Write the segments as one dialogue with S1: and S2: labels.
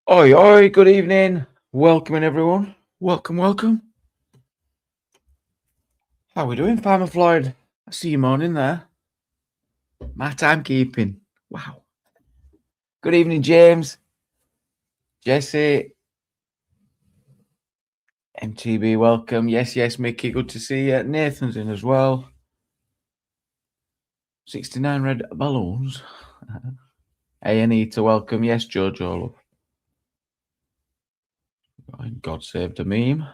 S1: Oi, oi, good evening. Welcome, everyone. Welcome. How we doing, Farmer Floyd? I see you moaning there. My timekeeping. Wow. Good evening, James. Jesse. MTB, welcome. Yes, Mickey, good to see you. Nathan's in as well. 69 red balloons. A&E to welcome. Yes, Jojo. God saved a meme.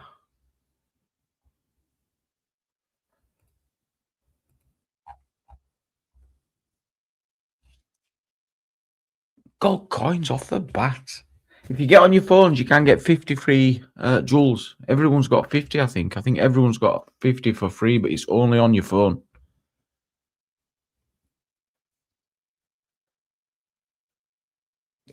S1: Gold coins off the bat. If you get on your phones, you can get 50 free jewels. Everyone's got 50, I think. I think everyone's got 50 for free, but it's only on your phone.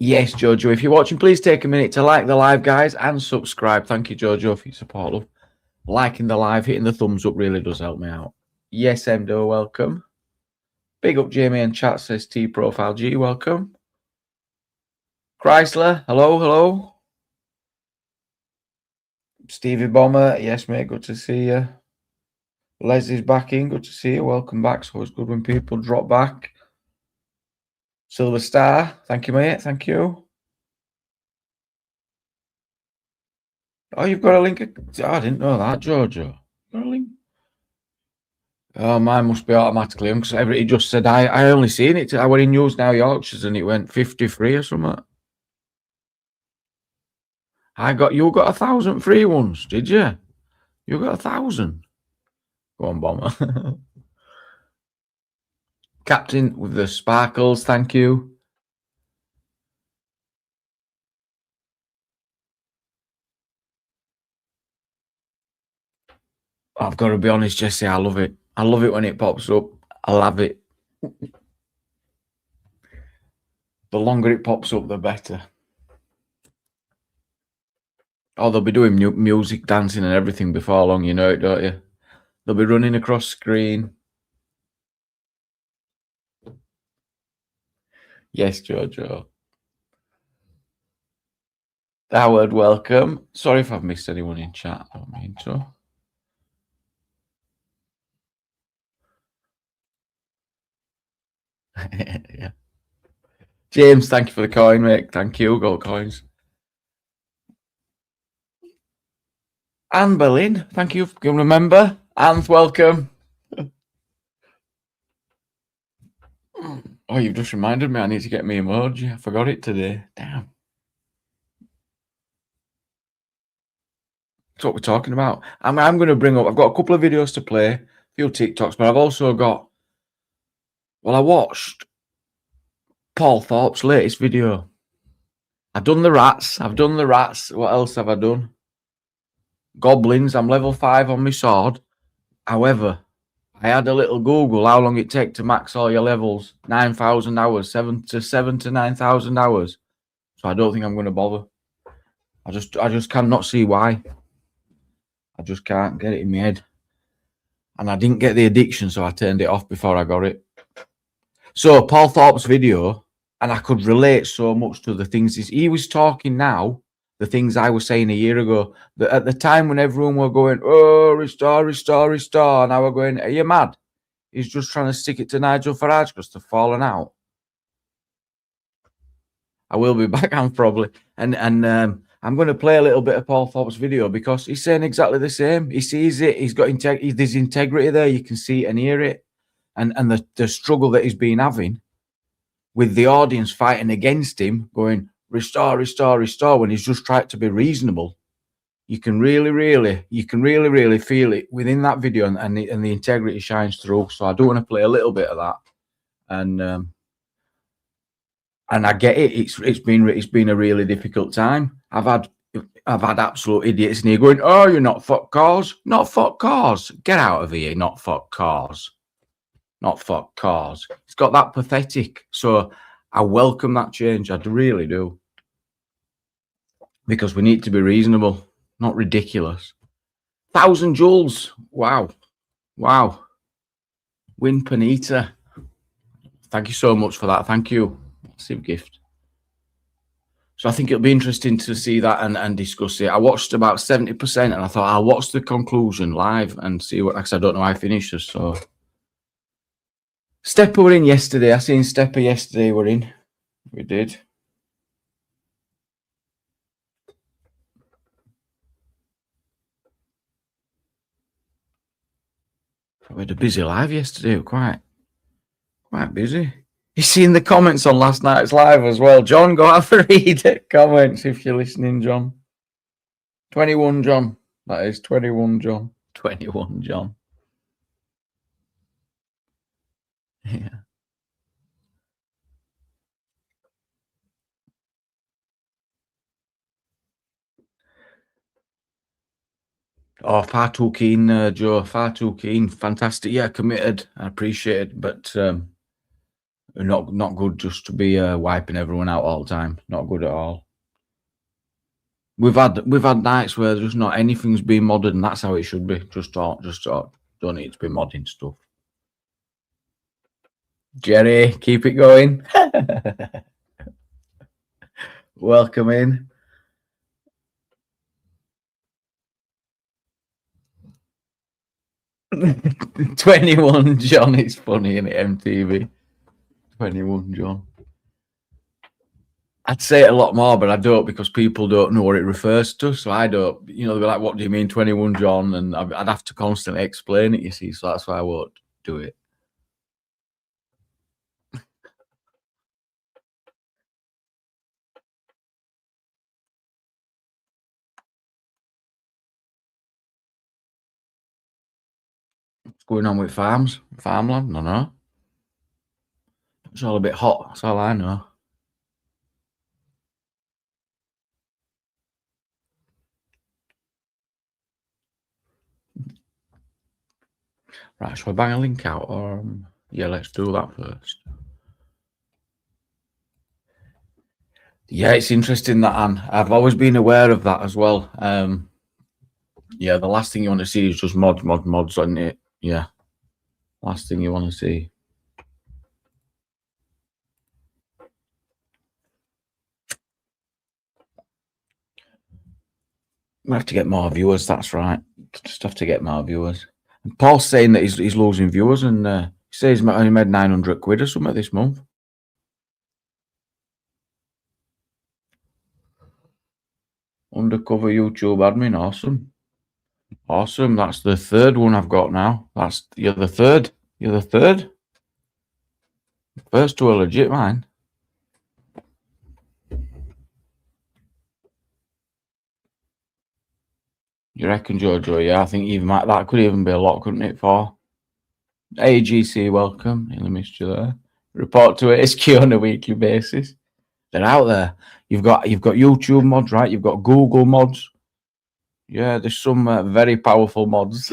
S1: Yes, Jojo. If you're watching, please take a minute to like the live, guys, and subscribe. Thank you, Jojo, for your support. Love. Liking the live, hitting the thumbs up really does help me out. Yes, Emdo, welcome. Big up Jamie and chat, says T Profile G, welcome. Chrysler, hello. Stevie Bomber, yes, mate, good to see you. Leslie's back in, good to see you. Welcome back. So it's good when people drop back. Silver Star, thank you, mate. Thank you. Oh, you've got a link. Oh, I didn't know that, Jojo. Got a link. Oh, mine must be automatically on because it just said I only seen it. I went in News Now Yorkshires and it went 53 or something. You got 1,000 free ones, did you? You got 1,000. Go on, Bomber. Captain with the sparkles, thank you. I've got to be honest, Jesse, I love it. I love it when it pops up. I love it. The longer it pops up, the better. Oh, they'll be doing music, dancing and everything before long, you know it, don't you? They'll be running across screen. Yes, Jojo. Howard, welcome. Sorry if I've missed anyone in chat. I don't mean to. Yeah. James, thank you for the coin, mate. Thank you. Gold coins. Anne Berlin, thank you for becoming a member. Anne, welcome. Oh, you've just reminded me I need to get me emoji. I forgot it today. Damn. That's what we're talking about. I'm going to bring up, I've got a couple of videos to play, a few TikToks, but I've also got, I watched Paul Thorpe's latest video. I've done the rats. What else have I done? Goblins. I'm level 5 on my sword. However, I had a little Google how long it takes to max all your levels. 9,000 hours, 7 to 9,000 hours. So I don't think I'm going to bother. I just cannot see why. I just can't get it in my head. And I didn't get the addiction, so I turned it off before I got it. So Paul Thorpe's video, and I could relate so much to the things he was talking now, the things I was saying a year ago. That at the time when everyone were going, oh, restore, and I were going, are you mad? He's just trying to stick it to Nigel Farage because they've fallen out. I will be back on probably. And I'm going to play a little bit of Paul Thorpe's video because he's saying exactly the same. He sees it. He's got there's integrity there. You can see it and hear it. And the struggle that he's been having with the audience fighting against him, going, restore, when he's just tried to be reasonable. You can really feel it within that video, and the integrity shines through. So I do want to play a little bit of that. And I get it. It's been a really difficult time. I've had absolute idiots in here going, oh, you're not fuck cars. Not fuck cars. Get out of here. Not fuck cars. Not fuck cars. It's got that pathetic. So I welcome that change. I really do. Because we need to be reasonable, not ridiculous. 1,000 joules. Wow. Win Panita. Thank you so much for that. Thank you. Massive gift. So I think it'll be interesting to see that and discuss it. I watched about 70% and I thought I'll watch the conclusion live and see what, because I don't know how I finishes. So Stepper were in yesterday. I seen Stepper yesterday were in. We did. We had a busy live yesterday. Quite busy. You seen the comments on last night's live as well. John, go have a read at comments if you're listening, John. 21 John. That is 21 John. 21 John. Yeah. Oh, far too keen, Joe. Far too keen. Fantastic. Yeah, committed. I appreciate it, but not good just to be wiping everyone out all the time. Not good at all. We've had nights where just not anything's been modded, and that's how it should be. Just talk. Don't need to be modding stuff. Jerry, keep it going. Welcome in. $21 John. It's funny in MTV. 21 John. I'd say it a lot more, but I don't, because people don't know what it refers to. So I don't, they'll be like, what do you mean 21 John? And I'd have to constantly explain it, you see. So that's why I won't do it. What's going on with farmland? No. It's all a bit hot. That's all I know. Right, shall I bang a link out? Or yeah, let's do that first. Yeah, it's interesting that, Anne. I've always been aware of that as well. Yeah, the last thing you want to see is just mods on it. Yeah, last thing you want to see. We have to get more viewers. That's right. Just have to get more viewers. And Paul's saying that he's losing viewers, and he says he's only made 900 quid or something this month. Undercover YouTube admin, awesome. That's the third one I've got now. You're the third. First two are legit, mine. You reckon, Jojo? Yeah, I think even that could even be a lot, couldn't it? For AGC, welcome. Nearly missed you there. Report to HQ on a weekly basis. They're out there. You've got YouTube mods, right? You've got Google mods. Yeah, there's some very powerful mods.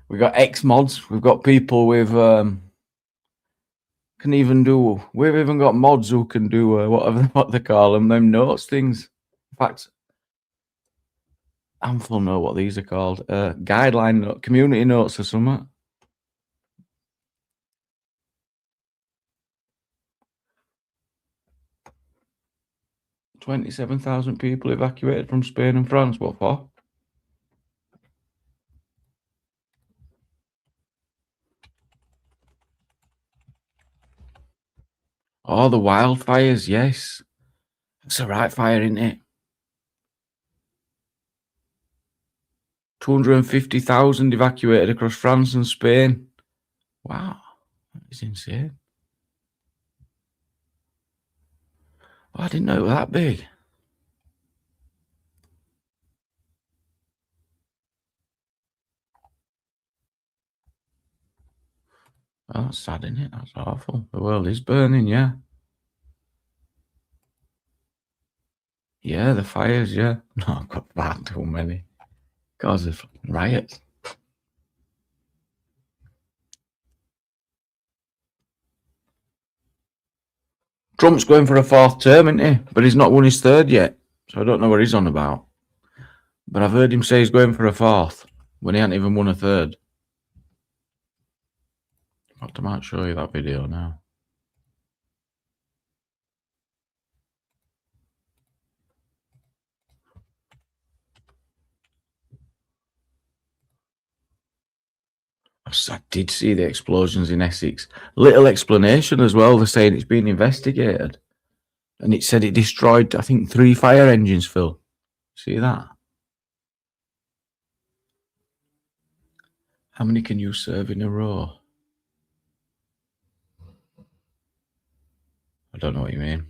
S1: We've got X mods. We've got people with can even do. We've even got mods who can do what they call them notes things. In fact, Amphil know what these are called. Guideline note, community notes or something. $27,000 people evacuated from Spain and France. What for? Oh, the wildfires, yes. It's a right fire, isn't it? 250,000 evacuated across France and Spain. Wow, that is insane. Oh, I didn't know it was that big. Oh, that's sad, isn't it? That's awful. The world is burning, yeah. Yeah, the fires, yeah. No, I've got far too many. Cause of riots. Trump's going for a fourth term, isn't he? But he's not won his third yet. So I don't know what he's on about. But I've heard him say he's going for a fourth when he hasn't even won a third. In fact, I might show you that video now. I did see the explosions in Essex. Little explanation as well. They're saying it's been investigated. And it said it destroyed, I think, 3 fire engines, Phil. See that? How many can you serve in a row? I don't know what you mean.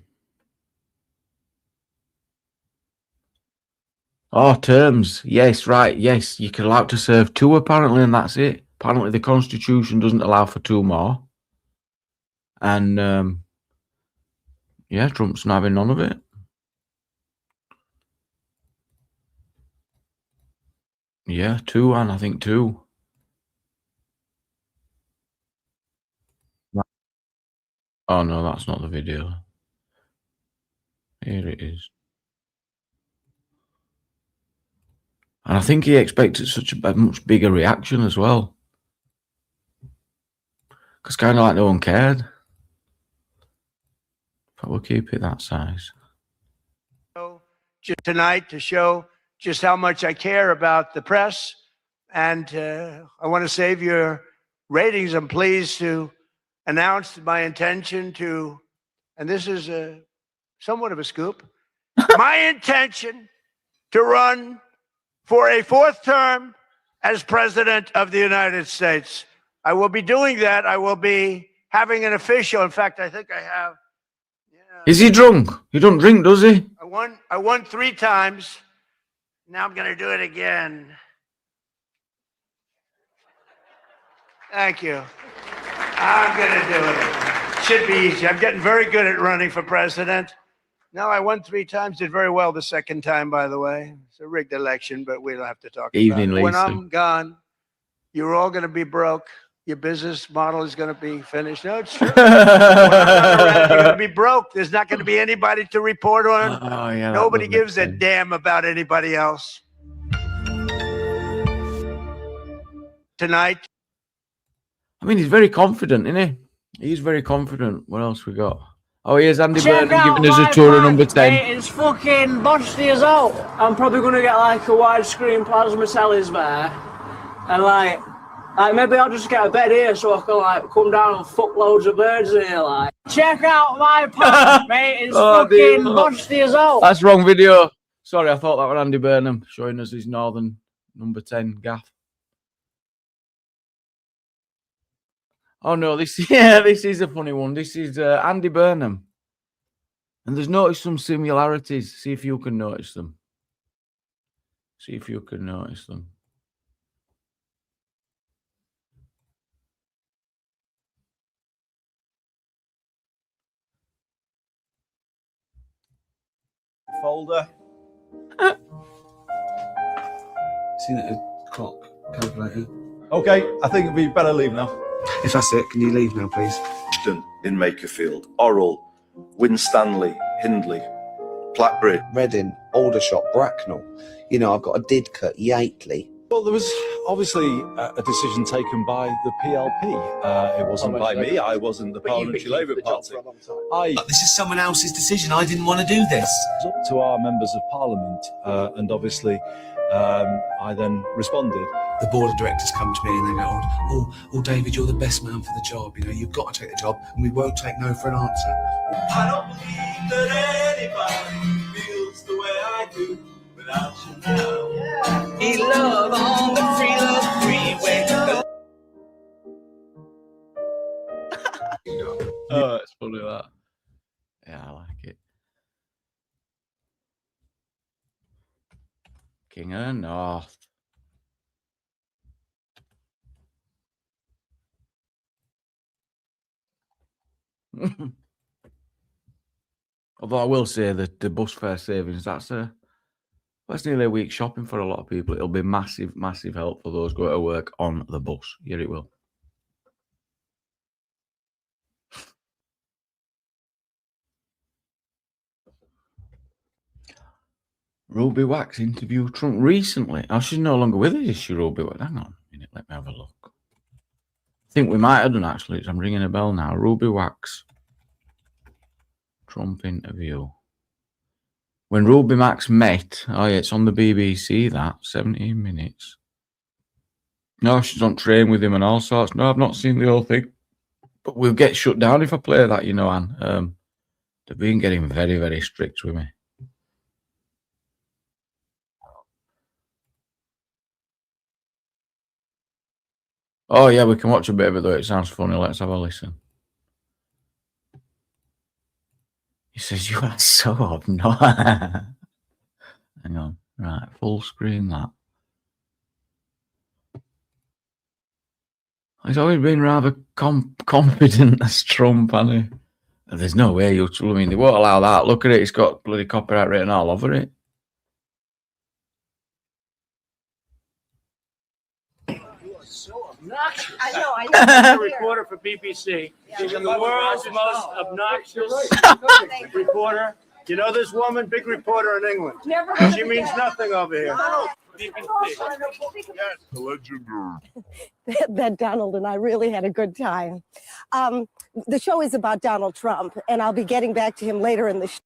S1: Oh, terms. Yes, right. Yes, you can allow to serve 2 apparently, and that's it. Apparently, the Constitution doesn't allow for 2 more. And yeah, Trump's not having none of it. Yeah, 2, and I think 2. Oh no, that's not the video. Here it is. And I think he expected such a much bigger reaction as well. Because kind of like no one cared. But we'll keep it that size.
S2: Just tonight to show just how much I care about the press. And I want to save your ratings. I'm pleased to announce my intention to, and this is somewhat of a scoop, my intention to run for a 4th term as President of the United States. I will be doing that. I will be having an official. In fact, I think I have. Yeah.
S1: Is he drunk? He don't drink, does he?
S2: I won 3 times. Now I'm going to do it again. Thank you. I'm going to do it. Should be easy. I'm getting very good at running for president. No, I won 3 times. Did very well the 2nd time, by the way. It's a rigged election, but we don't have to talk about it. When I'm gone, you're all going to be broke. Your business model is going to be finished. No, it's true. When I'm not around, you're going to be broke. There's not going to be anybody to report on.
S1: Oh, yeah,
S2: nobody gives a damn about anybody else. Tonight.
S1: I mean, he's very confident, isn't he? He's very confident. What else we got? Oh, here's Andy Burnham giving us a tour of number 10.
S3: Mate, it's fucking busty as hell. I'm probably going to get like a widescreen plasma tellies there. And like maybe I'll just get a bed here so I can like come down and fuck loads of birds in here. Like, check out my pod, mate. It's fucking busty as hell.
S1: That's wrong video. Sorry, I thought that was Andy Burnham showing us his northern number 10 gaff. Oh no, this is a funny one. This is Andy Burnham. And there's noticed some similarities. See if you can notice them. See if you can notice them.
S4: Folder. Seen it a clock calculator. Okay, I think we better leave now.
S5: If that's it, can you leave now, please?
S6: In Makerfield, Orrell, Winstanley, Hindley, Blackbridge,
S5: Reading, Aldershot, Bracknell. You know, I've got a Didcot, Yateley.
S4: Well, there was obviously a decision taken by the PLP. It wasn't by me. I wasn't the Parliamentary Labour Party.
S5: This is someone else's decision. I didn't want to do this.
S4: It's up to our members of Parliament, and obviously I then responded.
S5: The board of directors come to me and they go, oh, David, you're the best man for the job. You know, you've got to take the job, and we won't take no for an answer.
S7: I don't believe that anybody feels the way I do without you now. He love on the free love freeway.
S1: Oh, it's funny that. Yeah, I like it. King of the North. Although I will say that the bus fare savings, that's nearly a week shopping for a lot of people. It'll be massive, massive help for those going to work on the bus. Yeah, it will. Ruby Wax interviewed Trump recently. Oh, she's no longer with us, is she, Ruby Wax? Hang on a minute, let me have a look. I think we might have done, actually. I'm ringing a bell now. Ruby Wax. Trump interview. When Ruby Max met, oh yeah, it's on the BBC, that, 17 minutes. No, she's on train with him and all sorts. No, I've not seen the whole thing. But we'll get shut down if I play that, you know, Anne. They've been getting very, very strict with me. Oh, yeah, we can watch a bit of it, though. It sounds funny. Let's have a listen. He says, you are so obnoxious. Hang on. Right, full screen that. He's always been rather confident as Trump, hasn't he? There's no way you'll. I mean, they won't allow that. Look at it. It's got bloody copyright written all over it.
S3: Obnoxious.
S8: I know.
S3: I'm a reporter for BBC. She's the world's most obnoxious reporter.
S2: You know this woman, big reporter in England.
S8: Never
S2: She means nothing over here.
S8: that Donald and I really had a good time. The show is about Donald Trump, and I'll be getting back to him later in the show.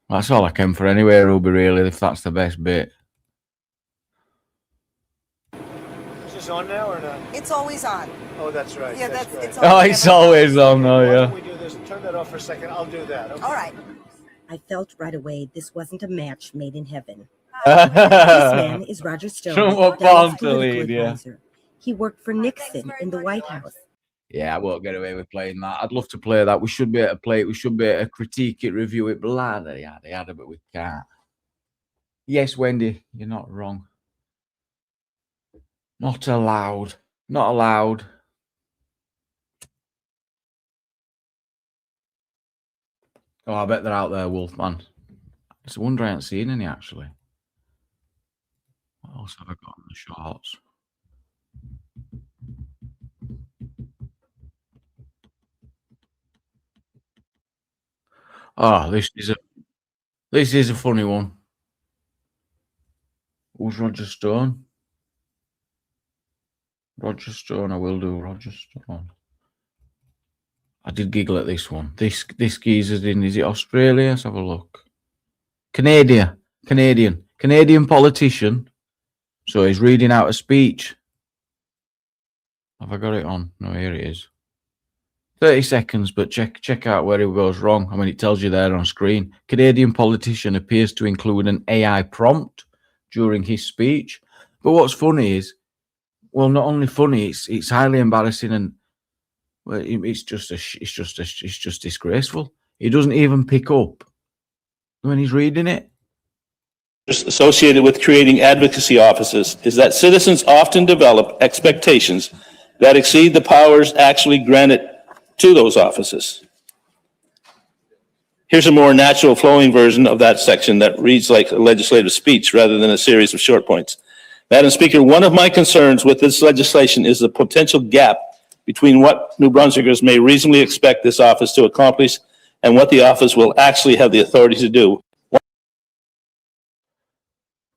S1: That's all I came for anyway, Ruby, really, if that's the best bit.
S2: Is this on now or not?
S8: It's always on.
S2: Oh, that's right.
S8: Yeah, that's it's
S1: Oh, it's always on, though, yeah.
S2: we do this? Turn that off for a second. I'll do that. Okay.
S8: All right. I felt right away this wasn't a match made in heaven.
S1: This
S8: This man is Roger Stone,
S1: Trump was
S8: Donald's
S1: born to
S8: political
S1: lead, yeah.
S8: advisor. He worked for Nixon in the White House.
S1: Yeah, I won't get away with playing that. I'd love to play that. We should be able to play it. We should be able to critique it, review it, blah, yada, yada, but we can't. Yes, Wendy, you're not wrong. Not allowed. Not allowed. Oh, I bet they're out there, Wolfman. It's a wonder I haven't seen any, actually. What else have I got in the shorts? Oh, this is a funny one. Who's Roger Stone? Roger Stone, I will do Roger Stone. I did giggle at this one. This geezer's in, is it Australia? Let's have a look. Canadian politician. So he's reading out a speech. Have I got it on? No, here it is. 30 seconds, but check out where it goes wrong. I mean, it tells you there on screen. Canadian politician appears to include an AI prompt during his speech. But what's funny is, well, not only funny, it's highly embarrassing, and well, it's just disgraceful. He doesn't even pick up when he's reading it.
S9: Associated with creating advocacy offices is that citizens often develop expectations that exceed the powers actually granted to those offices. Here's a more natural flowing version of that section that reads like a legislative speech rather than a series of short points. Madam Speaker, one of my concerns with this legislation is the potential gap between what New Brunswickers may reasonably expect this office to accomplish and what the office will actually have the authority to do.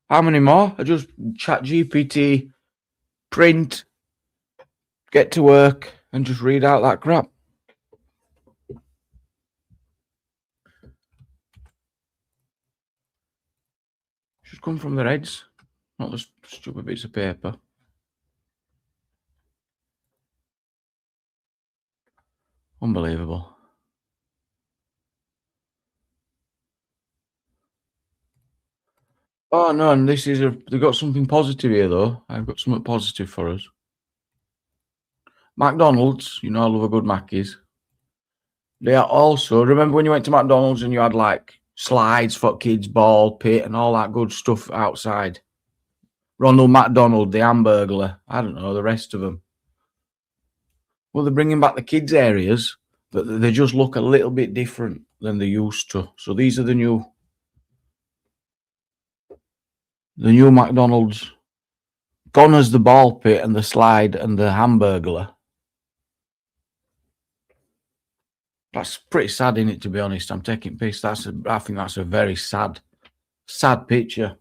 S1: How many more? I just chat GPT, print, get to work, and just read out that crap. Should come from their heads, not the stupid bits of paper. Unbelievable. Oh no, and this is they've got something positive here though. I've got something positive for us. McDonald's, you know I love a good Mackies. They are also, remember when you went to McDonald's and you had like slides for kids, ball pit and all that good stuff outside? Ronald McDonald, the Hamburglar, I don't know, the rest of them. Well, they're bringing back the kids areas, but they just look a little bit different than they used to. So these are the new McDonald's. Gone as the ball pit and the slide and the Hamburglar. That's pretty sad, isn't it, to be honest? I'm taking piss. I think that's a very sad picture.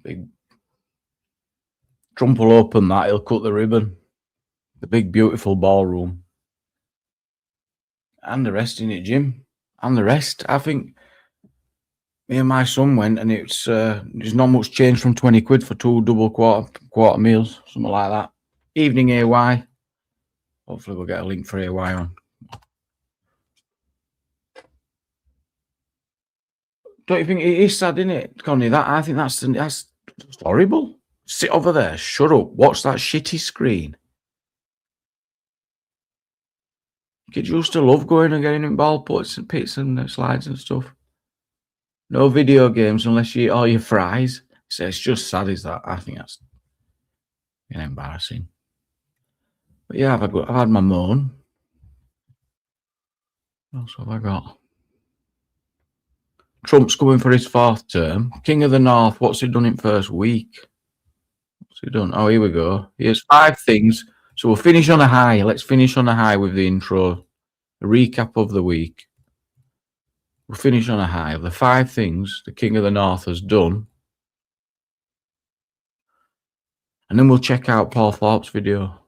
S1: Big Trump will open that, he'll cut the ribbon. The big beautiful ballroom. And the rest in it, Jim. And the rest, I think Me and my son went, and it's there's not much change from 20 quid for 2 double quarter meals, something like that. Evening AY. Hopefully we'll get a link for AY on. Don't you think it is sad, isn't it, Connie? That I think that's just horrible. Sit over there, shut up, watch that shitty screen. Kids used to love going and getting in ball puts and pits and slides and stuff. No video games unless you eat all your fries. So it's just sad, is that? I think that's embarrassing. But yeah, I've had my moan. What else have I got? Trump's coming for his 4th term. King of the North, what's he done in first week? What's he done? Oh, here we go. Here's 5 things. So we'll finish on a high. Let's finish on a high with the intro. A recap of the week. We'll finish on a high of the 5 things the King of the North has done. And then we'll check out Paul Thorpe's video.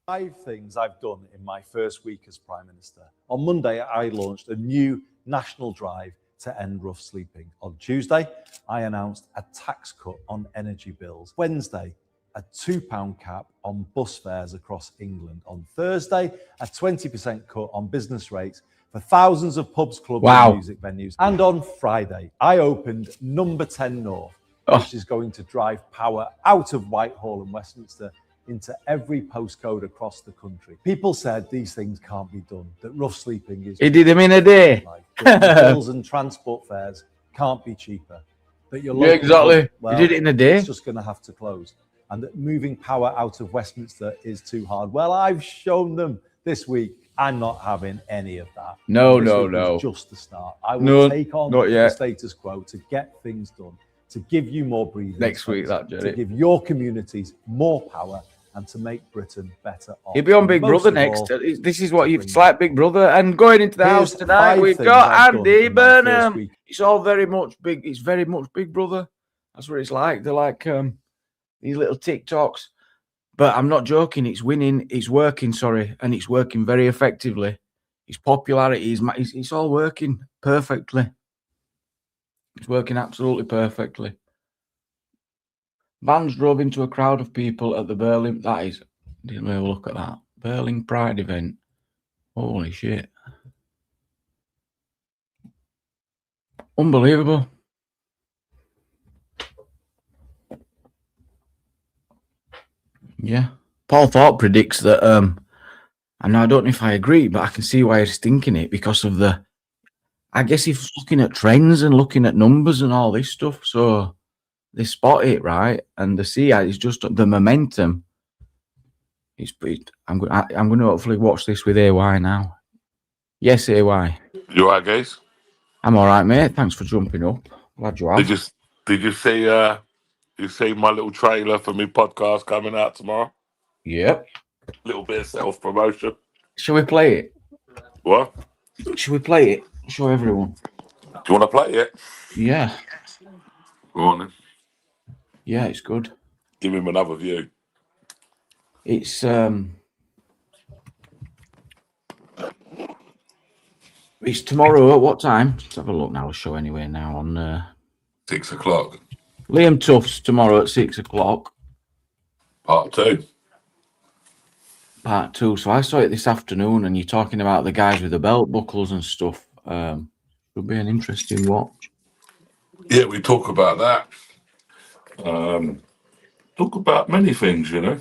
S4: 5 things I've done in my first week as Prime Minister. On Monday, I launched a new national drive to end rough sleeping. On Tuesday, I announced a tax cut on energy bills. Wednesday, a £2 cap on bus fares across England. On Thursday, a 20% cut on business rates for thousands of pubs, clubs, and music venues. And on Friday, I opened Number 10 North, which is going to drive power out of Whitehall and Westminster into every postcode across the country. People said these things can't be done, that rough sleeping is...
S1: He did them in a day.
S4: Bills and transport fares can't be cheaper. That your
S1: Yeah, exactly.
S4: Well,
S1: he did it in a day.
S4: It's just going to have to close. And that moving power out of Westminster is too hard. Well, I've shown them this week I'm not having any of that.
S1: No,
S4: This
S1: no,
S4: week
S1: no.
S4: was just the start. I will take on
S1: not
S4: the
S1: yet.
S4: status quo to get things done, to give you more breathing
S1: Next week,
S4: space,
S1: that,
S4: to
S1: Jerry.
S4: give your communities more power and to make Britain better off.
S1: He'll be on Big
S4: Most
S1: Brother
S4: of
S1: next.
S4: all,
S1: This is what you've... It's like Big Brother. And going into the
S4: Here's
S1: house tonight,
S4: 5
S1: we've
S4: things
S1: got
S4: I've done
S1: Andy
S4: in my first
S1: Burnham.
S4: week.
S1: It's all very much big. It's very much Big Brother. That's what it's like. They're like these little TikToks. But I'm not joking. It's winning. It's working, sorry. And it's working very effectively. His popularity is... It's all working perfectly. It's working absolutely perfectly. Vans drove into a crowd of people at the Berlin... That is... Didn't we have a look at that? Berlin Pride event. Holy shit. Unbelievable. Yeah. Paul Thorpe predicts that, and I don't know if I agree, but I can see why he's thinking it because of the... I guess he's looking at trends and looking at numbers and all this stuff. So they spot it, right? And the see it's just the momentum. I'm going to hopefully watch this with AY now. Yes, AY.
S10: You alright, guys?
S1: I'm all right, mate. Thanks for jumping up. Glad you are.
S10: Did you see my little trailer for my podcast coming out tomorrow?
S1: Yep.
S10: Little bit of self-promotion.
S1: Shall we play it?
S10: What?
S1: Shall we play it? Show everyone.
S10: Do you want to play it?
S1: Yeah.
S10: Go on then.
S1: Yeah, it's good.
S10: Give him another view.
S1: It's tomorrow at what time? Let's have a look now. I'll show anyway now on
S10: 6 o'clock.
S1: Liam Tufts tomorrow at 6 o'clock.
S10: Part 2.
S1: Part 2. So I saw it this afternoon, and you're talking about the guys with the belt buckles and stuff. It'll be an interesting watch.
S10: Yeah, we talk about that. Talk about many things, you know.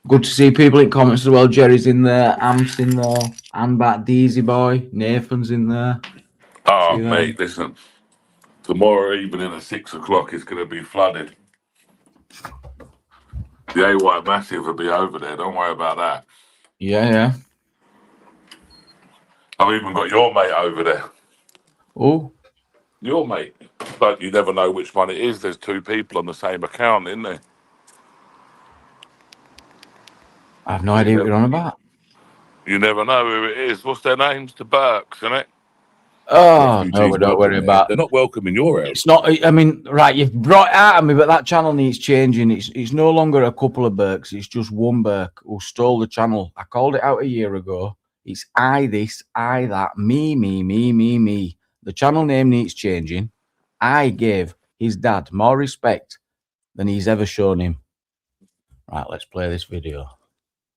S1: Good to see people in comments as well. Jerry's in there, Am's in there, Anbat, Deezy Boy, Nathan's in there.
S10: Oh, mate, listen. Tomorrow evening at 6 o'clock, it's going to be flooded. The AY Massive will be over there. Don't worry about that.
S1: Yeah.
S10: I've even got your mate over there.
S1: Oh.
S10: Your mate. But you never know which one it is. There's 2 people on the same account, isn't there?
S1: I have no idea what you're on about.
S10: You never know who it is. What's their names? The Burks, isn't it?
S1: Oh, no, we don't worry about.
S10: They're not welcome in your area.
S1: It's not. I mean, right? You've brought it out of me, but that channel needs changing. It's no longer a couple of Burks. It's just one Burke who stole the channel. I called it out a year ago. It's I this, I that, me. The channel name needs changing. I gave his dad more respect than he's ever shown him. Right, let's play this video.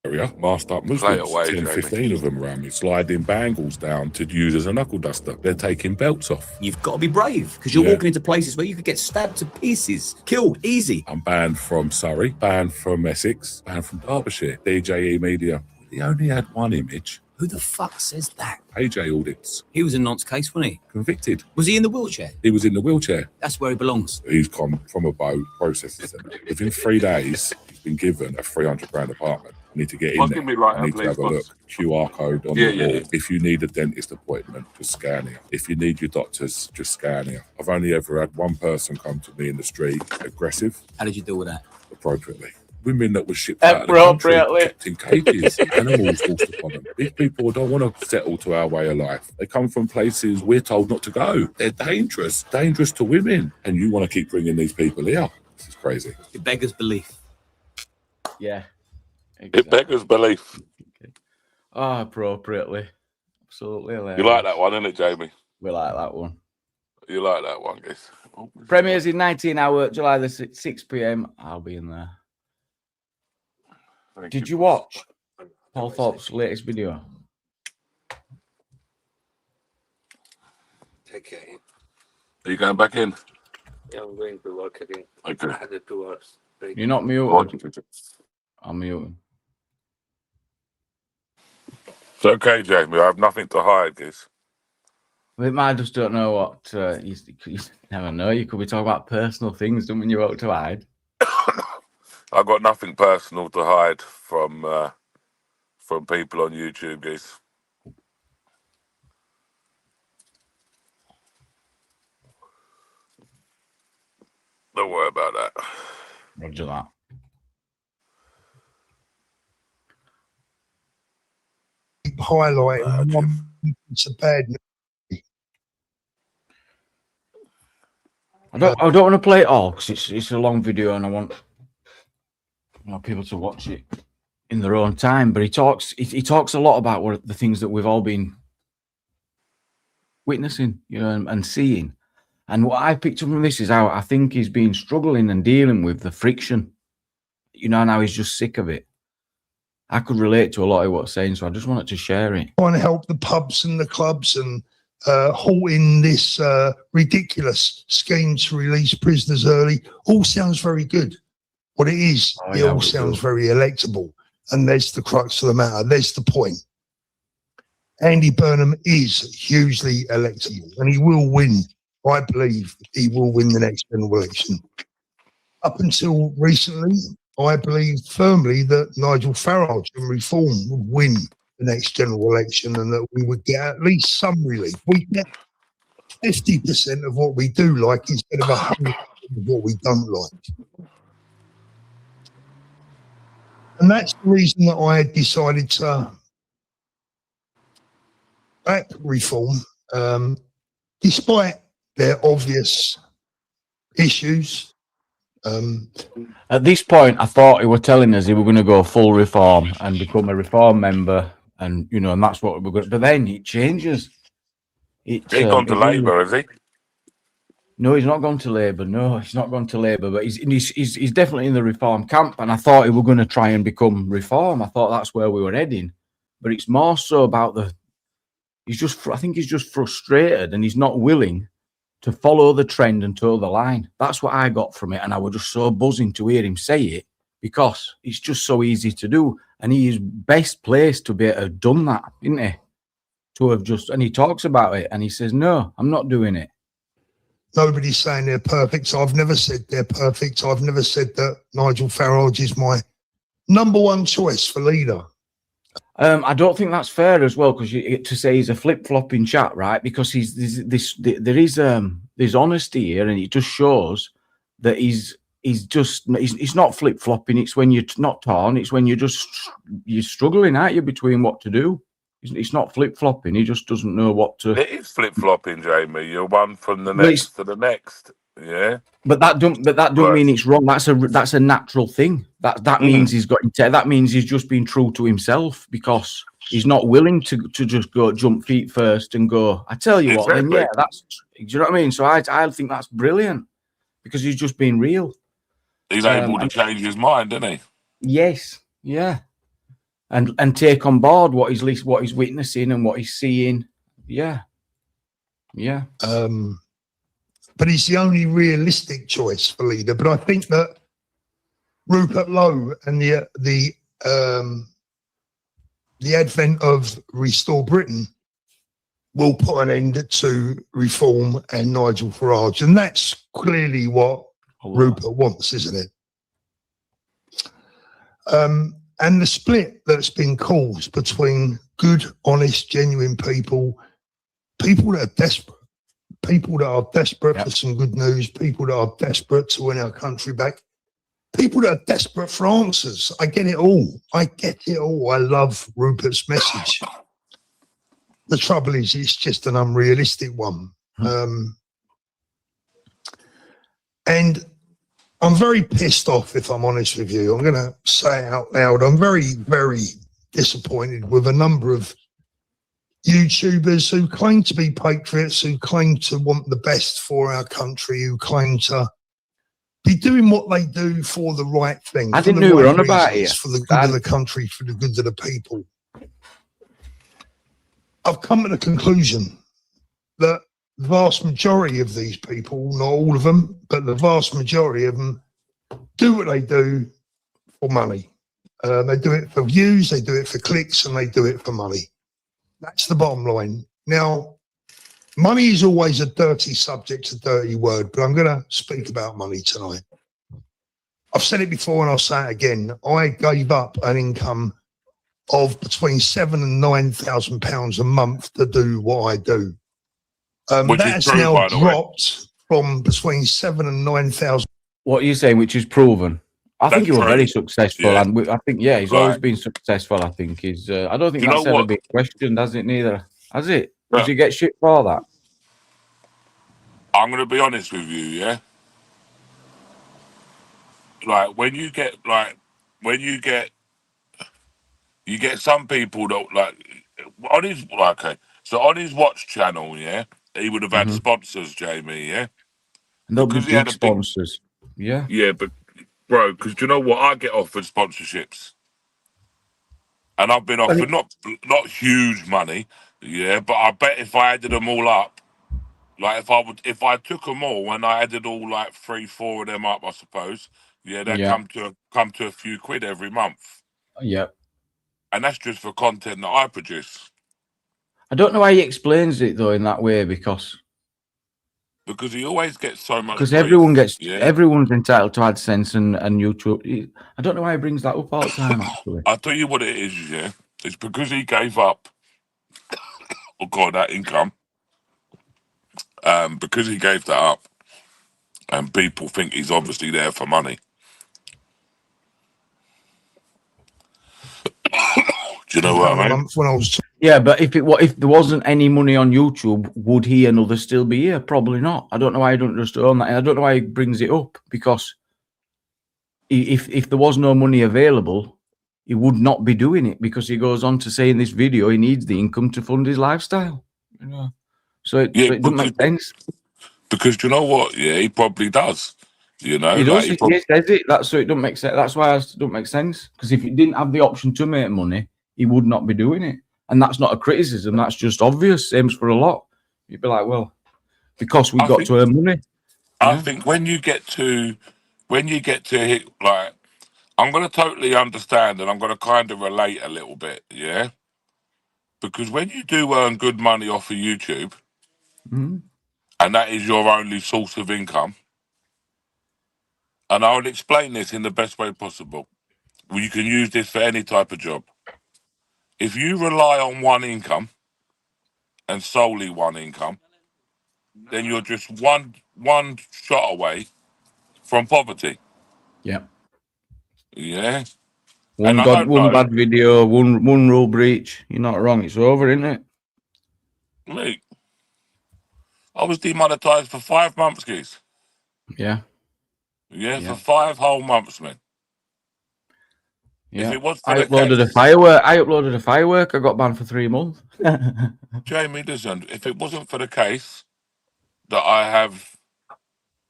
S10: area, masked up
S5: Play
S10: Muslims,
S5: it away,
S10: 10,
S5: Jamie.
S10: 15 of them around me, sliding bangles down to use as a knuckle duster. They're taking belts off.
S11: You've got to be brave because you're
S10: Yeah.
S11: walking into places where you could get stabbed to pieces, killed, easy.
S10: I'm banned from Surrey, banned from Essex, banned from Derbyshire. DJE Media, he only had one image.
S11: Who the fuck says that?
S10: AJ Audits,
S11: He was a nonce case, wasn't he?
S10: convicted.
S11: Was he in the wheelchair?
S10: He was in the wheelchair.
S11: That's where he belongs.
S10: He's come from a boat, processing centre. Within 3 days, he's been given a 300 grand apartment. I need to get in
S5: Well,
S10: there.
S5: give me right
S10: I
S5: now,
S10: need to
S5: please,
S10: have a
S5: boss.
S10: look. QR code on
S5: Yeah,
S10: the
S5: yeah,
S10: wall.
S5: yeah.
S10: If you need a dentist appointment, just scan here. If you need your doctors, just scan here. I've only ever had one person come to me in the street, aggressive,
S11: How did you deal with that?
S10: appropriately. Women that were shipped out of the country,
S1: Appropriately.
S10: kept in cages, animals forced upon them. These people don't want to settle to our way of life. They come from places we're told not to go. They're dangerous to women. And you want to keep bringing these people here. This is crazy.
S11: It beggars belief.
S1: Yeah.
S10: It beggars belief.
S1: Oh, appropriately. Absolutely hilarious.
S10: You like that one, innit, Jamie?
S1: We like that one.
S10: You like that one, guys?
S1: Premieres in 19 hour, July the 6 p.m. I'll be in there. Did you watch Paul Thorpe's latest video?
S5: Take care.
S10: Are you going back in?
S5: Yeah, I'm going to work again.
S10: Okay.
S5: I had a 2 hours break.
S1: You're not muted. I'm muted.
S10: It's okay, Jamie. I have nothing to hide, guys.
S1: I just don't know what you never know. You could be talking about personal things, don't when you're out to hide.
S10: I've got nothing personal to hide from people on YouTube, guys. Don't worry about that.
S1: Roger that.
S12: Highlighting one piece of bad news.
S1: I don't want to play it all because it's a long video and I want people to watch it in their own time. But he talks a lot about what the things that we've all been witnessing, and seeing. And what I picked up from this is how I think he's been struggling and dealing with the friction. Now he's just sick of it. I could relate to a lot of what he's saying, so I just wanted to share it.
S12: Trying to help the pubs and the clubs and halting this ridiculous scheme to release prisoners early. All sounds very good. What it is, it all sounds very electable. And there's the crux of the matter. There's the point. Andy Burnham is hugely electable and he will win. I believe he will win the next general election. Up until recently, I believed firmly that Nigel Farage and Reform would win the next general election and that we would get at least some relief. We get 50% of what we do like instead of 100% of what we don't like. And that's the reason that I decided to back Reform, despite their obvious issues.
S1: At this point, I thought he were telling us he were going to go full reform and become a reform member, and and that's what we're going. But then it changes. He's
S10: gone to Labour, has he?
S1: No, he's not gone to Labour. No, he's not gone to Labour. But he's definitely in the reform camp. And I thought he were going to try and become reform. I thought that's where we were heading. But it's more so about I think he's just frustrated and he's not willing to follow the trend and toe the line. That's what I got from it. And I was just so buzzing to hear him say it because it's just so easy to do. And he is best placed to be able to have done that, isn't he? To have and he talks about it and he says, no, I'm not doing it.
S12: Nobody's saying they're perfect. So I've never said they're perfect. I've never said that Nigel Farage is my number one choice for leader.
S1: I don't think that's fair as well, because to say he's a flip-flopping chat, right? Because there's honesty here, and it just shows that he's not flip-flopping. It's when you're not torn. It's when you're struggling, aren't you, between what to do? It's not flip-flopping. He just doesn't know what to.
S10: It is flip-flopping, Jamie. You're one from the next to the next. Yeah.
S1: But that don't mean it's wrong. That's a natural thing. That means he's got. That means he's just been true to himself, because he's not willing to just go jump feet first and go, I tell you what, then
S10: Exactly.
S1: yeah, that's, do you know what I mean? So I think that's brilliant because he's just being real.
S10: He's able to change his mind, isn't he?
S1: Yes, yeah. And take on board what he's witnessing and what he's seeing. Yeah. Yeah.
S12: But he's the only realistic choice for leader. But I think that Rupert Lowe and the advent of Restore Britain will put an end to Reform and Nigel Farage. And that's clearly what Rupert wants, isn't it? And the split that's been caused between good, honest, genuine people that are desperate, people that are desperate for some good news, people that are desperate to win our country back, people that are desperate for answers. I get it all. I love Rupert's message. The trouble is, it's just an unrealistic one. And I'm very pissed off, if I'm honest with you. I'm going to say it out loud. I'm very, very disappointed with a number of YouTubers who claim to be patriots, who claim to want the best for our country, who claim to be doing what they do for the right thing.
S1: I didn't know we were on about it.
S12: For the good of the country, for the good of the people. I've come to the conclusion that the vast majority of these people, not all of them, but the vast majority of them do what they do for money. They do it for views, they do it for clicks, and they do it for money. That's the bottom line. Now, money is always a dirty subject, a dirty word, but I'm going to speak about money tonight. I've said it before and I'll say it again. I gave up an income of between £7,000 and £9,000 a month to do what I do. That has now dropped from between £7,000 and £9,000.
S1: What are you saying, which is proven? I think he was very successful, and I think he's always been successful. I think he's. I don't think that's ever been questioned, has it? Neither has it. Does he get shit for that?
S10: I'm going to be honest with you, yeah. Like when you get some people that on his so on his watch channel, yeah, he would have had sponsors, Jamie, yeah.
S1: And they'll be big sponsors, yeah.
S10: Yeah, but bro, because do you know what? I get offered sponsorships, and I've been offered not huge money, yeah, but I bet if I added them all up, like if I took them all and I added all like 3-4 of them up, I suppose, yeah, they come to a few quid every month.
S1: Yeah,
S10: and that's just for content that I produce.
S1: I don't know why he explains it though in that way because
S10: he always gets so much.
S1: Because everyone's entitled to AdSense and YouTube. I don't know why he brings that up all the time. Actually,
S10: I'll tell you what it is. Yeah, it's because he gave up. That income. Because he gave that up, and people think he's obviously there for money. Do you know what I mean?
S1: Yeah, but if there wasn't any money on YouTube, would he and others still be here? Probably not. I don't know why he don't just own that. I don't know why he brings it up because if there was no money available, he would not be doing it because he goes on to say in this video he needs the income to fund his lifestyle. You know, so it doesn't make sense.
S10: Because you know what? Yeah, he probably does. You know,
S1: he does. He says it. That's so it don't make sense. That's why it don't make sense. Because if he didn't have the option to make money, he would not be doing it. And that's not a criticism. That's just obvious. Same for a lot. You'd be like, well, because we got to earn money.
S10: I think when you get to hit, like, I'm going to totally understand and I'm going to kind of relate a little bit, yeah? Because when you do earn good money off of YouTube, and that is your only source of income, and I'll explain this in the best way possible. Well, you can use this for any type of job. If you rely on one income and solely one income, then you're just one shot away from poverty.
S1: Yeah.
S10: Yeah.
S1: One bad video, one rule breach. You're not wrong. It's over, isn't it?
S10: Mate, I was demonetized for 5 months, guys.
S1: Yeah.
S10: Yeah, for 5 whole months, man.
S1: Yeah.
S10: it was for
S1: I
S10: the
S1: uploaded a
S10: case,
S1: firework. I got banned for 3 months.
S10: Jamie, listen, if it wasn't for the case that I have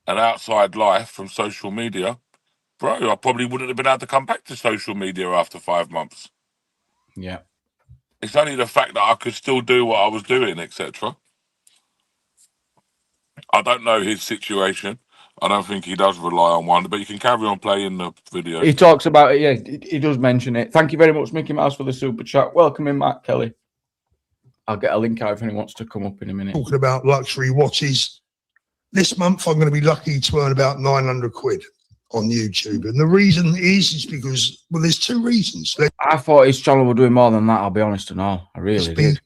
S10: an outside life from social media, bro, I probably wouldn't have been able to come back to social media after 5 months.
S1: Yeah.
S10: It's only the fact that I could still do what I was doing, etc. I don't know his situation. I don't think he does rely on one, but you can carry on playing the video.
S1: He talks about it. Yeah, he does mention it. Thank you very much, Mickey Mouse, for the super chat. Welcome in, Matt Kelly. I'll get a link out if anyone wants to come up in a minute.
S12: Talking about luxury watches. This month, I'm going to be lucky to earn about 900 quid on YouTube. And the reason is because, well, there's 2 reasons.
S1: I thought his channel were doing more than that, I'll be honest and all. I really did.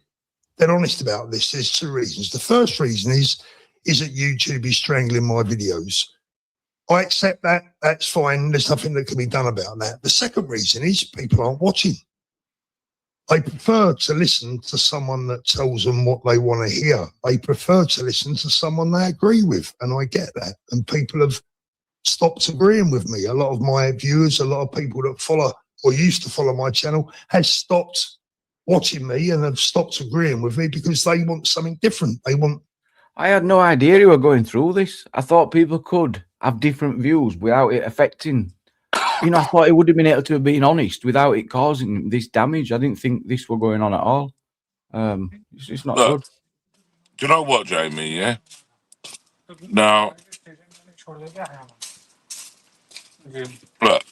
S12: They're honest about this. There's 2 reasons. The first reason is that YouTube is strangling my videos. I accept that. That's fine. There's nothing that can be done about that. The second reason is people aren't watching. They prefer to listen to someone that tells them what they want to hear. They prefer to listen to someone they agree with, and I get that. And people have stopped agreeing with me. A lot of my viewers, a lot of people that follow or used to follow my channel has stopped watching me and have stopped agreeing with me because they want something different.
S1: I had no idea you were going through this. I thought people could have different views without it affecting. You know, I thought he would have been able to have been honest without it causing this damage. I didn't think this were going on at all. It's not good.
S10: Do you know what, Jamie? Yeah. Now, look.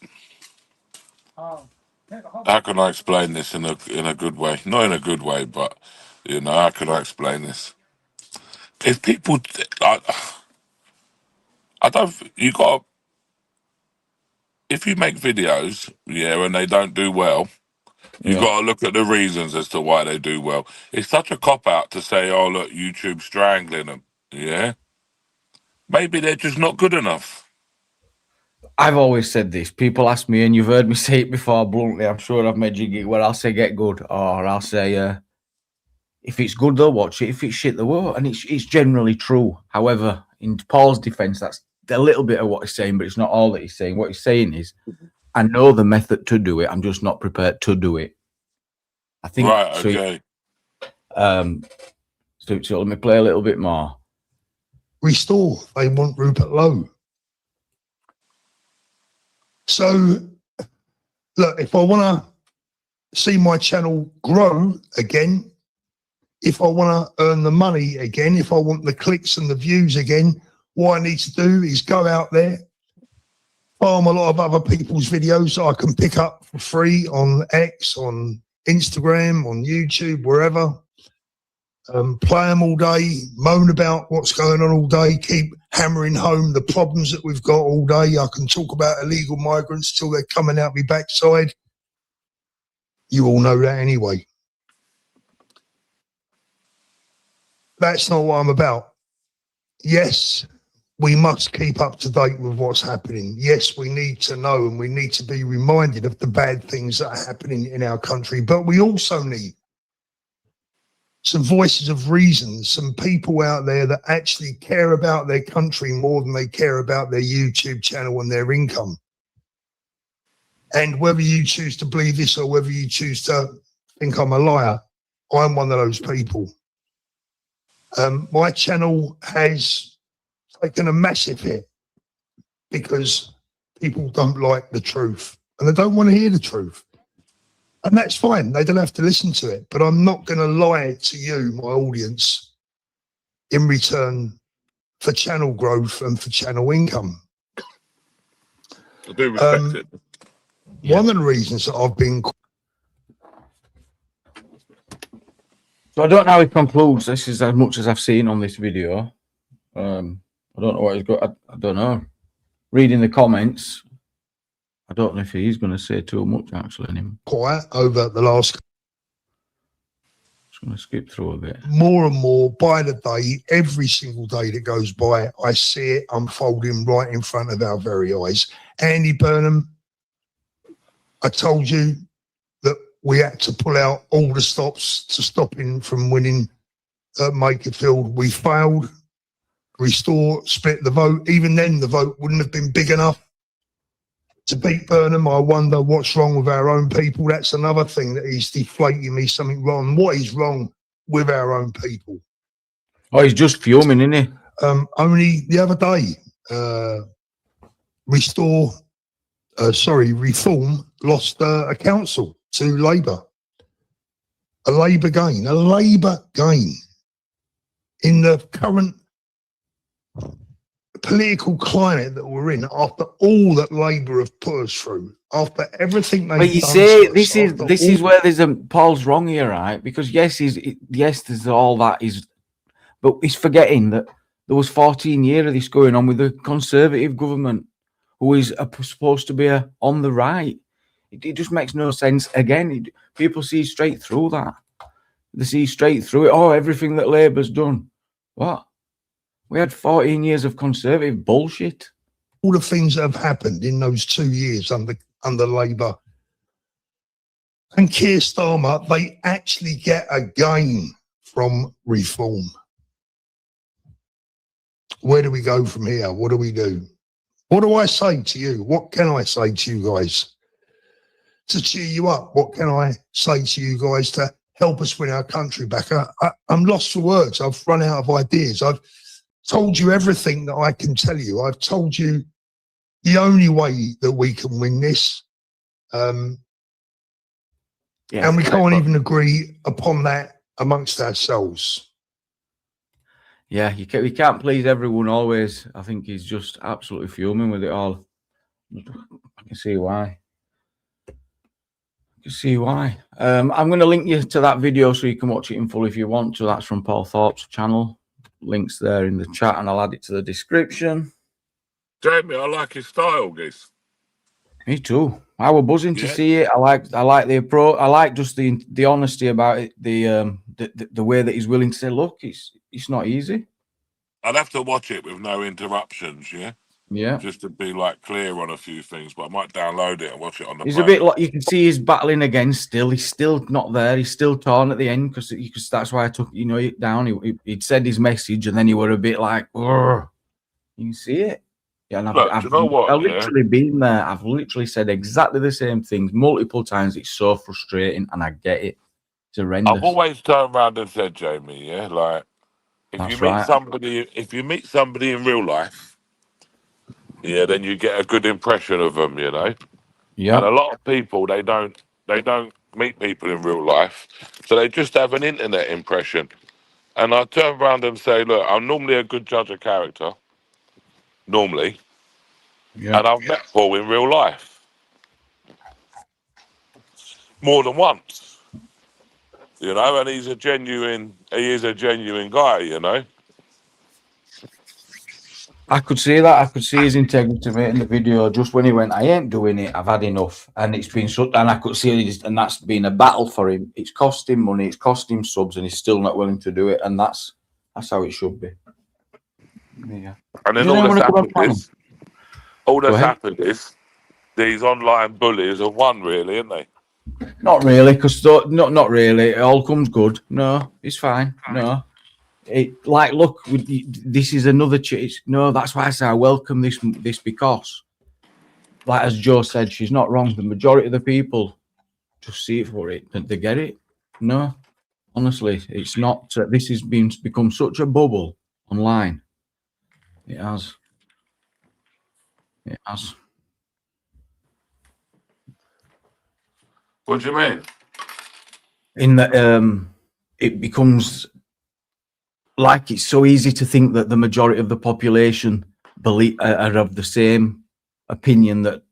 S10: How can I explain this in a good way? Not in a good way, but you know, how can I explain this? If people, I don't. You got. If you make videos, yeah, and they don't do well, you got to look at the reasons as to why they do well. It's such a cop out to say, "Oh, look, YouTube's strangling them." Yeah, maybe they're just not good enough.
S1: I've always said this. People ask me, and you've heard me say it before bluntly. I'm sure I've made you get where I'll say get good, or I'll say if it's good, they'll watch it. If it's shit, they won't. And it's generally true. However, in Paul's defense, that's a little bit of what he's saying, but it's not all that he's saying. What he's saying is, I know the method to do it. I'm just not prepared to do it. I think.
S10: Right. Okay.
S1: So let me play a little bit more.
S12: Restore. They want Rupert Lowe. So, look, if I want to see my channel grow again, if I want to earn the money again, if I want the clicks and the views again, what I need to do is go out there, farm a lot of other people's videos that I can pick up for free on X, on Instagram, on YouTube, wherever. Play them all day, moan about what's going on all day, keep hammering home the problems that we've got all day. I can talk about illegal migrants till they're coming out my backside. You all know that anyway. That's not what I'm about. Yes, we must keep up to date with what's happening. Yes, we need to know and we need to be reminded of the bad things that are happening in our country, but we also need some voices of reason, some people out there that actually care about their country more than they care about their YouTube channel and their income. And whether you choose to believe this or whether you choose to think I'm a liar, I'm one of those people. My channel has taken a massive hit because people don't like the truth and they don't want to hear the truth. And that's fine. They don't have to listen to it. But I'm not going to lie to you, my audience, in return for channel growth and for channel income.
S10: I do respect it.
S12: One of the reasons that I've been...
S1: So I don't know how he concludes. This is as much as I've seen on this video. I don't know what he's got. I don't know. Reading the comments, I don't know if he's going to say too much actually anymore.
S12: Quiet over the last...
S1: Just going to skip through a bit.
S12: More and more by the day, every single day that goes by, I see it unfolding right in front of our very eyes. Andy Burnham, I told you that we had to pull out all the stops to stop him from winning at Makerfield. We failed. Restore, split the vote. Even then, the vote wouldn't have been big enough. to beat Burnham. I wonder what's wrong with our own people. That's another thing that is deflating me something wrong. What is wrong with our own people?
S1: Oh, he's just fuming, isn't he?
S12: Only the other day, Reform lost a council to Labour. A Labour gain in the current political climate that we're in, after all that Labour have put us through, after everything they've
S1: But you
S12: done
S1: say
S12: to us,
S1: this
S12: after
S1: is
S12: all-
S1: where there's Paul's wrong here, right? Because yes, there's all that is, but he's forgetting that there was 14 years of this going on with the Conservative government, who is supposed to be on the right. It just makes no sense. Again, people see straight through that. They see straight through it. Oh, everything that Labour's done. What? We had 14 years of Conservative bullshit.
S12: all the things that have happened in those 2 years under Labour and Keir Starmer, they actually get a gain from Reform. Where do we go from here? What do we do? What do I say to you? What can I say to you guys to cheer you up? What can I say to you guys to help us win our country back? I'm lost for words. I've run out of ideas. I've told you everything that I can tell you. I've told you the only way that we can win this. And we can't even agree upon that amongst ourselves.
S1: Yeah, we can't please everyone always. I think he's just absolutely fuming with it all. I can see why. I'm going to link you to that video so you can watch it in full if you want to. That's from Paul Thorpe's channel. Links there in the chat, and I'll add it to the description.
S10: Jamie, I like his style, Giz.
S1: Me too. I was buzzing to see it. I like the approach. I like just the honesty about it. The way that he's willing to say, look, it's not easy.
S10: I'd have to watch it with no interruptions,
S1: Yeah.
S10: just to be like clear on a few things. But I might download it and watch it on the.
S1: He's a bit like, you can see he's battling again still. He's still not there. He's still torn at the end because that's why I took it down. He'd said his message and then he were a bit like, "Urgh." You can see it. Yeah, and
S10: Look, do you know what,
S1: I've literally been there. I've literally said exactly the same things multiple times. It's so frustrating, and I get it. It's horrendous.
S10: I've always turned around and said, Jamie, like if
S1: That's
S10: you meet
S1: right.
S10: somebody in real life, then you get a good impression of them,
S1: Yeah.
S10: And a lot of people they don't meet people in real life, so they just have an internet impression. And I turn around and say, look, I'm normally a good judge of character. Normally.
S1: Yeah.
S10: And I've met Paul in real life. More than once. And he is a genuine guy,
S1: I could see that. I could see his integrity mate in the video. Just when he went, I ain't doing it. I've had enough, and it's been so. And I could see it, and that's been a battle for him. It's cost him money. It's cost him subs, and he's still not willing to do it. And that's how it should be. Yeah.
S10: And then all that's happened is these online bullies have won, really, haven't they?
S1: Not really, because not really. It all comes good. No, it's fine. No. Look, this is another chase. No, that's why I say I welcome this because, like as Joe said, she's not wrong. The majority of the people just see it for it and they get it. No, honestly, it's not. This has become such a bubble online. It has. It has.
S10: What do you mean?
S1: In that, it becomes like it's so easy to think that the majority of the population are of the same opinion that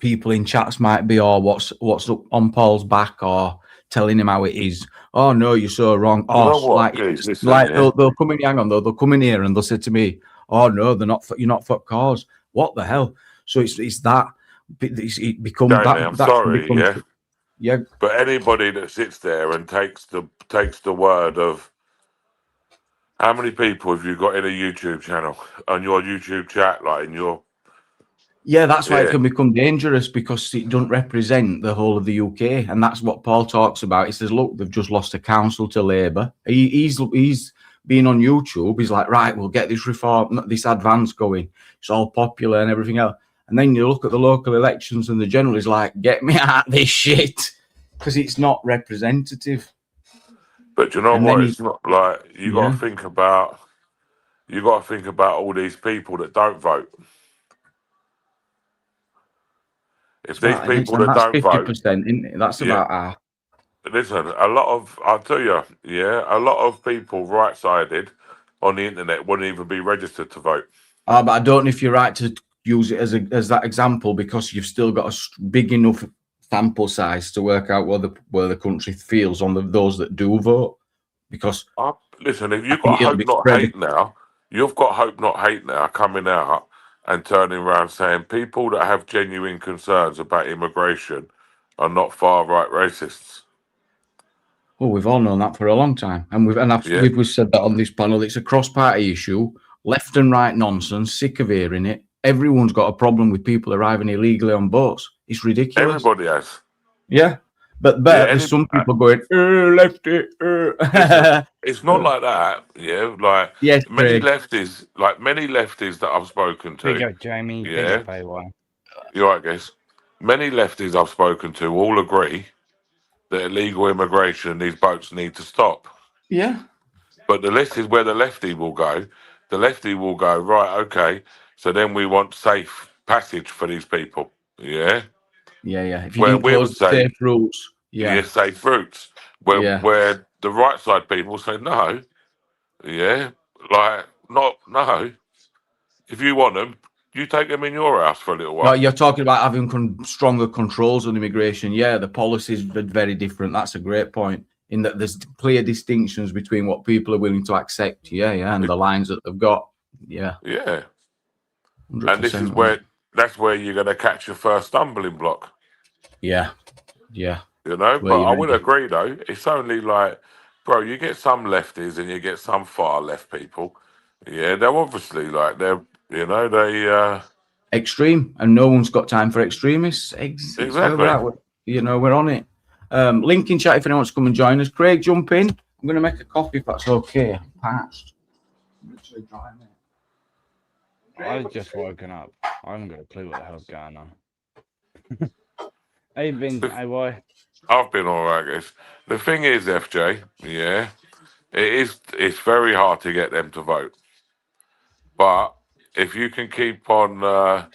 S1: people in chats might be, or what's up on Paul's back, or telling him how it is. Oh no, you're so wrong. They'll come in. Hang on, they'll come in here and they'll say to me, "Oh no, you're not for cause." What the hell? So it's that. It becomes that.
S10: I'm sorry,
S1: yeah.
S10: But anybody that sits there and takes the word of how many people have you got in a YouTube channel, on your YouTube chat, like in your...
S1: Yeah, that's why it can become dangerous, because it doesn't represent the whole of the UK. And that's what Paul talks about. He says, look, they've just lost a council to Labour. He's being on YouTube. He's like, right, we'll get this reform, this advance going. It's all popular and everything else. And then you look at the local elections and the general is like, get me out of this shit, because it's not representative.
S10: But you know
S1: And
S10: what?
S1: then
S10: It's not like you got to think about. You got to think about all these people that don't vote. If these people that
S1: that's
S10: don't
S1: 50%,
S10: vote,
S1: isn't it? That's
S10: Yeah.
S1: about half.
S10: listen, I'll tell you, a lot of people right-sided on the internet wouldn't even be registered to vote.
S1: But I don't know if you're right to use it as that example, because you've still got a big enough sample size to work out where the country feels on those that do vote. Because
S10: Listen, if you've got Hope Not Hate now, you've got Hope Not Hate now coming out and turning around saying people that have genuine concerns about immigration are not far-right racists.
S1: well, we've all known that for a long time, and we've said that on this panel. It's a cross-party issue, left and right nonsense. Sick of hearing it. Everyone's got a problem with people arriving illegally on boats. It's ridiculous.
S10: Everybody has.
S1: Yeah, but there's some people going lefty.
S10: It's not like that. Yeah, like
S1: Yes,
S10: many
S1: Craig.
S10: lefties that I've spoken to.
S13: Big up, Jamie.
S10: Yeah.
S13: Big up, AY.
S10: You're right, guys. Many lefties I've spoken to all agree that illegal immigration and these boats need to stop.
S1: Yeah.
S10: But the list is where the lefty will go. The lefty will go, right, okay, so then we want safe passage for these people. Yeah?
S1: Yeah. If you
S10: Where
S1: didn't
S10: we would
S1: close
S10: say,
S1: safe routes,
S10: safe routes. Where the right side people say, no, no. If you want them, you take them in your house for a little while.
S1: No, you're talking about having stronger controls on immigration. Yeah, the policies are very different. That's a great point, in that there's clear distinctions between what people are willing to accept. Yeah, and the lines that they've got. Yeah.
S10: 100%. And this is that's where you're going to catch your first stumbling block.
S1: Yeah.
S10: You know, but I would agree though. It's only like, bro, you get some lefties and you get some far left people. Yeah, they're obviously like they
S1: extreme, and no one's got time for extremists. Exactly. We're on it. Link in chat if anyone wants to come and join us. Craig, jump in. I'm going to make a coffee if that's okay. I'm parched. I'm literally dry, mate.
S13: I've just woken up. I haven't got a clue what the hell's going on. Hey, Vince, hey, boy.
S10: I've been all right, guys. The thing is, FJ, it's very hard to get them to vote. But if you can keep on,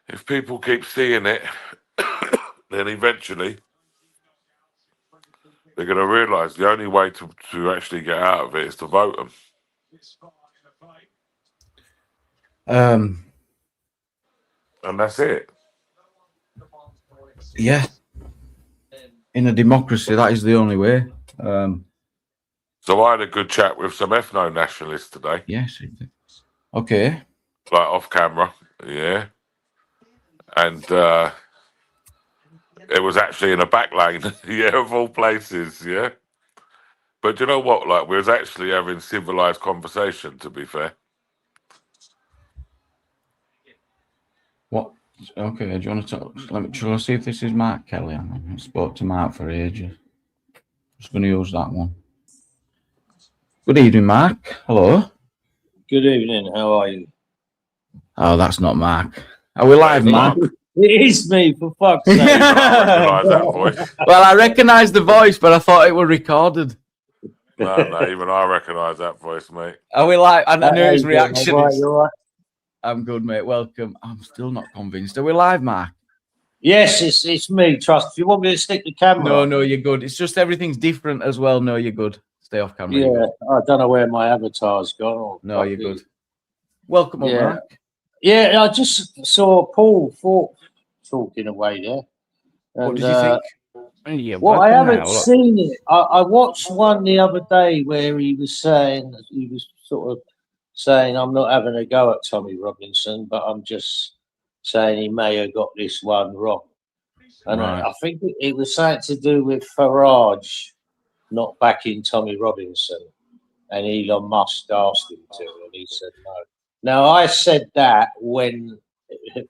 S10: if people keep seeing it, then eventually they're going to realise the only way to actually get out of it is to vote them. And that's it.
S1: Yeah. In a democracy, that is the only way.
S10: So I had a good chat with some ethno-nationalists today.
S1: Yes. Okay.
S10: Like off camera, yeah. And it was actually in a back lane, of all places, yeah. But you know what? Like, we was actually having civilized conversation, to be fair.
S1: What? Okay, do you want to talk? Shall I see if this is Mark Kelly? I haven't spoke to Mark for ages. Just going to use that one. Good evening, Mark. Hello.
S14: Good evening. How are you?
S1: Oh, that's not Mark. Are we live, Mark?
S14: It is me, for fuck's sake.
S1: Well, I recognise the voice, but I thought it was recorded.
S10: No, even I recognise that voice, mate.
S1: Are we live? I knew his reaction.
S14: You're right.
S1: I'm good, mate. Welcome. I'm still not convinced. Are we live, Mark?
S14: Yes, it's me. Trust. If you want me to stick the camera?
S1: No, you're good. It's just everything's different as well. No, you're good. Stay off camera.
S14: Yeah, I don't know where my avatar's gone.
S1: No, you're good. Welcome, Mark.
S14: Yeah, I just saw Paul Thorpe talking away there.
S1: What did you think?
S14: Well, I haven't seen it. I watched one the other day where he was sort of saying, I'm not having a go at Tommy Robinson, but I'm just saying he may have got this one wrong. And I think it was something to do with Farage not backing Tommy Robinson, and Elon Musk asked him to, and he said no. Now, I said that when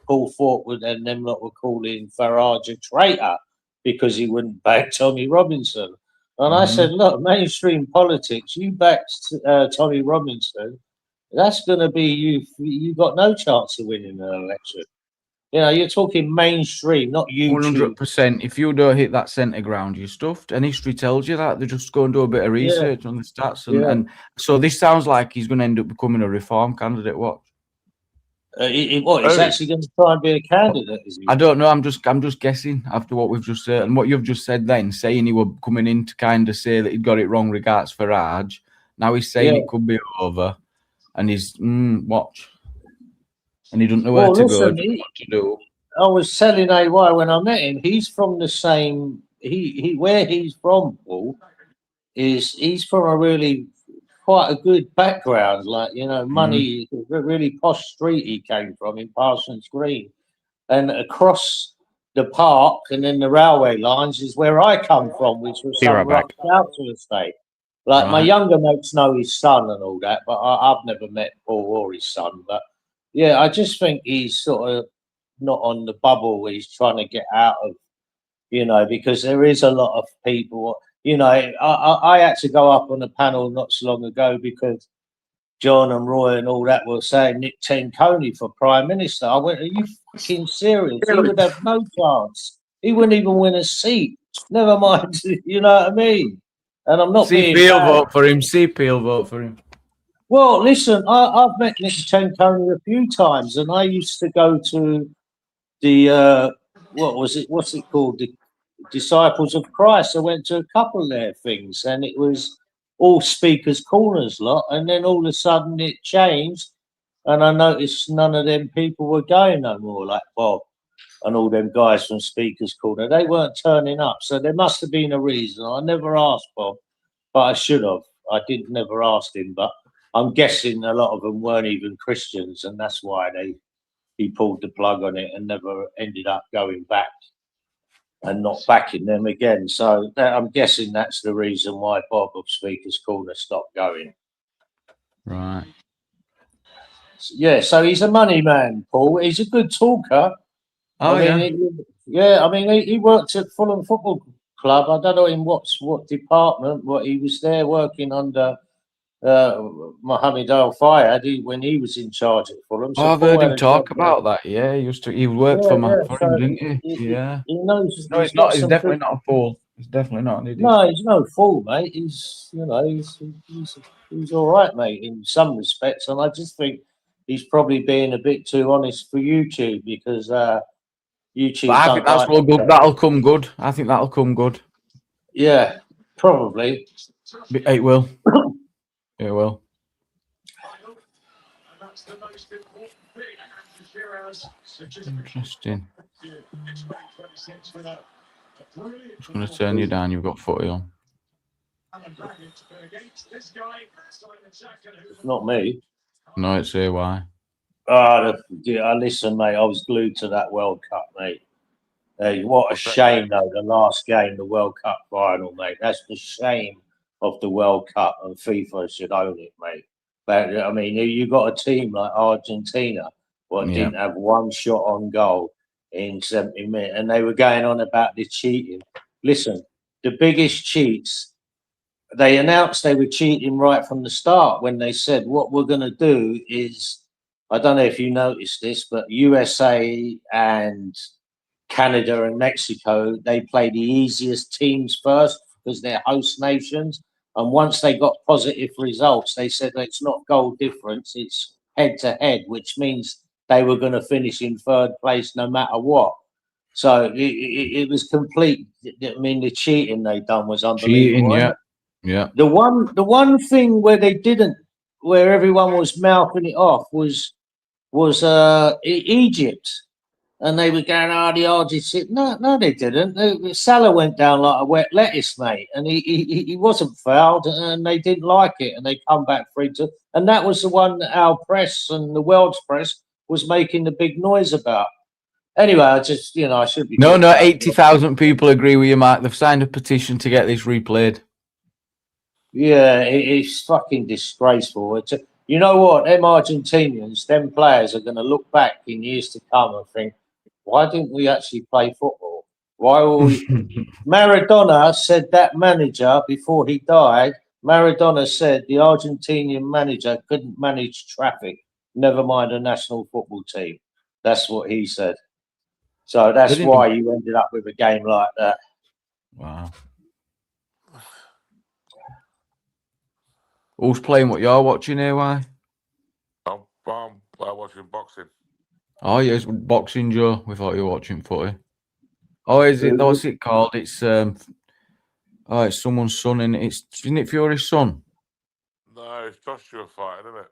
S14: Paul Thorpe and them lot were calling Farage a traitor because he wouldn't back Tommy Robinson. And I said, look, mainstream politics, you backed Tommy Robinson, that's going to be you. You got no chance of winning an election. You know, you're talking mainstream, not YouTube.
S1: 100%. If you don't hit that centre ground, you're stuffed. And history tells you that. They just go and do a bit of research on the stats. And so this sounds like he's going to end up becoming a reform candidate. What?
S14: He's actually going to try and be a candidate, is he?
S1: I don't know. I'm just guessing after what we've just said and what you've just said. Then saying he were coming in to kind of say that he'd got it wrong regards Farage. Now he's saying it could be over, and he's watch, and he doesn't know where to go. What to do.
S14: I was telling AY when I met him. He's from the same. He where he's from, Paul, is he's from a really quite a good background, like, you know, money, really posh street he came from in Parsons Green. And across the park and then the railway lines is where I come from, which was some rough council estate. Like my younger mates know his son and all that, but I've never met Paul or his son. But yeah, I just think he's sort of not on the bubble where he's trying to get out of, you know, because there is a lot of people. You know, I had to go up on a panel not so long ago because John and Roy and all that were saying Nick Tenconi for Prime Minister. I went, are you fucking serious? He would have no chance. He wouldn't even win a seat. Never mind, you know what I mean? And I'm not being
S1: CPL vote for him. CPL vote for him.
S14: Well, listen, I've met Nick Tenconi a few times, and I used to go to the what's it called? The Disciples of Christ. I went to a couple of their things, and it was all speakers' corners lot, and then all of a sudden it changed, and I noticed none of them people were going no more, like Bob and all them guys from Speakers' Corner. They weren't turning up, so there must have been a reason. I never asked Bob, but I should have. I never asked him, but I'm guessing a lot of them weren't even Christians, and that's why he pulled the plug on it and never ended up going back and not backing them again. So I'm guessing that's the reason why Bob of Speakers' Corner stopped going.
S1: Right.
S14: Yeah, so he's a money man, Paul. He's a good talker. I mean, he worked at Fulham Football Club. I don't know in what department, but he was there working under Mohammed Al Fayed when he was in charge at Fulham. So
S1: I've heard him talk about that. Yeah, he worked for him, didn't he?
S14: Yeah. He knows.
S1: No, he's not. He's definitely not a fool. He's definitely not.
S14: No, he's no fool, mate. He's all right, mate, in some respects. And I just think he's probably being a bit too honest for YouTube because YouTube.
S1: But I think that's good. That'll come good. I think that'll come good.
S14: Yeah, probably.
S1: It will. It will. Interesting. Just going to turn you down. You've got footy on.
S14: It's not me.
S1: No, it's AY.
S14: Listen, mate, I was glued to that World Cup, mate. What a shame, though, the last game, the World Cup final, mate. That's the shame of the World Cup, and FIFA should own it, mate. But, I mean, you got a team like Argentina, didn't have one shot on goal in 70 minutes, and they were going on about the cheating. Listen, the biggest cheats, they announced they were cheating right from the start when they said, what we're going to do is, I don't know if you noticed this, but USA and Canada and Mexico, they play the easiest teams first because they're host nations. And once they got positive results, they said that it's not goal difference, it's head to head, which means they were going to finish in third place no matter what. So it was complete. I mean, the cheating they done was unbelievable.
S1: Cheating, yeah.
S14: The one thing where they didn't, where everyone was mouthing it off was Egypt. And they were going, the Argentine. No, they didn't. Salah went down like a wet lettuce, mate. And he wasn't fouled, and they didn't like it, and they come back 3-2. And that was the one that our press and the world's press was making the big noise about. Anyway, I just, I should be.
S1: No, 80,000 people agree with you, Mark. They've signed a petition to get this replayed.
S14: Yeah, it's fucking disgraceful. You know what? Them Argentinians, them players are going to look back in years to come and think, why didn't we actually play football? Why were we? Maradona said that manager, before he died, Maradona said the Argentinian manager couldn't manage traffic, never mind a national football team. That's what he said. So that's
S1: Didn't
S14: why you ended up with a game like that.
S1: Wow. Who's playing what you're watching here, why?
S10: I'm watching boxing.
S1: Oh, yes, boxing, Joe. We thought you were watching footy. Oh, is it? What's it called? It's it's someone's son, and isn't it Fury's son?
S10: No, it's Joshua fighting, isn't it?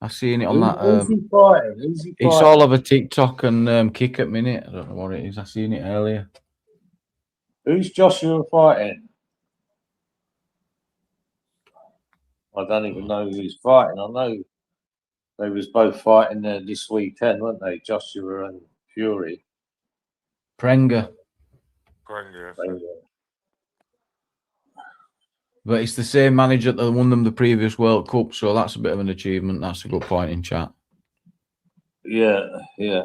S1: I seen it on that.
S14: Who's he fighting? Who's he
S1: It's
S14: fighting?
S1: all over TikTok and Kick at Minute. I don't know what it is. I seen it earlier.
S14: Who's Joshua fighting? I don't even know who he's fighting. I know they was both fighting there this weekend, weren't they? Joshua and Fury.
S1: Prenger.
S10: Prenger.
S1: But it's the same manager that won them the previous World Cup, so that's a bit of an achievement. That's a good point in chat.
S14: Yeah, yeah.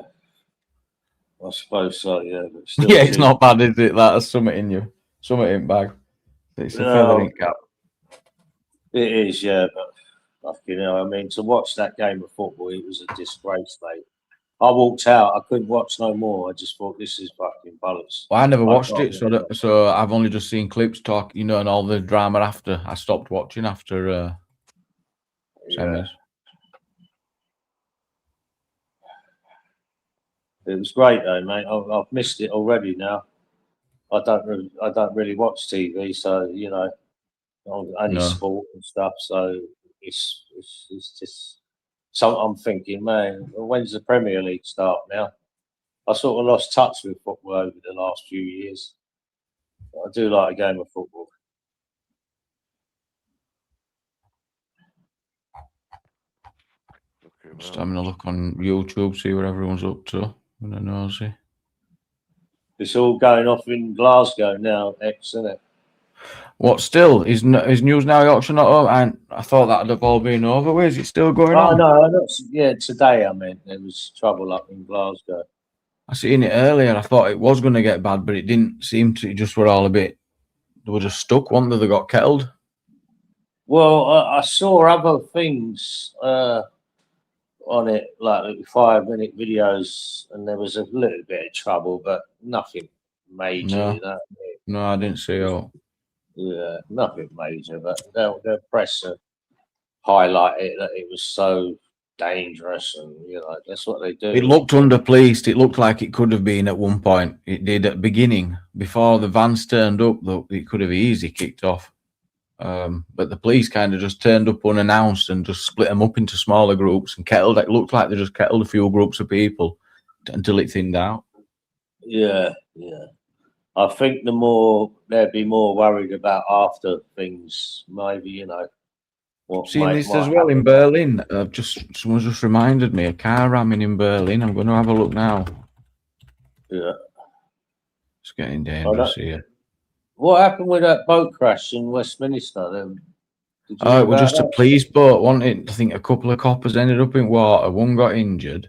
S14: I suppose so, yeah. But still
S1: Yeah, it's not bad, is it? That's something in you. Something in bag. It's a feather in cap.
S14: It is, yeah, but fucking hell, I mean, to watch that game of football, it was a disgrace, mate. I walked out, I couldn't watch no more. I just thought, this is fucking bollocks.
S1: Well, I never watched it, so I've only just seen clips talk, and all the drama after. I stopped watching after semis.
S14: It was great though, mate. I've missed it already now. I don't really watch TV, so only sport and stuff. So it's just something I'm thinking, man. When's the Premier League start now? I sort of lost touch with football over the last few years. I do like a game of football.
S1: Just having a look on YouTube, see what everyone's up to. I'm a nosy.
S14: It's all going off in Glasgow now, isn't it?
S1: What still? Is News Now Yorkshire not over? And I thought that'd have all been over. Where is it still going on?
S14: No, yeah, today I meant there was trouble up in Glasgow.
S1: I seen it earlier. I thought it was going to get bad, but it didn't seem to. It just were all a bit. They were just stuck, weren't they? They got kettled.
S14: Well, I saw other things on it, like 5-minute videos, and there was a little bit of trouble, but nothing major.
S1: No, I didn't see it.
S14: Yeah, nothing major, but the press highlighted that it was so dangerous, and that's what they do.
S1: It looked underpoliced. It looked like it could have been at one point. It did at the beginning, before the vans turned up. Though it could have easily kicked off. But the police kind of just turned up unannounced and just split them up into smaller groups and kettled. It looked like they just kettled a few groups of people until it thinned out.
S14: Yeah. I think they'd be more worried about after things, maybe,
S1: Seen this as well in Berlin. Someone's just reminded me, a car ramming in Berlin. I'm going to have a look now.
S14: Yeah.
S1: It's getting dangerous here.
S14: What happened with that boat crash in Westminster then?
S1: Oh, it was just a police boat, wasn't it? I think a couple of coppers ended up in water. One got injured,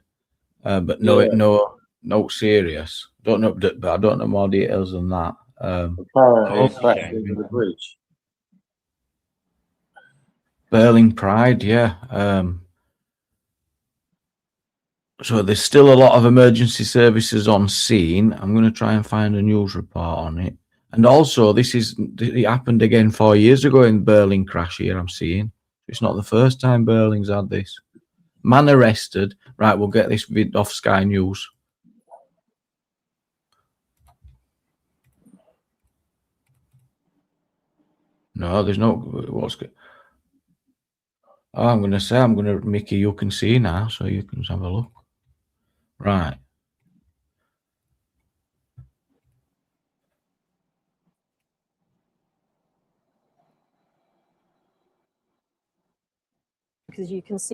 S1: but no serious. Don't know, but I don't know more details than that.
S14: Apparently, it crashed into the bridge.
S1: Berlin Pride, yeah. So there's still a lot of emergency services on scene. I'm going to try and find a news report on it. And also, it happened again 4 years ago in Berlin crash here, I'm seeing. It's not the first time Berlin's had this. Man arrested. Right, we'll get this vid off Sky News. No, there's no... What's good? Oh, I'm going to Mickey, you can see now, so you can have a look. Right.
S15: Because you can see,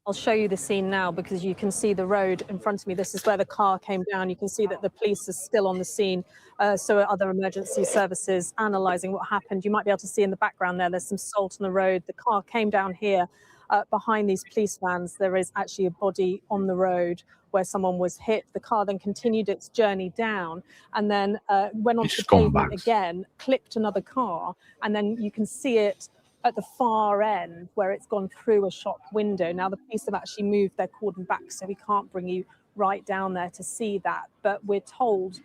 S15: I'll show you the scene now because you can see the road in front of me. This is where the car came down. You can see that the police are still on the scene. So are other emergency services analysing what happened. You might be able to see in the background there's some salt on the road. The car came down here behind these police vans. There is actually a body on the road where someone was hit. The car then continued its journey down and then went onto the pavement again, clipped another car, and then you can see it at the far end where it's gone through a shop window. Now the police have actually moved their cordon back, so we can't bring you right down there to see that. But we're told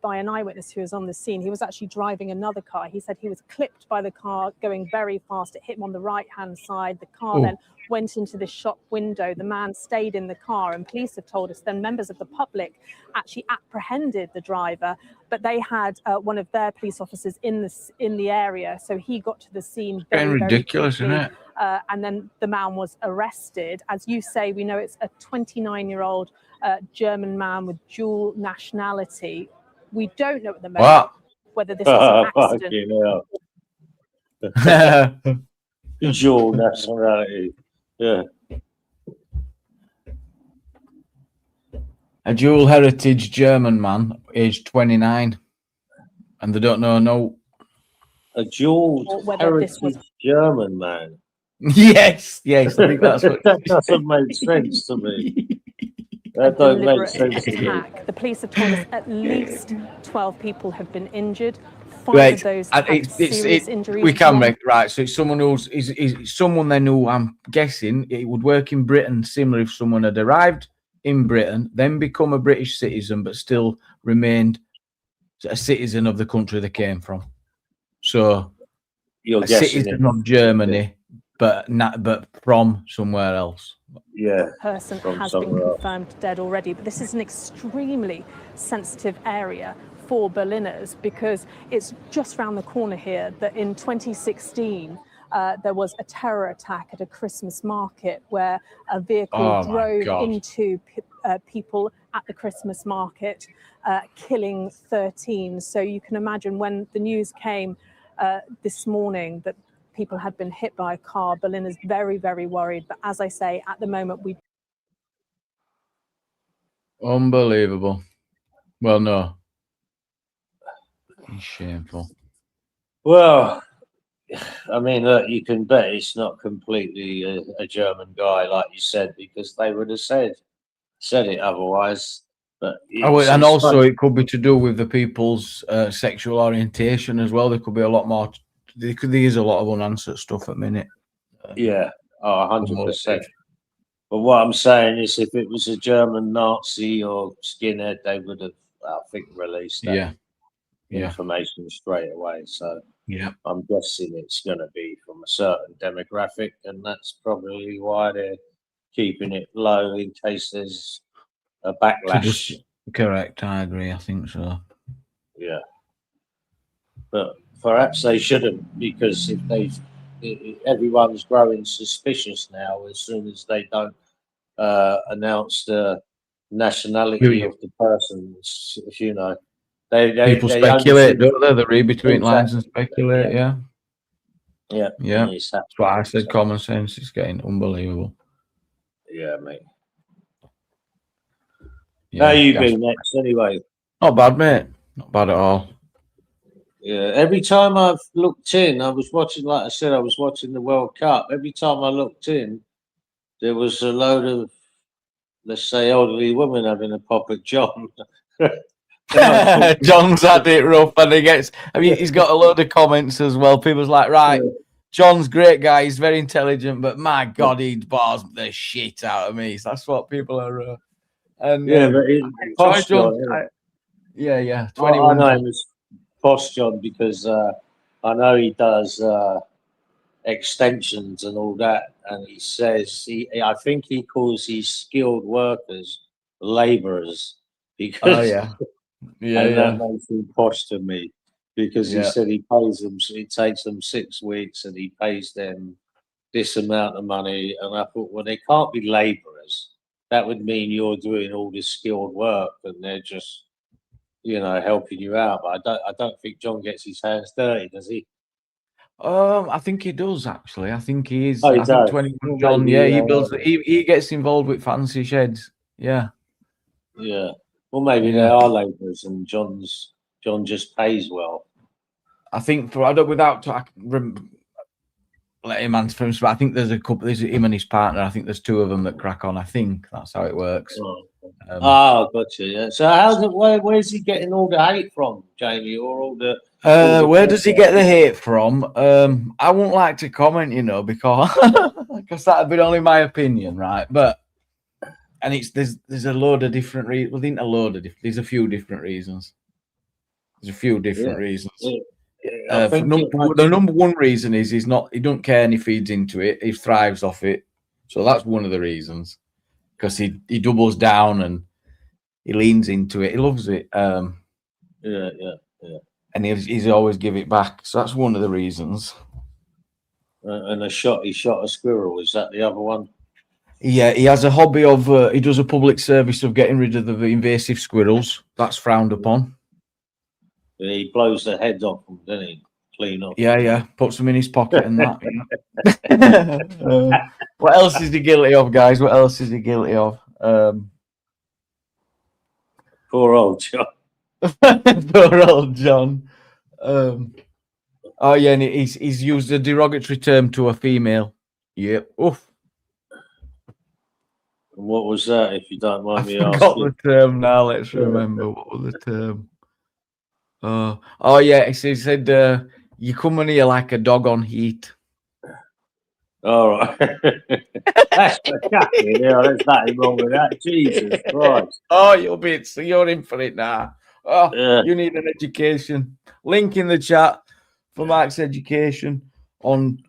S15: by an eyewitness who was on the scene, he was actually driving another car. He said he was clipped by the car going very fast. It hit him on the right-hand side. The car then went into the shop window. The man stayed in the car, and police have told us then members of the public actually apprehended the driver, but they had one of their police officers in the area, so he got to the scene very, very
S1: ridiculous,
S15: quickly,
S1: isn't it?
S15: and then the man was arrested. As you say, we know it's a 29-year-old German man with dual nationality. We don't know at the moment whether this was an accident.
S14: Dual nationality. Yeah.
S1: A dual heritage German man, aged 29, and they don't know.
S14: A dual heritage German man.
S1: Yes, I think that's what.
S14: That doesn't make sense to me. That doesn't make sense to me.
S15: The police have told us at least 12 people have been injured. 5 of those had serious injuries.
S1: We can make right. So it's someone who's is someone then who I'm guessing it would work in Britain. Similar if someone had arrived in Britain, then become a British citizen, but still remained a citizen of the country they came from. So
S14: you're
S1: a citizen of Germany, but from somewhere else.
S14: Yeah.
S15: Person has been confirmed dead already, but this is an extremely sensitive area for Berliners because it's just round the corner here that in 2016 there was a terror attack at a Christmas market where a vehicle drove into people at the Christmas market, killing 13. So you can imagine when the news came this morning that people had been hit by a car, Berlin is very, very worried. But as I say, at the moment, we...
S1: Unbelievable. Well, no. It's shameful.
S14: Well, I mean, look, you can bet it's not completely a German guy, like you said, because they would have said it otherwise. But
S1: and also it could be to do with the people's sexual orientation as well. There could be a lot more. There is a lot of unanswered stuff at the minute.
S14: Yeah, 100%. But what I'm saying is, if it was a German Nazi or skinhead, they would have, I think, released that information straight away. So I'm guessing it's going to be from a certain demographic, and that's probably why they're keeping it low in case there's a backlash.
S1: Correct, I agree. I think so.
S14: Yeah, but perhaps they shouldn't, because if everyone's growing suspicious now as soon as they don't announce the nationality of the person. You know,
S1: people speculate, don't they? They read between lines and speculate. Yeah. That's what I said. Common sense is getting unbelievable.
S14: Yeah, mate. How you been next, anyway?
S1: Not bad, mate. Not bad at all.
S14: Yeah, every time I've looked in, I was watching, like I said, I was watching the World Cup. Every time I looked in, there was a load of, let's say, elderly women having a pop at John.
S1: John's had it rough, and he's got a load of comments as well. People's like, right, John's great guy, he's very intelligent, but my God, he bars the shit out of me. So that's what people are. And
S14: but
S1: Posh John, 21.
S14: I know him as Posh John because I know he does extensions and all that, and he says I think he calls these skilled workers labourers because that makes him posh to me because he said he pays them. It takes them 6 weeks, and he pays them this amount of money. And I thought, well, they can't be labourers. That would mean you're doing all this skilled work, and they're just, helping you out. But I don't think John gets his hands dirty, does he?
S1: I think he does actually. I think he is.
S14: Oh, he
S1: I
S14: does.
S1: think 21 John. He builds. He gets involved with fancy sheds. Yeah.
S14: Yeah. Well, maybe they are labourers, and John just pays well.
S1: I think let him answer for him. But I think there's a couple. There's him and his partner. I think there's 2 of them that crack on. I think that's how it works.
S14: Gotcha. Yeah. So where's he getting all the hate from, Jamie, or all the
S1: Where does he get the hate from? I wouldn't like to comment, because that'd be only my opinion, right? But there's a load of different reasons. Well, there's a few different reasons. There's a few different reasons. The number one reason is he don't care and he feeds into it. He thrives off it. So that's one of the reasons. Because he doubles down and he leans into it. He loves it.
S14: Yeah.
S1: And he's always give it back. So that's one of the reasons.
S14: And he shot a squirrel. Is that the other one?
S1: Yeah, he has a hobby of he does a public service of getting rid of the invasive squirrels. That's frowned upon.
S14: He blows the heads off them, doesn't he? Clean up.
S1: Yeah. Puts them in his pocket and that. What else is he guilty of, guys? What else is he guilty of?
S14: Poor old John.
S1: Poor old John. Oh yeah, and he's used a derogatory term to a female. Yep. Oof.
S14: And what was that, if you don't mind me
S1: I
S14: asking?
S1: forgot the term now. Let's remember what was the term. Oh yeah, he said you come in here like a dog on heat.
S14: All right. That's shocking. Yeah, there's nothing wrong with that. Jesus Christ.
S1: Oh, you're in for it now. Oh, yeah. You need an education. Link in the chat for Mark's education on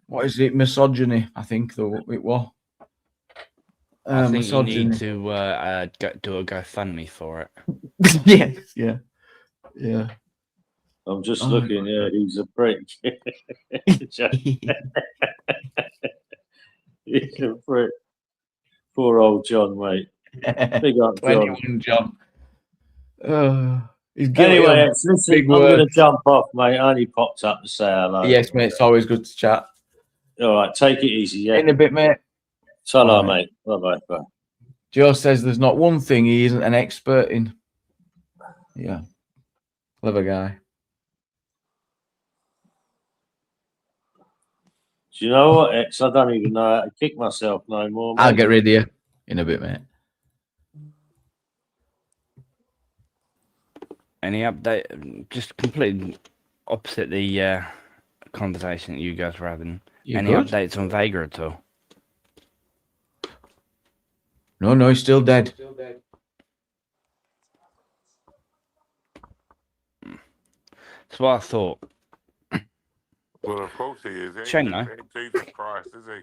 S1: what is it? Misogyny, I think though it was.
S13: I think
S1: misogyny.
S13: you need to do a GoFundMe for it.
S1: Yes, yeah.
S14: I'm just looking. Yeah, he's a prick. He's a prick. Poor old John, mate. Big up, John. Anyway, listen, I'm going to jump off, mate. I only popped up to say hello.
S1: Yes, mate. It's always good to chat.
S14: All right, take it easy. Yeah.
S1: In a bit, mate.
S14: Ta-ra, mate. Bye.
S1: Joe says there's not one thing he isn't an expert in. Yeah. Clever guy.
S14: Do you know what, X? I don't even know how to kick myself no more, mate.
S1: I'll get rid of you in a bit, mate.
S13: Any update? Just completely opposite the conversation that you guys were having. Any updates on Vega at all?
S1: No, he's still dead.
S13: That's what I thought.
S10: Well, of course he is.
S13: Shame, though.
S10: Jesus Christ, is he?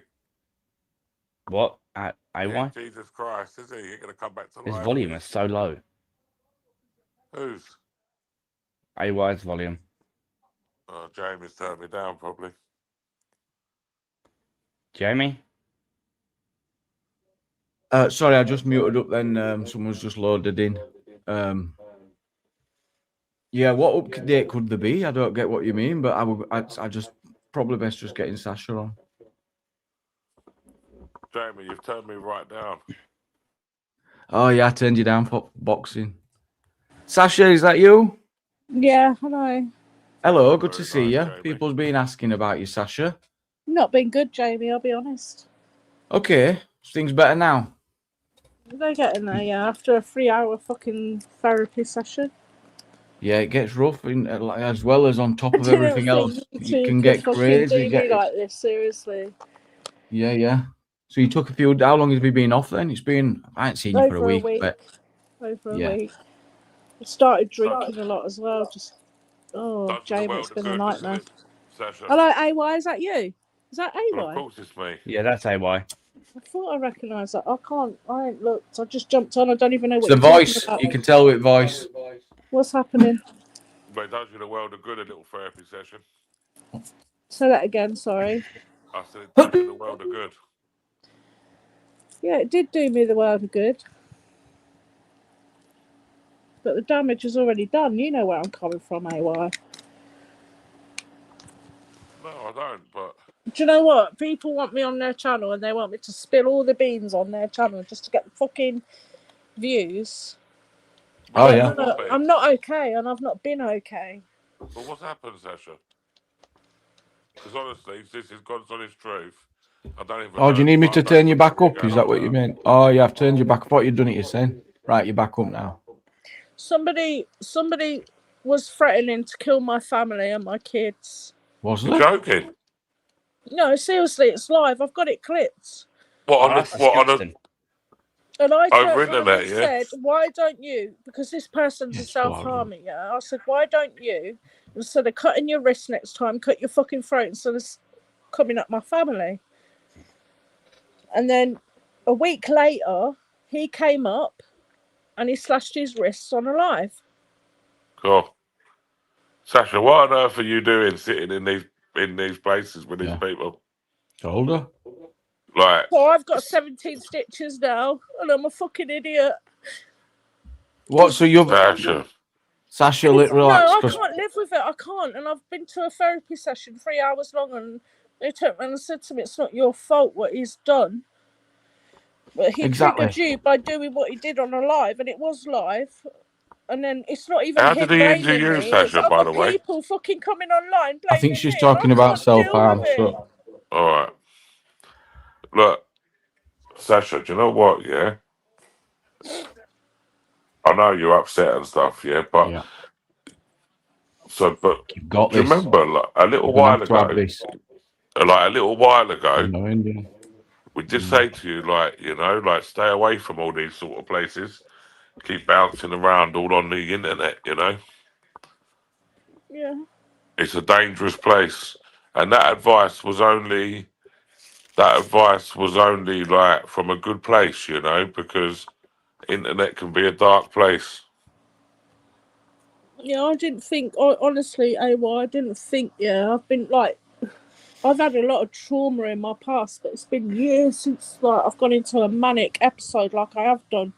S13: What? AY?
S10: Jesus Christ, is he? You're going to come back to life.
S13: His volume is so low.
S10: Whose?
S13: AY's volume.
S10: Jamie's turned me down, probably.
S13: Jamie?
S1: Sorry, I just muted up then. Someone's just loaded in. Yeah, what update could there be? I don't get what you mean, but I just probably best just getting Sasha on.
S10: Jamie, you've turned me right down.
S1: Oh yeah, I turned you down for boxing. Sasha, is that you?
S16: Yeah, hello.
S1: Hello, good to see you. Jamie. People's been asking about you, Sasha.
S16: Not been good, Jamie, I'll be honest.
S1: Okay, things better now.
S16: They're getting there, yeah, after a 3-hour fucking therapy session.
S1: Yeah, it gets rough, as well as on top of everything else. You can get crazy.
S16: Like this, seriously.
S1: Yeah. So you took how long have you been off then? I ain't seen you for a week. But
S16: over a week. I started drinking a lot as well. Jamie, it's been a nightmare. Hello, AY, is that you? Is that AY?
S10: Well, of course it's me.
S13: Yeah, that's AY.
S16: I thought I recognised that. I ain't looked. I just jumped on. I don't even know what
S1: it's the voice. You can tell with voice.
S16: What's happening?
S10: But it does you the world of good, a little therapy session.
S16: Say that again, sorry.
S10: I said it does you the world of good.
S16: Yeah, it did do me the world of good. But the damage is already done. You know where I'm coming from, AY.
S10: No, I don't, but...
S16: Do you know what? People want me on their channel and they want me to spill all the beans on their channel just to get the fucking views.
S1: Oh, yeah.
S16: I'm not okay, and I've not been okay.
S10: Well, what's happened, Sasha? Because honestly, this is God's honest truth. I don't even
S1: do you need me to turn you back up? Is that what you meant? Oh, yeah, I've turned you back. I thought you'd done it, you're saying. Right, you're back up now.
S16: Somebody was threatening to kill my family and my kids.
S1: Was
S10: You're
S1: there?
S10: joking.
S16: No, seriously, it's live. I've got it clipped.
S10: What on the
S16: And I
S10: over
S16: turned around
S10: internet,
S16: and
S10: yeah?
S16: said, why don't you, because this person's a self-harming, yeah? I said, why don't you, instead of cutting your wrist next time, cut your fucking throat instead of coming at my family? And then a week later, he came up and he slashed his wrists on a live.
S10: Cool. Sasha, what on earth are you doing sitting in these places with these people?
S1: Told her.
S10: Like,
S16: So I've got 17 stitches now, and I'm a fucking idiot.
S1: What? So you've Sasha, relax.
S16: No, I can't live with it. I can't. And I've been to a therapy session 3 hours long, and they turned around and said to me, it's not your fault what he's done. But he triggered you by doing what he did on a live, and it was live. And then it's not even
S10: how
S16: him
S10: did he
S16: blaming
S10: injure you,
S16: me.
S10: Sasha,
S16: It's
S10: by
S16: other
S10: the way?
S16: people fucking coming online blaming
S1: I think she's
S16: me,
S1: talking
S16: and I
S1: about
S16: can't deal
S1: self-harm.
S16: with it.
S1: So.
S10: All right. Look, Sasha, do you know what, yeah? I know you're upset and stuff, yeah, but but
S1: You've got
S10: do you
S1: this.
S10: remember like a little
S1: You're gonna
S10: while
S1: have to have
S10: ago,
S1: this.
S10: we did say to you, like, you know, like stay away from all these sort of places. Keep bouncing around all on the internet, you know.
S16: Yeah.
S10: It's a dangerous place. And that advice was only like from a good place, you know, because internet can be a dark place.
S16: Yeah, I didn't think, honestly, AY, I didn't think, I've been like, I've had a lot of trauma in my past, but it's been years since like I've gone into a manic episode like I have done.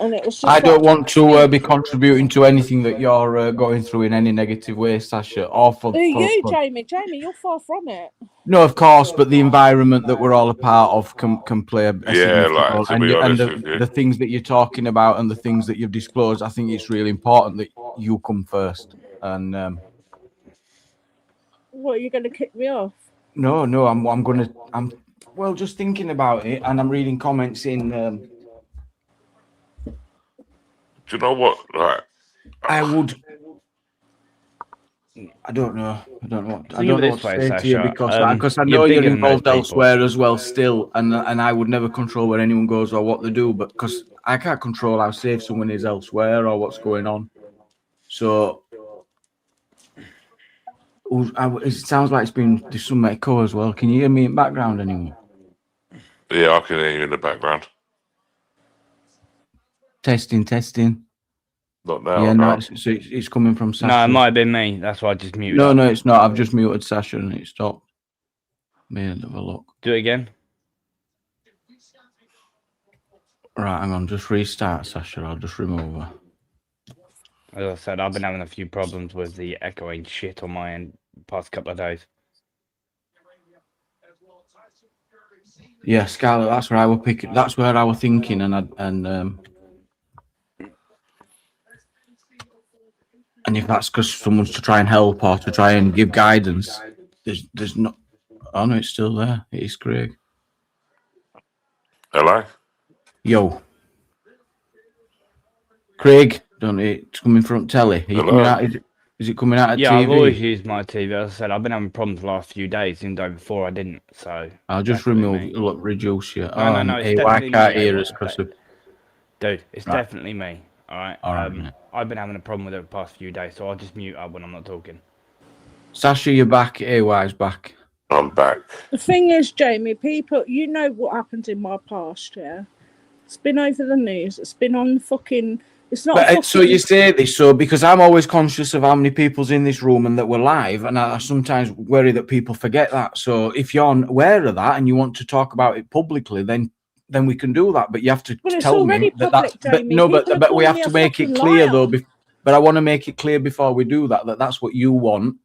S16: And it was just
S1: I don't
S16: like,
S1: want to be contributing to anything that you're going through in any negative way, Sasha. Or for
S16: Jamie, you're far from it.
S1: No, of course, but the environment that we're all a part of can play a significant role.
S10: Like, to be honest with you.
S1: The things that you're talking about and the things that you've disclosed, I think it's really important that you come first. And
S16: what, are you going to kick me off?
S1: no, I'm well, just thinking about it, and I'm reading comments in.
S10: Do you know what? Like,
S1: I don't know. I don't know what to say to you because I know you're involved elsewhere as well still, and I would never control where anyone goes or what they do, but because I can't control how safe someone is elsewhere or what's going on. So it sounds like there's some echo as well. Can you hear me in the background anymore?
S10: Yeah, I can hear you in the background.
S1: Testing.
S10: Not now.
S1: Yeah, no, it's coming from Sasha.
S13: No, it might have been me. That's why I just muted.
S1: No, it's not. I've just muted Sasha and it stopped. Let me have a look.
S13: Do it again.
S1: Right, hang on. Just restart, Sasha. I'll just remove her.
S13: As I said, I've been having a few problems with the echoing shit on my end the past couple of days.
S1: Yeah, Scarlett, that's where I was picking. That's where I was thinking, and if that's because someone's to try and help or to try and give guidance, there's not. Oh no, it's still there. It is Craig.
S10: Hello.
S1: Yo, Craig. Don't it? It's coming from telly. Are you coming out? Is it coming out at TV?
S13: Yeah, I've always used my TV. As I said, I've been having problems the last few days, even though before I didn't. So
S1: I'll just reduce you.
S13: No, it's
S1: I
S13: definitely
S1: can't
S13: me.
S1: hear us because of.
S13: Dude, it's definitely me. All right.
S1: All right.
S13: I've been having a problem with it the past few days, so I'll just mute up when I'm not talking.
S1: Sasha, you're back. AY's back.
S10: I'm back.
S16: The thing is, Jamie, people, you know what happened in my past, yeah? It's been over the news. It's been on fucking. It's not.
S1: But, so you say this, because I'm always conscious of how many people's in this room and that we're live, and I sometimes worry that people forget that. So if you're aware of that and you want to talk about it publicly, then we can do that. But you have to tell me that that's. But we have to make it clear though. But I want to make it clear before we do that that's what you want,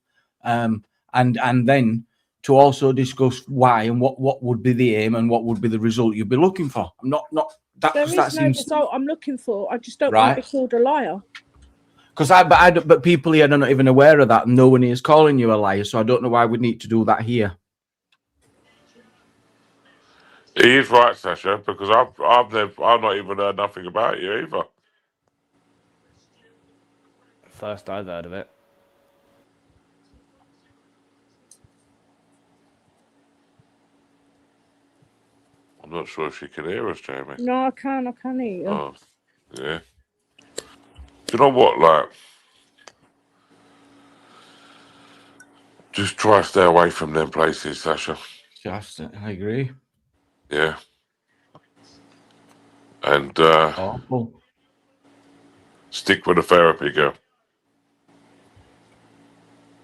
S1: and then to also discuss why and what would be the aim and what would be the result you'd be looking for. I'm not.
S16: There is no result I'm looking for. I just don't want to be called a liar.
S1: But people here are not even aware of that, and no one is calling you a liar. So I don't know why we need to do that here.
S10: He is right, Sasha, because I've not even heard nothing about you either.
S13: First I've heard of it.
S17: I'm not sure if she can hear us, Jamie.
S16: No, I can hear you.
S17: Oh, yeah. Do you know what? Like, just try to stay away from them places, Sasha.
S1: Just, I agree.
S17: Yeah. And
S1: Awful.
S17: stick with the therapy, girl.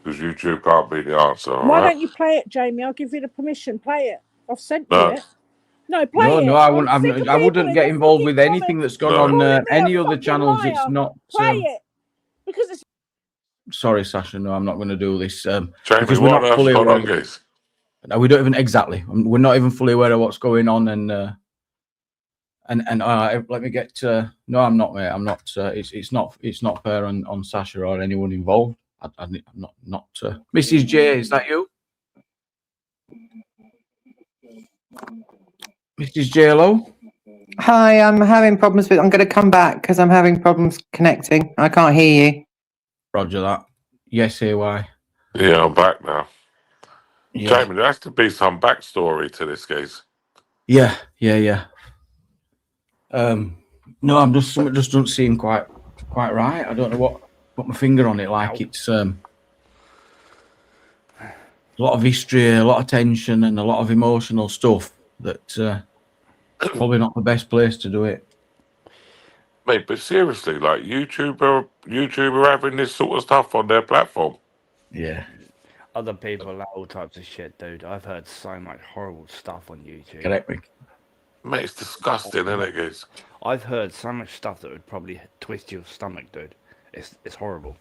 S17: Because YouTube can't be the answer. All
S16: Why
S17: right?
S16: don't you play it, Jamie? I'll give you the permission. Play it. I've sent
S17: No.
S16: you it. No, play
S1: No,
S16: it.
S1: no, I
S16: I'm
S1: wouldn't.
S16: sick of
S1: I wouldn't
S16: people
S1: get
S16: in the
S1: involved
S16: fucking
S1: with anything
S16: comments
S1: that's gone
S17: No.
S1: on
S16: calling me a
S1: any other
S16: fucking
S1: channels.
S16: liar.
S1: It's not.
S16: Play it. Because it's
S1: Sorry, Sasha. No, I'm not going to do this.
S17: Jamie,
S1: Because we're
S17: what
S1: not
S17: else
S1: fully
S17: gone
S1: aware.
S17: on, guys?
S1: No, we don't even exactly. We're not even fully aware of what's going on, and let me get. No, I'm not, mate. I'm not. It's not fair on Sasha or anyone involved. I'm not. Mrs. J, is that you? Mrs. J, hello.
S18: Hi, I'm having problems with. I'm going to come back because I'm having problems connecting. I can't hear you.
S1: Roger that. Yes, AY.
S17: Yeah, I'm back now.
S1: Yeah.
S17: Jamie, there has to be some backstory to this case.
S1: Yeah. No, I'm just something just doesn't seem quite right. I don't know what put my finger on it. Like it's a lot of history, a lot of tension, and a lot of emotional stuff. That probably not the best place to do it.
S17: Mate, but seriously, like YouTube are having this sort of stuff on their platform.
S1: Yeah.
S13: Other people allow all types of shit, dude. I've heard so much horrible stuff on YouTube.
S1: Correct me.
S17: Mate, it's disgusting, isn't it, guys?
S13: I've heard so much stuff that would probably twist your stomach, dude. It's horrible.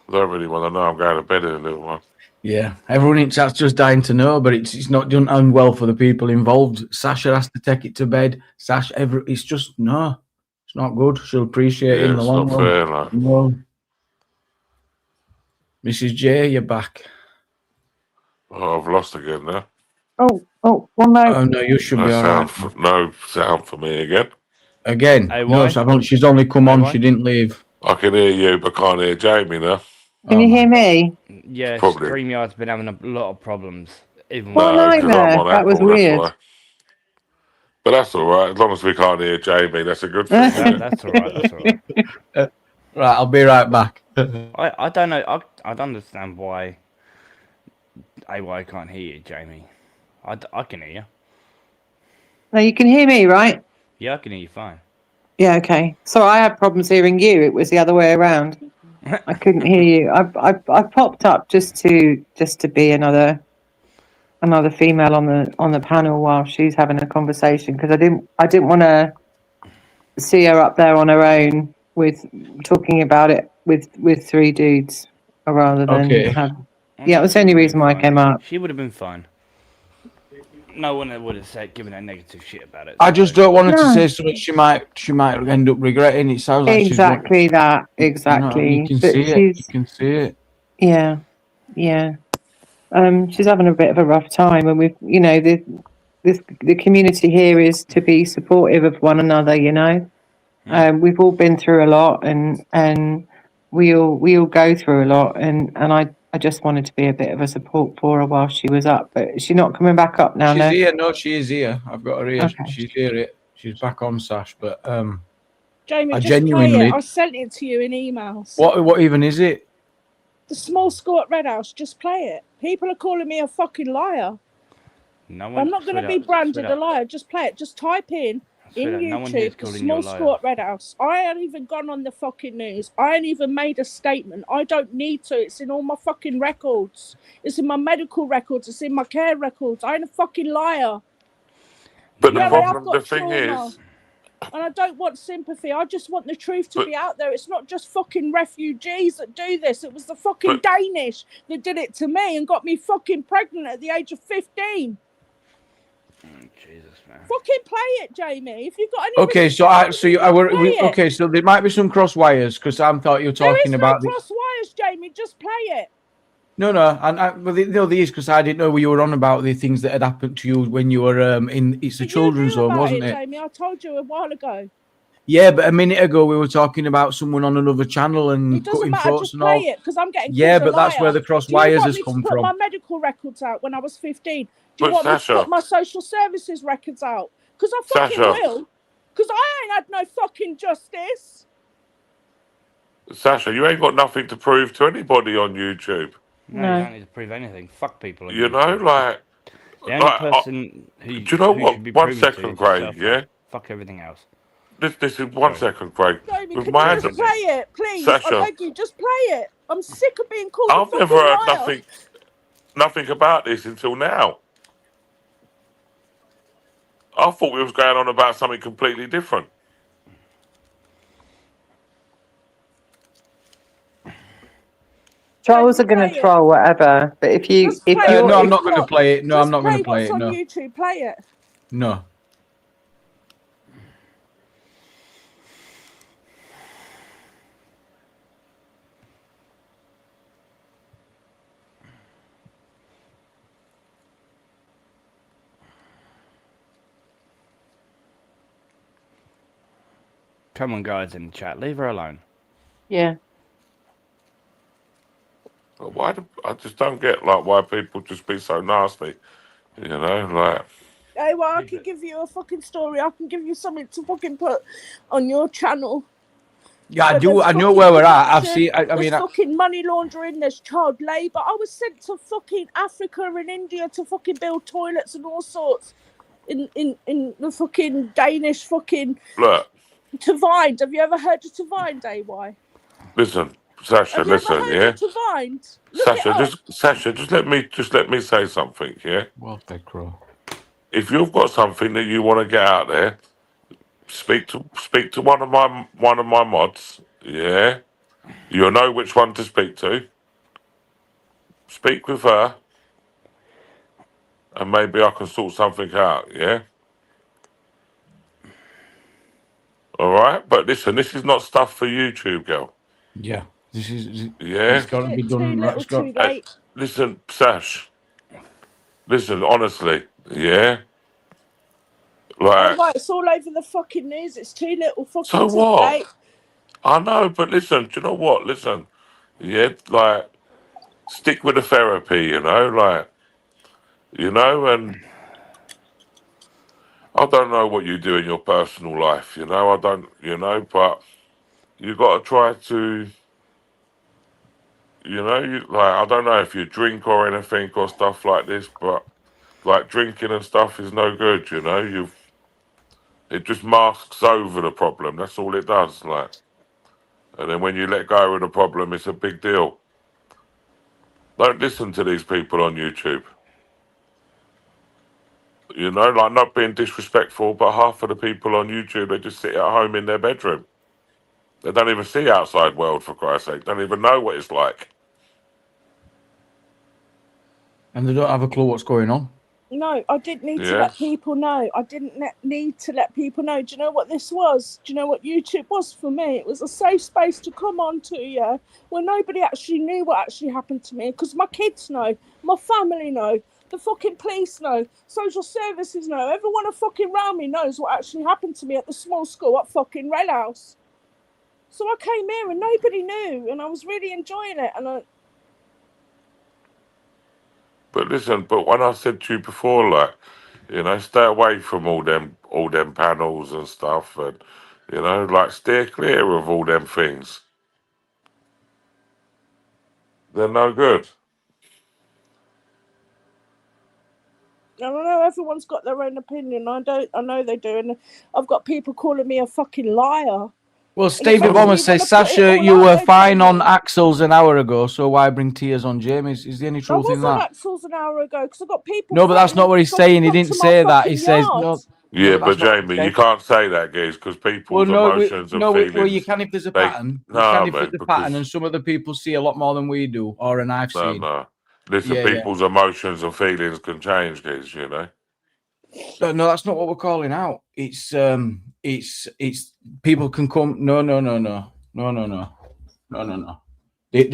S17: I don't really want to know. I'm going to bed in a little while.
S1: Yeah, everyone in chat's just dying to know, but it's not done unwell for the people involved. Sasha has to take it to bed. It's just no, it's not good. She'll appreciate it in the
S17: it's
S1: long
S17: not
S1: run.
S17: fair, like.
S1: No. Mrs. J, you're back.
S17: Oh, I've lost again now.
S18: Oh, well, no.
S1: Oh no, you should be all right.
S17: No sound for me again.
S1: Again, no, she's only come on. She didn't leave.
S17: I can hear you, but can't hear Jamie now.
S18: Can you hear me?
S13: Yeah,
S17: Probably.
S13: StreamYard's been having a lot of problems. Even
S18: What
S13: with-
S18: a nightmare. That was
S17: Apple, that's
S18: weird.
S17: why. But that's all right. As long as we can't hear Jamie, that's a good thing.
S13: That's all right. That's all right.
S1: Right, I'll be right back.
S13: I don't know. I don't understand why AY can't hear you, Jamie. I can hear you.
S18: No, you can hear me, right?
S13: Yeah, I can hear you fine.
S18: Yeah, okay. So I had problems hearing you. It was the other way around. I couldn't hear you. I popped up just to be another female on the panel while she's having a conversation because I didn't want to see her up there on her own with talking about it with three dudes rather than have. Yeah, that's the only reason why I came up.
S13: She would have been fine. No one would have said given her negative shit about it.
S1: I just don't want her to
S18: No.
S1: say something she might end up regretting. It sounds like
S18: Exactly that. Exactly.
S1: You can
S18: But
S1: see it.
S18: she's-
S1: You can see it.
S18: Yeah. She's having a bit of a rough time, and the community here is to be supportive of one another. We've all been through a lot, and we all go through a lot, and I just wanted to be a bit of a support for her while she was up, but she's not coming back up now.
S1: She's
S18: No.
S1: here. No, she is here. I've got her here.
S18: Okay.
S1: She's here. She's back on, Sash. But
S16: Jamie,
S1: I
S16: just
S1: genuinely.
S16: play it. I sent it to you in emails.
S1: What even is it?
S16: The small school at Red House. Just play it. People are calling me a fucking liar.
S13: No
S16: I'm not going to be branded a liar. Just play it. Just type in
S13: Sweetheart, no one here's
S16: YouTube, the
S13: calling you a
S16: small
S13: liar.
S16: school at Red House. I ain't even gone on the fucking news. I ain't even made a statement. I don't need to. It's in all my fucking records. It's in my medical records. It's in my care records. I ain't a fucking liar.
S17: But
S16: Yeah,
S17: the
S16: I have
S17: problem,
S16: got
S17: the thing
S16: trauma.
S17: is,
S16: And I don't want sympathy. I just want the truth to be out there. It's not just fucking refugees that do this. It was the fucking Danish that did it to me and got me fucking pregnant at the age of 15.
S13: Jesus, man.
S16: Fucking play it, Jamie. If you've got any
S1: Okay, so
S16: play it.
S1: okay, so there might be some cross wires because I thought you were
S16: There
S1: talking
S16: is
S1: about
S16: no cross wires, Jamie. Just play it.
S1: No, well, there is because I didn't know you were on about the things that had happened to you when you were in. It's a children's home,
S16: About
S1: wasn't
S16: it,
S1: it?
S16: Jamie? I told you a while ago.
S1: Yeah, but a minute ago we were talking about someone on another channel and
S16: It doesn't
S1: cutting
S16: matter,
S1: throats
S16: just
S1: and
S16: play
S1: all.
S16: it because I'm getting
S1: Yeah,
S16: called a
S1: but that's where
S16: liar.
S1: the cross
S16: Do you
S1: wires
S16: want
S1: has
S16: me to
S1: come
S16: put
S1: from.
S16: my medical records out when I was 15? Do you
S17: But
S16: want me to
S17: Sasha-
S16: put my social services records out? Because I fucking
S17: Sasha.
S16: will. Because I ain't had no fucking justice.
S17: Sasha, you ain't got nothing to prove to anybody on YouTube.
S13: No, you don't need to prove anything. Fuck people. On
S17: You
S13: YouTube.
S17: know, like,
S13: The only person
S17: do you know
S13: who
S17: what?
S13: should be
S17: 1
S13: proven to
S17: second,
S13: is
S17: Craig.
S13: yourself,
S17: Yeah.
S13: Fuck everything else.
S17: This is 1 second, Craig.
S16: Jamie,
S17: With
S16: can
S17: my
S16: you just play it, please?
S17: Sasha.
S16: I beg you, just play it. I'm sick of being called a
S17: I've
S16: fucking
S17: never heard
S16: liar.
S17: nothing about this until now. I thought we was going on about something completely different.
S18: Trolls are going to troll whatever, but if you if
S16: play
S18: you're
S1: no, I'm
S18: if-
S1: not going to play it. No, I'm not going to play
S16: What's
S1: it.
S16: on
S1: No,
S16: YouTube? Play it.
S1: no.
S13: Come on, guys, in the chat. Leave her alone.
S18: yeah.
S17: But why? I just don't get like why people just be so nasty. You know, like.
S16: Hey, well, I can give you a fucking story. I can give you something to fucking put on your channel.
S1: Yeah, I
S16: But
S1: do.
S16: there's
S1: I know
S16: fucking
S1: where we're at. I've
S16: corruption,
S1: seen. I
S16: there's
S1: mean,
S16: fucking money laundering. There's child labour. I was sent to fucking Africa and India to fucking build toilets and all sorts in the fucking Danish fucking
S17: Look,
S16: Tavine. Have you ever heard of Tavine, AY?
S17: listen, Sasha,
S16: Have you
S17: listen,
S16: ever heard
S17: yeah.
S16: of Tavine? Look it up.
S17: Sasha, just let me say something, yeah.
S1: Welfare Crow.
S17: If you've got something that you want to get out there, speak to one of my mods, yeah. You'll know which one to speak to. Speak with her, and maybe I can sort something out, yeah. All right, but listen, this is not stuff for YouTube, girl.
S1: Yeah, this is.
S17: Yeah,
S1: It's got to be done. Right. It's got,
S17: listen, Sash. Listen, honestly, yeah. Like,
S16: Right, it's all over the fucking news. It's too little fucking
S17: so
S16: too
S17: what?
S16: late.
S17: I know, but listen, do you know what? Listen, yeah, like, stick with the therapy, you know, like, you know, and I don't know what you do in your personal life, you know, I don't, you know, but you got to try to, you know, I don't know if you drink or anything or stuff like this, but like drinking and stuff is no good, you know, it just masks over the problem, that's all it does, like. And then when you let go of the problem, it's a big deal. Don't listen to these people on YouTube. You know, like not being disrespectful, but half of the people on YouTube, they just sit at home in their bedroom. They don't even see outside world, for Christ's sake. Don't even know what it's like.
S1: and they don't have a clue what's going on.
S16: No, I didn't need to
S17: Yeah.
S16: let people know. I didn't need to let people know. Do you know what this was? Do you know what YouTube was for me? It was a safe space to come on to, yeah, where nobody actually knew what actually happened to me. Because my kids know, my family know, the fucking police know, social services know, everyone fucking around me knows what actually happened to me at the small school at fucking Red House. So I came here and nobody knew, and I was really enjoying it. And
S17: But listen, but when I said to you before, like, you know, stay away from all them panels and stuff, and you know, like, steer clear of all them things. They're no good.
S16: I don't know, everyone's got their own opinion. I know they do, and I've got people calling me a fucking liar.
S1: Well, Stevie Bomber says, Sasha, you were fine on Axel's an hour ago, so why bring tears on James? Is there any
S16: I
S1: truth in
S16: was on
S1: that?
S16: Axel's an hour ago because I got people.
S1: No, but that's not what he's saying. He didn't say that. He says no.
S17: Yeah,
S1: No,
S17: but
S1: that's not what he
S17: Jamie, you
S1: said.
S17: can't say that, guys, because people's emotions and feelings.
S1: Well, you can if there's a
S17: they-
S1: pattern. You
S17: No,
S1: can if
S17: mate,
S1: there's a
S17: because-
S1: pattern, and some of the people see a lot more than we do, or and I've seen.
S17: No. Listen,
S1: Yeah, yeah.
S17: people's emotions and feelings can change, guys, you know.
S1: No, that's not what we're calling out. It's people can come. No. They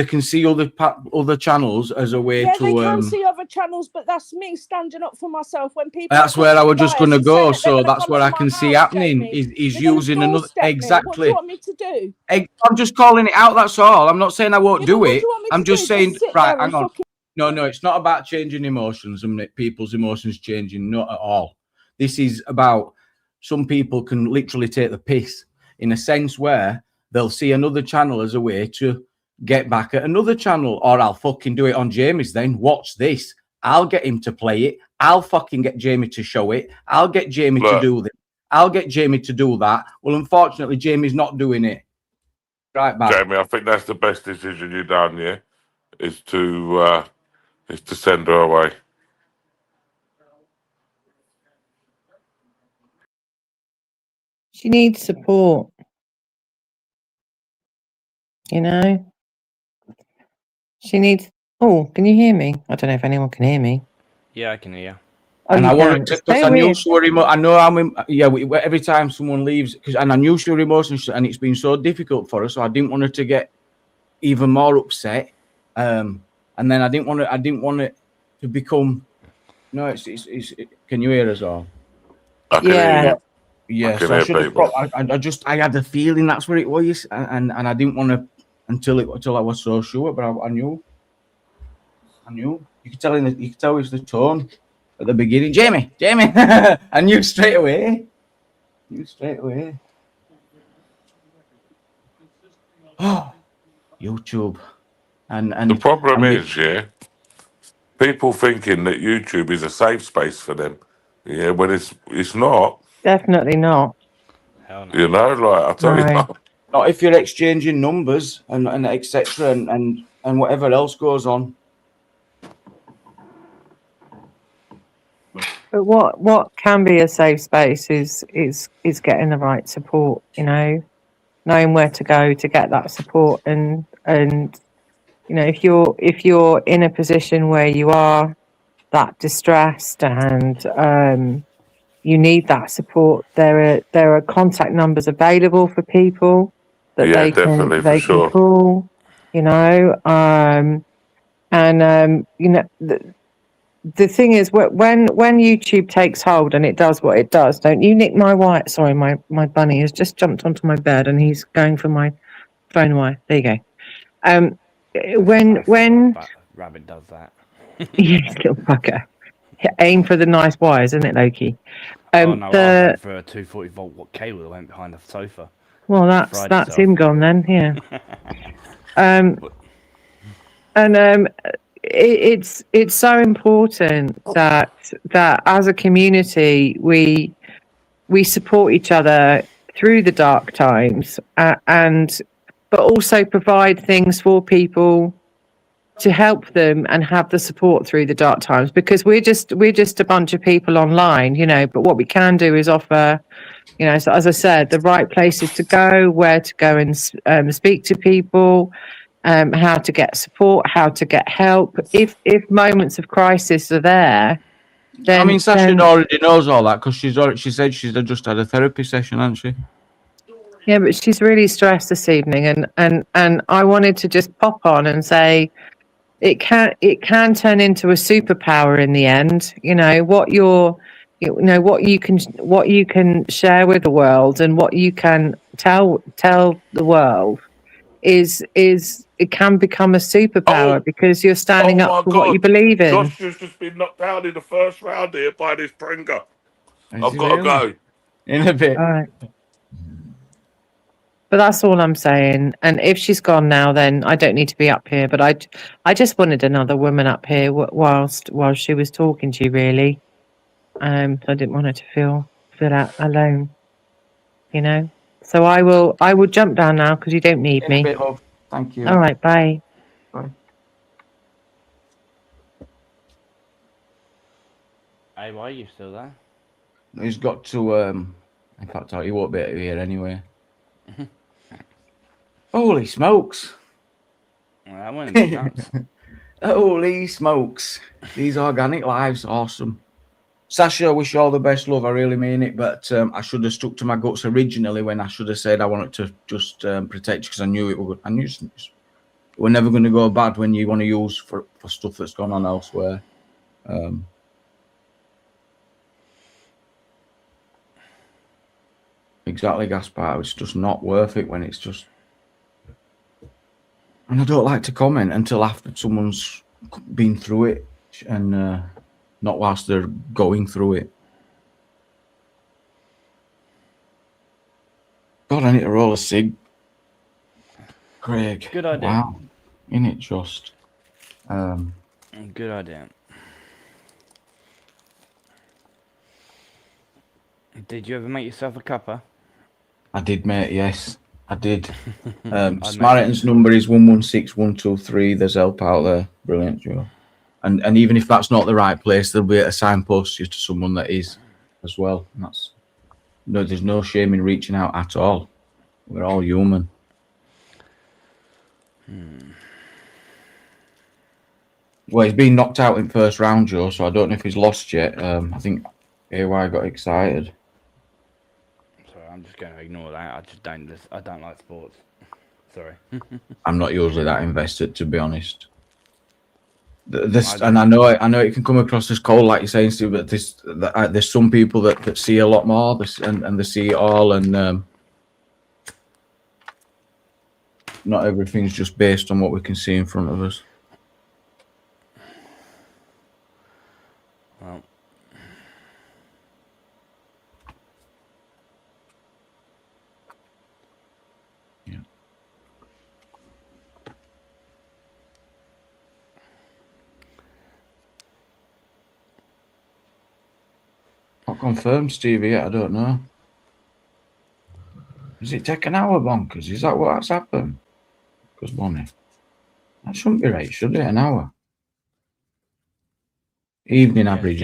S1: can see other channels as a way
S16: Yeah,
S1: to.
S16: they can see other other channels, but that's me standing up for myself when people.
S1: That's where I was just going to go. So that's what I can see happening.
S16: Jamie.
S1: He's
S16: They're gonna
S1: using another.
S16: doorstep me. What do
S1: Exactly.
S16: you want me to do?
S1: I'm just calling it out. That's all. I'm not saying I won't
S16: Yeah,
S1: do
S16: but what do
S1: it.
S16: you want me
S1: I'm
S16: to
S1: just
S16: do?
S1: saying,
S16: Just sit
S1: right,
S16: there and
S1: hang on.
S16: fucking-
S1: No, it's not about changing emotions and people's emotions changing. Not at all. This is about some people can literally take the piss in a sense where they'll see another channel as a way to get back at another channel, or I'll fucking do it on Jamie's then. Watch this. I'll get him to play it. I'll fucking get Jamie to show it. I'll get Jamie to do this. I'll get Jamie to do that. Well, unfortunately, Jamie's not doing it. Right back.
S17: Jamie, I think that's the best decision you've done, yeah? Is to send her away.
S18: She needs support. You know? She needs. Oh, can you hear me? I don't know if anyone can hear me.
S13: Yeah, I can hear you.
S18: Oh,
S1: And
S18: you
S1: I
S18: can.
S1: wanted to,
S18: It's
S1: because
S18: so
S1: I knew
S18: weird.
S1: she were I know I'm in, yeah, every time someone leaves, and I knew she were emotional, and it's been so difficult for her, so I didn't want her to get even more upset. And then I didn't want it to become, no, it's can you hear us all?
S17: I can hear you.
S1: Yeah,
S17: I can
S1: so I
S17: hear
S1: should have.
S17: people.
S1: I had the feeling that's where it was, and I didn't want to until I was so sure, but I knew. You could tell you could tell it's the tone at the beginning. Jamie, I knew straight away. Oh, YouTube, and
S17: the problem is, yeah, people thinking that YouTube is a safe space for them. Yeah, when it's not.
S18: Definitely not.
S17: You know, like I tell you.
S18: No.
S1: not if you're exchanging numbers and etc. and whatever else goes on.
S18: But what can be a safe space is getting the right support, you know, knowing where to go to get that support, and you know, if you're in a position where you are that distressed and you need that support, there are contact numbers available for people that
S17: Yeah,
S18: they
S17: definitely,
S18: can
S17: for sure.
S18: call, you know, you know, the thing is, when YouTube takes hold and it does what it does, don't you nick my wire? Sorry, my bunny has just jumped onto my bed and he's going for my phone wire. There you go. When
S13: Rabbit does that.
S18: yes, little fucker. Aim for the nice wires, isn't it, Loki?
S13: Oh no, I went for a 240-volt cable that went behind the sofa.
S18: Well, that's him gone then. Yeah. It's so important that as a community we support each other through the dark times, but also provide things for people to help them and have the support through the dark times, because we're just a bunch of people online, you know, but what we can do is offer, you know, so as I said, the right places to go, where to go and speak to people, how to get support, how to get help. If moments of crisis are there, then
S1: I mean, Sasha already knows all that because she said she's just had a therapy session, hasn't she?
S18: yeah, but she's really stressed this evening, and I wanted to just pop on and say it can turn into a superpower in the end. You know what what you can share with the world and what you can tell the world is it can become a superpower because you're standing up for what you believe in.
S17: Josh has just been knocked down in the first round here by this Prenga. I've got to go.
S1: In a bit.
S18: All right. But that's all I'm saying. And if she's gone now, then I don't need to be up here. But I just wanted another woman up here while she was talking to you, really. I didn't want her to feel out alone, you know. So I will jump down now because you don't need me.
S1: In a bit, love. Thank you.
S18: All right, bye.
S1: Bye.
S13: Hey, why are you still there?
S1: He's got to. In fact, he won't be here anyway. Holy smokes!
S13: Well, that went nuts.
S1: Holy smokes! These organic lives, awesome. Sasha, I wish you all the best, love. I really mean it. But I should have stuck to my guts originally when I should have said I wanted to just protect you because I knew it would. I knew we're never going to go bad when you want to use for stuff that's gone on elsewhere. Exactly, Gaspar. It's just not worth it when it's just. And I don't like to comment until after someone's been through it and not whilst they're going through it. God, I need to roll a cig. Craig.
S13: Good idea.
S1: Wow. Isn't it just?
S13: Good idea. Did you ever make yourself a cuppa?
S1: I did, mate. Yes, I did. Samaritan's number is 116123. There's help out there. Brilliant, Joe. And even if that's not the right place, there'll be a signpost you to someone that is as well. And that's there's no shame in reaching out at all. We're all human. Well, he's been knocked out in first round, Joe, so I don't know if he's lost yet. I think AY got excited.
S13: Sorry, I'm just going to ignore that. I don't like sports. Sorry.
S1: I'm not usually that invested, to be honest. And I know it can come across as cold, like you're saying, Steve, but there's some people that see a lot more, and they see it all, and not everything's just based on what we can see in front of us.
S13: Well.
S1: Yeah. Not confirmed, Stevie, yet. I don't know. Does it take an hour, bonkers? Is that what's happened? Because money. That shouldn't be right, should it? An hour. Evening average.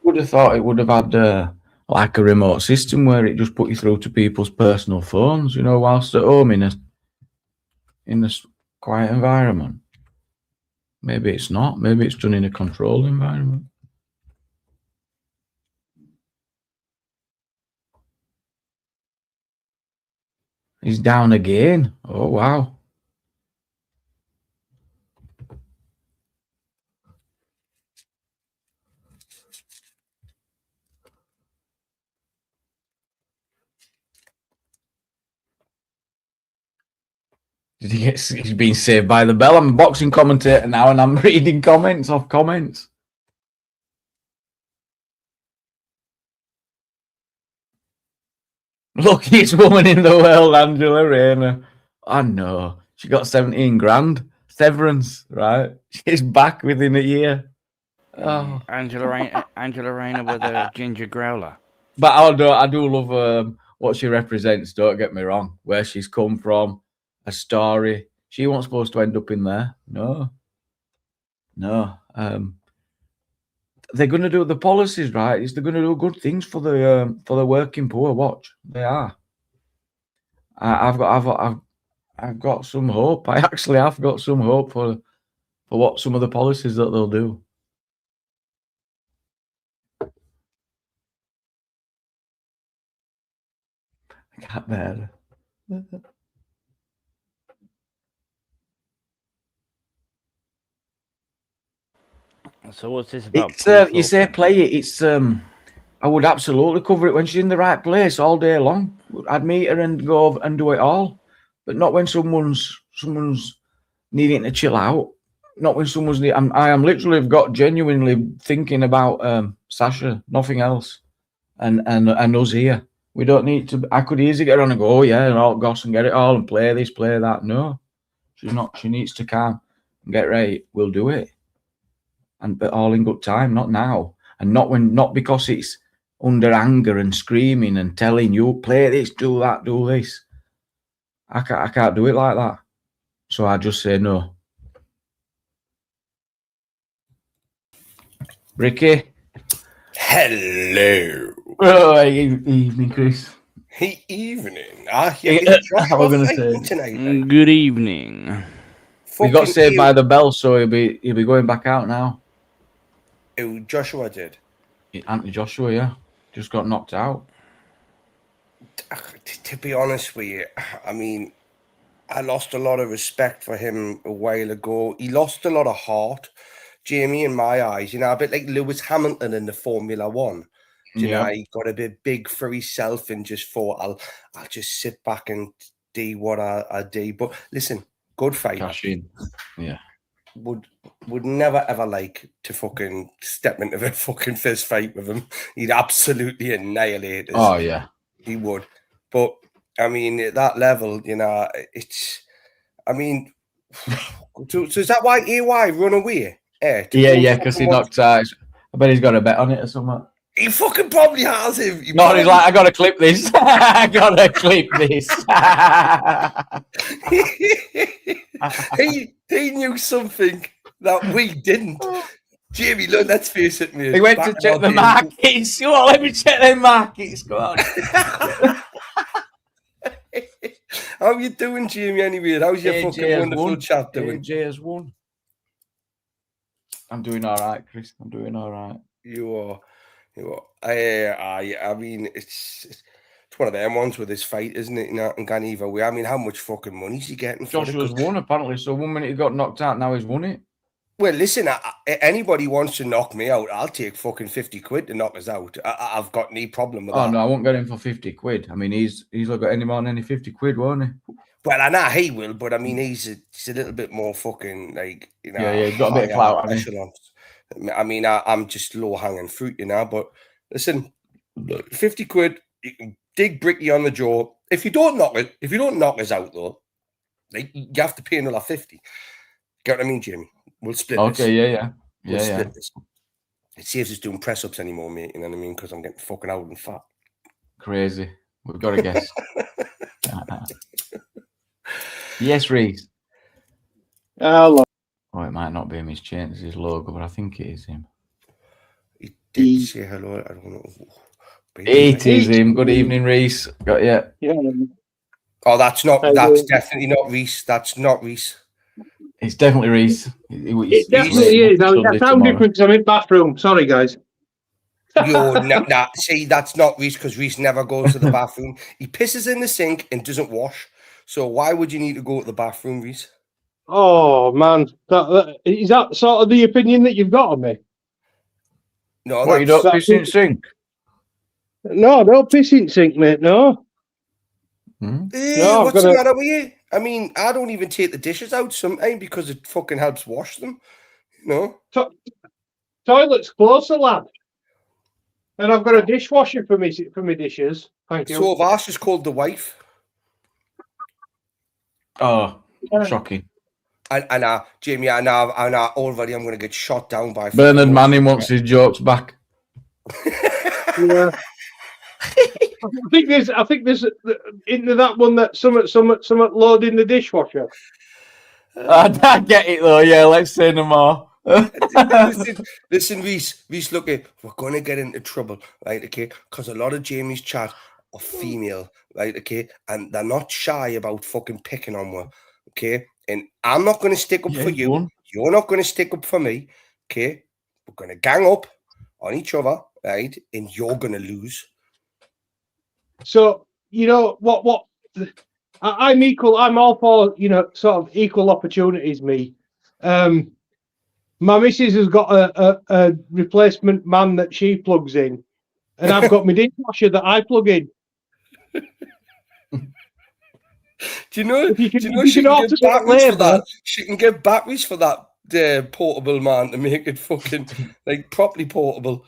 S1: Would have thought it would have had like a remote system where it just put you through to people's personal phones, you know, whilst at home in a quiet environment. Maybe it's not. Maybe it's done in a controlled environment. He's down again. Oh, wow. Did he get? He's been saved by the bell. I'm a boxing commentator now, and I'm reading comments off comments. Luckiest woman in the world, Angela Rayner. I know. She got 17 grand severance, right? She's back within a year. Oh.
S13: Angela Rayner with a ginger growler.
S1: But I do love what she represents, don't get me wrong. Where she's come from, a story. She wasn't supposed to end up in there. No. They're going to do the policies right. They're going to do good things for the working poor. Watch, they are. I've got some hope. I actually have got some hope for what some of the policies that they'll do. I can't bear it.
S13: So what's this about?
S1: It's you say play it. It's I would absolutely cover it when she's in the right place all day long. I'd meet her and go over and do it all, but not when someone's needing to chill out. Not when someone's. I am literally got genuinely thinking about Sasha, nothing else, and us here. We don't need to. I could easily get on and go, oh yeah, and all goss and get it all and play this, play that. No, she's not. She needs to calm and get right. We'll do it. But all in good time, not now, and not because it's under anger and screaming and telling you play this, do that, do this. I can't do it like that, so I just say no. Ricky,
S19: hello.
S1: Oh, evening, Chris.
S19: Hey, evening.
S1: How are we going to say?
S13: Good evening.
S1: We got saved by the bell, so he'll be going back out now.
S19: Who, Joshua did?
S1: Anthony Joshua, yeah. Just got knocked out.
S19: To be honest with you, I mean, I lost a lot of respect for him a while ago. He lost a lot of heart Jamie, in my eyes, you know, a bit like Lewis Hamilton in the Formula One. You know, he got a bit big for himself and just thought, I'll just sit back and do what I do. But listen, good fighter.
S1: Cash in. Yeah.
S19: Would never ever like to fucking step into a fucking fist fight with him. He'd absolutely annihilate us.
S1: Oh yeah,
S19: he would. But I mean, at that level, you know, it's. I mean, so is that why AY run away?
S1: Yeah, because he knocked out. I bet he's got a bet on it or something.
S19: He fucking probably has him.
S1: He's like, I gotta clip this. I gotta clip this.
S19: he knew something that we didn't. Jamie, look, let's face it, mate.
S1: He went to check the markets. Come on, let me check the markets. Go on.
S19: How you doing, Jamie, anyway? How's your fucking wonderful chat doing?
S1: AJ has won. I'm doing all right, Chris. I'm doing all right.
S19: You are. I mean, it's one of them ones with this fight, isn't it? And gone either way. I mean, how much fucking money is he getting for it?
S1: Joshua's won, apparently. So 1 minute he got knocked out, now he's won it.
S19: Well, listen, anybody wants to knock me out, I'll take fucking 50 quid to knock us out. I've got no problem with that.
S1: Oh, no, I won't get him for 50 quid. I mean, he's not got any more than any 50 quid, won't he?
S19: Well, I know he will, but I mean, he's a little bit more fucking, like, you know.
S1: Yeah, he's got a bit of clout, hasn't he?
S19: I mean, I'm just low-hanging fruit, you know, but listen, 50 quid, you can dig Bricky on the jaw. If you don't knock us out, though, like, you have to pay another 50. Get what I mean, Jamie? We'll split this.
S1: Okay, yeah.
S19: We'll split this. It saves us doing press-ups anymore, mate, you know what I mean? Because I'm getting fucking old and fat.
S1: Crazy. We've got to guess. Yes, Reese.
S14: Hello.
S1: Oh, it might not be him. He's changed his logo, but I think it is him.
S19: He did say hello. I don't know.
S1: It is him. Good evening, Reese. Got you.
S14: Yeah.
S19: Oh, that's definitely not Reese. That's not Reese.
S1: It's definitely Reese.
S14: It definitely is. I sound different because I'm in bathroom. Sorry, guys.
S19: See, that's not Reese because Reese never goes to the bathroom. He pisses in the sink and doesn't wash. So why would you need to go to the bathroom, Reese?
S14: Oh man, is that sort of the opinion that you've got on me?
S19: No,
S1: what, you don't piss in sink?
S14: No, I don't piss in sink, mate. No. No,
S19: what's the matter with you? I mean, I don't even take the dishes out sometimes because it fucking helps wash them. You know?
S14: Toilet's closer, lad. And I've got a dishwasher for my dishes. Thank you.
S19: So have ours just called the wife.
S1: Oh, shocking.
S19: And Jamie, I know already I'm going to get shot down by
S1: Bernard Manning wants his jokes back.
S14: Yeah. I think there's into that one that some loading the dishwasher.
S1: I get it though. Yeah, let's say no more.
S19: listen, Reese, look, we're going to get into trouble, right? Okay, because a lot of Jamie's chat are female, right? Okay, and they're not shy about fucking picking on one. Okay, and I'm not going to stick up for you. You're not going to stick up for me. Okay, we're going to gang up on each other, right? And you're going to lose.
S14: So you know what? I'm equal. I'm all for sort of equal opportunities. Me, my missus has got a replacement man that she plugs in, and I've got my dishwasher that I plug in.
S19: Do you know she can get batteries for that? She can get batteries for that portable man to make it fucking like properly portable.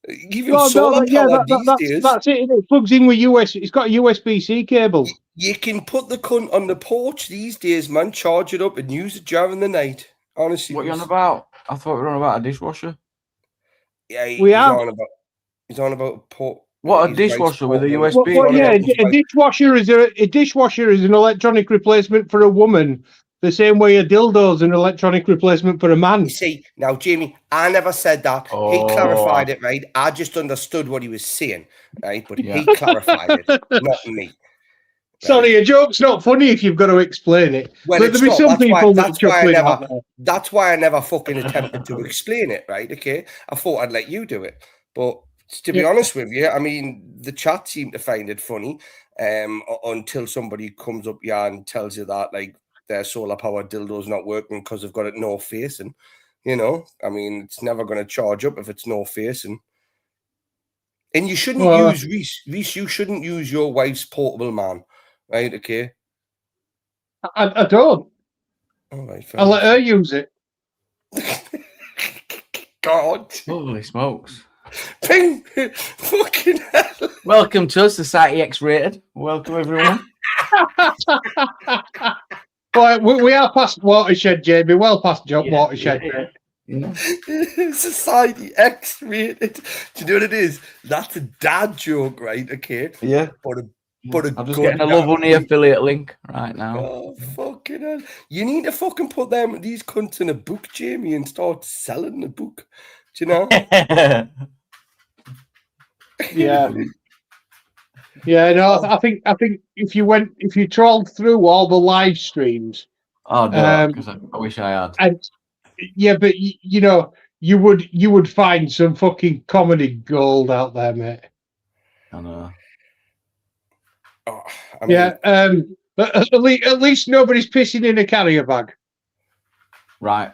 S19: Even solar power these days.
S14: That's it. It plugs in with USB. It's got a USB-C cable.
S19: You can put the cunt on the porch these days, man. Charge it up and use it during the night. Honestly,
S1: what are you on about? I thought we were on about a dishwasher.
S19: Yeah, he's on about a port.
S1: What, a dishwasher with a USB?
S14: Well, yeah, a dishwasher is an electronic replacement for a woman. The same way a dildo is an electronic replacement for a man.
S19: You see, now, Jamie, I never said that.
S1: Oh.
S19: He clarified it, right? I just understood what he was saying, right? But he clarified it, not me. Right?
S14: Sorry, a joke's not funny if you've got to explain it.
S19: Well,
S14: but there'll be some people
S19: that's why I never fucking attempted to explain it, right? Okay, I thought I'd let you do it, but to be honest with you, I mean, the chat seemed to find it funny until somebody comes up and tells you that like their solar powered dildo's not working because they've got it north facing. You know, I mean, it's never going to charge up if it's North Facing. And you shouldn't use Reese. You shouldn't use your wife's portable man, right? Okay.
S14: I don't.
S19: All right.
S14: I'll let her use it.
S19: God.
S1: Holy smokes.
S19: Ping. Fucking hell.
S1: Welcome to Society X-Rated. Welcome, everyone.
S14: Well, we are past Watershed, Jamie. Well past Watershed.
S19: Society X-Rated. Do you know what it is? That's a dad joke, right? Okay.
S1: Yeah.
S19: But
S1: I'm just getting a Love Honey affiliate link right now.
S19: Oh, fucking hell. You need to fucking put these cunts in a book, Jamie, and start selling the book. Do you know?
S14: Yeah. Yeah, no, I think if you trolled through all the live streams.
S1: Oh no, because I wish I had.
S14: And yeah, but you know, you would find some fucking comedy gold out there, mate.
S1: I know.
S19: Oh, I mean,
S14: yeah, at least nobody's pissing in a carrier bag.
S1: Right.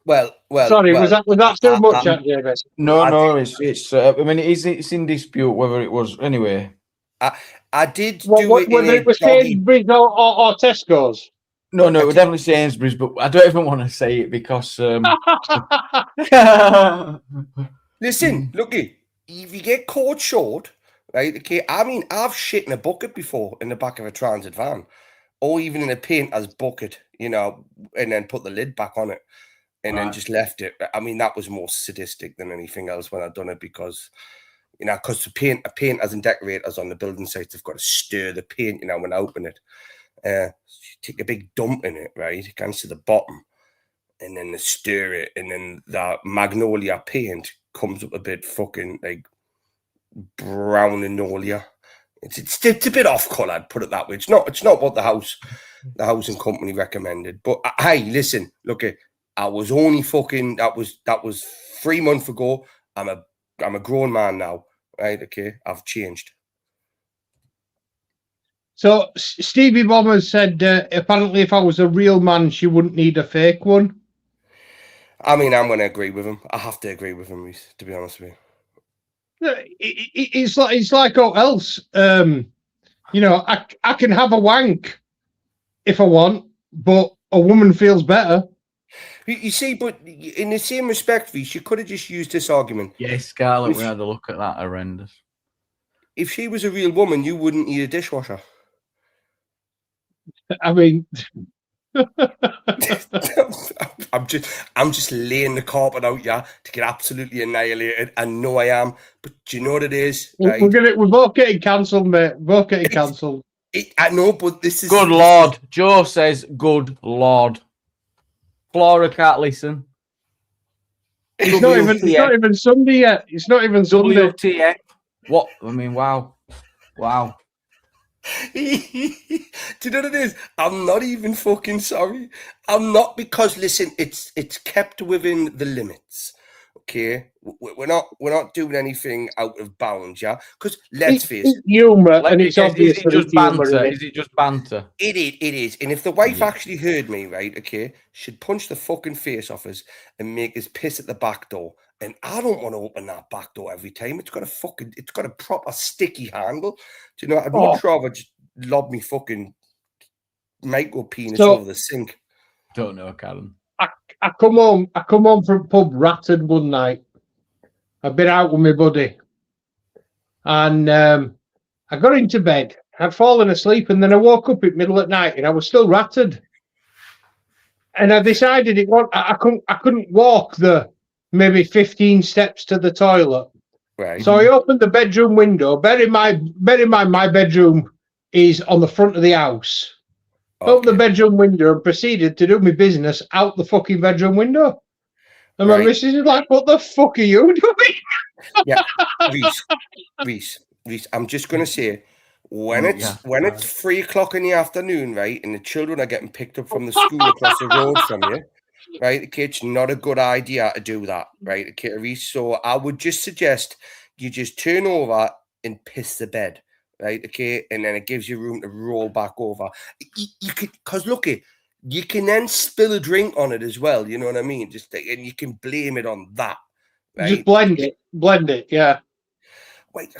S19: Well.
S14: Sorry, was that too much, David?
S1: No, it's. I mean, it's in dispute whether it was. Anyway,
S19: I did do
S14: whether it was Sainsbury's or Tesco's.
S1: No, it was definitely Sainsbury's, but I don't even want to say it because.
S19: Listen, looky, if you get caught short, right? Okay, I mean, I've shit in a bucket before in the back of a transit van, or even in a painter's bucket, you know, and then put the lid back on it. And then just left it. I mean, that was more sadistic than anything else when I'd done it because, you know, because the painters and decorators on the building sites have got to stir the paint, you know, when I open it. Take a big dump in it, right, against to the bottom, and then they stir it, and then that magnolia paint comes up a bit fucking like brown linoleum. It's a bit off colored, put it that way. It's not what the housing company recommended. But hey, listen, look at. I was only fucking that was 3 months ago. I'm a grown man now, right? Okay, I've changed.
S14: So Stevie Bomber said apparently if I was a real man, she wouldn't need a fake one.
S19: I mean, I'm going to agree with him. I have to agree with him, Reese, to be honest with you.
S14: It's like what else? You know, I can have a wank if I want, but a woman feels better.
S19: You see, but in the same respect, Reese, you could have just used this argument.
S1: Yes, Scarlett, we had a look at that. Horrendous.
S19: If she was a real woman, you wouldn't need a dishwasher.
S14: I mean,
S19: I'm just laying the carpet out, yeah, to get absolutely annihilated. I know I am, but do you know what it is? Right?
S14: We're both getting cancelled, mate. We're both getting cancelled.
S19: I know, but this is
S1: good Lord. Joe says, "Good Lord." Flora can't listen.
S14: It's not even Sunday yet. It's not even Sunday.
S1: WTF. What? I mean, wow.
S19: Do you know what it is? I'm not even fucking sorry. I'm not, because listen, it's kept within the limits. Okay, we're not doing anything out of bounds, yeah. Because let's face it,
S14: humor, and it's obvious.
S1: Is it just banter? Is it just banter?
S19: It is. And if the wife actually heard me, right, okay, she'd punch the fucking face off us and make us piss at the back door. And I don't want to open that back door every time. It's got a proper sticky handle. Do you know? I'd much rather just lob me fucking micro penis over the sink.
S1: Don't know, Karen.
S14: I come home from pub ratted one night. I've been out with my buddy, and I got into bed. I'd fallen asleep, and then I woke up in middle of night, and I was still ratted. And I decided I couldn't walk the maybe 15 steps to the toilet.
S19: Right.
S14: So I opened the bedroom window. Bear in mind, my bedroom is on the front of the house.
S19: Okay.
S14: Opened the bedroom window and proceeded to do my business out the fucking bedroom window. And my missus is like, "What the fuck are you doing?"
S19: Yeah, Reese, I'm just gonna say, when it's 3 o'clock in the afternoon, right, and the children are getting picked up from the school across the road from you, right? Okay, it's not a good idea to do that, right? Okay, Reese. So I would just suggest you just turn over and piss the bed. Right, okay, and then it gives you room to roll back over. You could, because look, you can then spill a drink on it as well. You know what I mean? And you can blame it on that. Right?
S20: Just blend it. Yeah.
S19: Wait,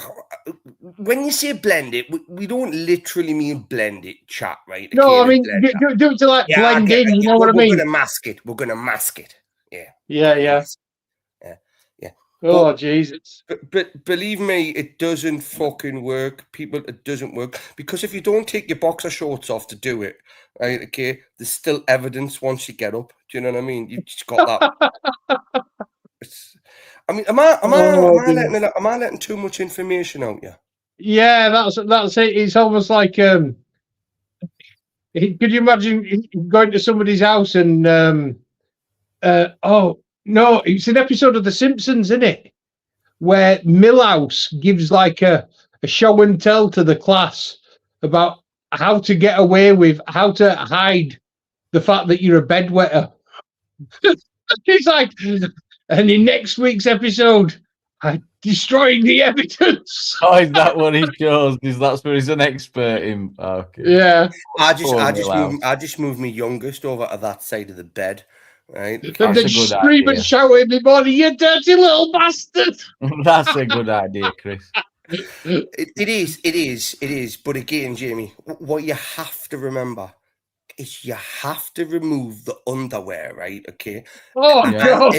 S19: when you say blend it, we don't literally mean blend it, chat, right?
S20: No, I mean do it to like blend in. You know what I mean?
S19: We're gonna mask it. We're gonna mask it. Yeah.
S20: Yeah. Oh, Jesus.
S19: But believe me, it doesn't fucking work. People, it doesn't work. Because if you don't take your boxer shorts off to do it, right, okay, there's still evidence once you get up. Do you know what I mean? You've just got that. I mean, am I letting too much information out? Yeah.
S20: Yeah, that's it. It's almost like could you imagine going to somebody's house and oh no, it's an episode of The Simpsons, isn't it? Where Milhouse gives like a show and tell to the class about how to get away with, how to hide the fact that you're a bedwetter. It's like, and in next week's episode, I'm destroying the evidence.
S1: Oh, is that what he shows? That's where he's an expert in? Okay.
S20: Yeah.
S19: I just moved my youngest over to that side of the bed. Right.
S20: And then scream and shout at everybody, you dirty little bastard.
S1: That's a good idea, Chris.
S19: It is. But again, Jamie, what you have to remember is you have to remove the underwear, right? Okay.
S20: Oh, God.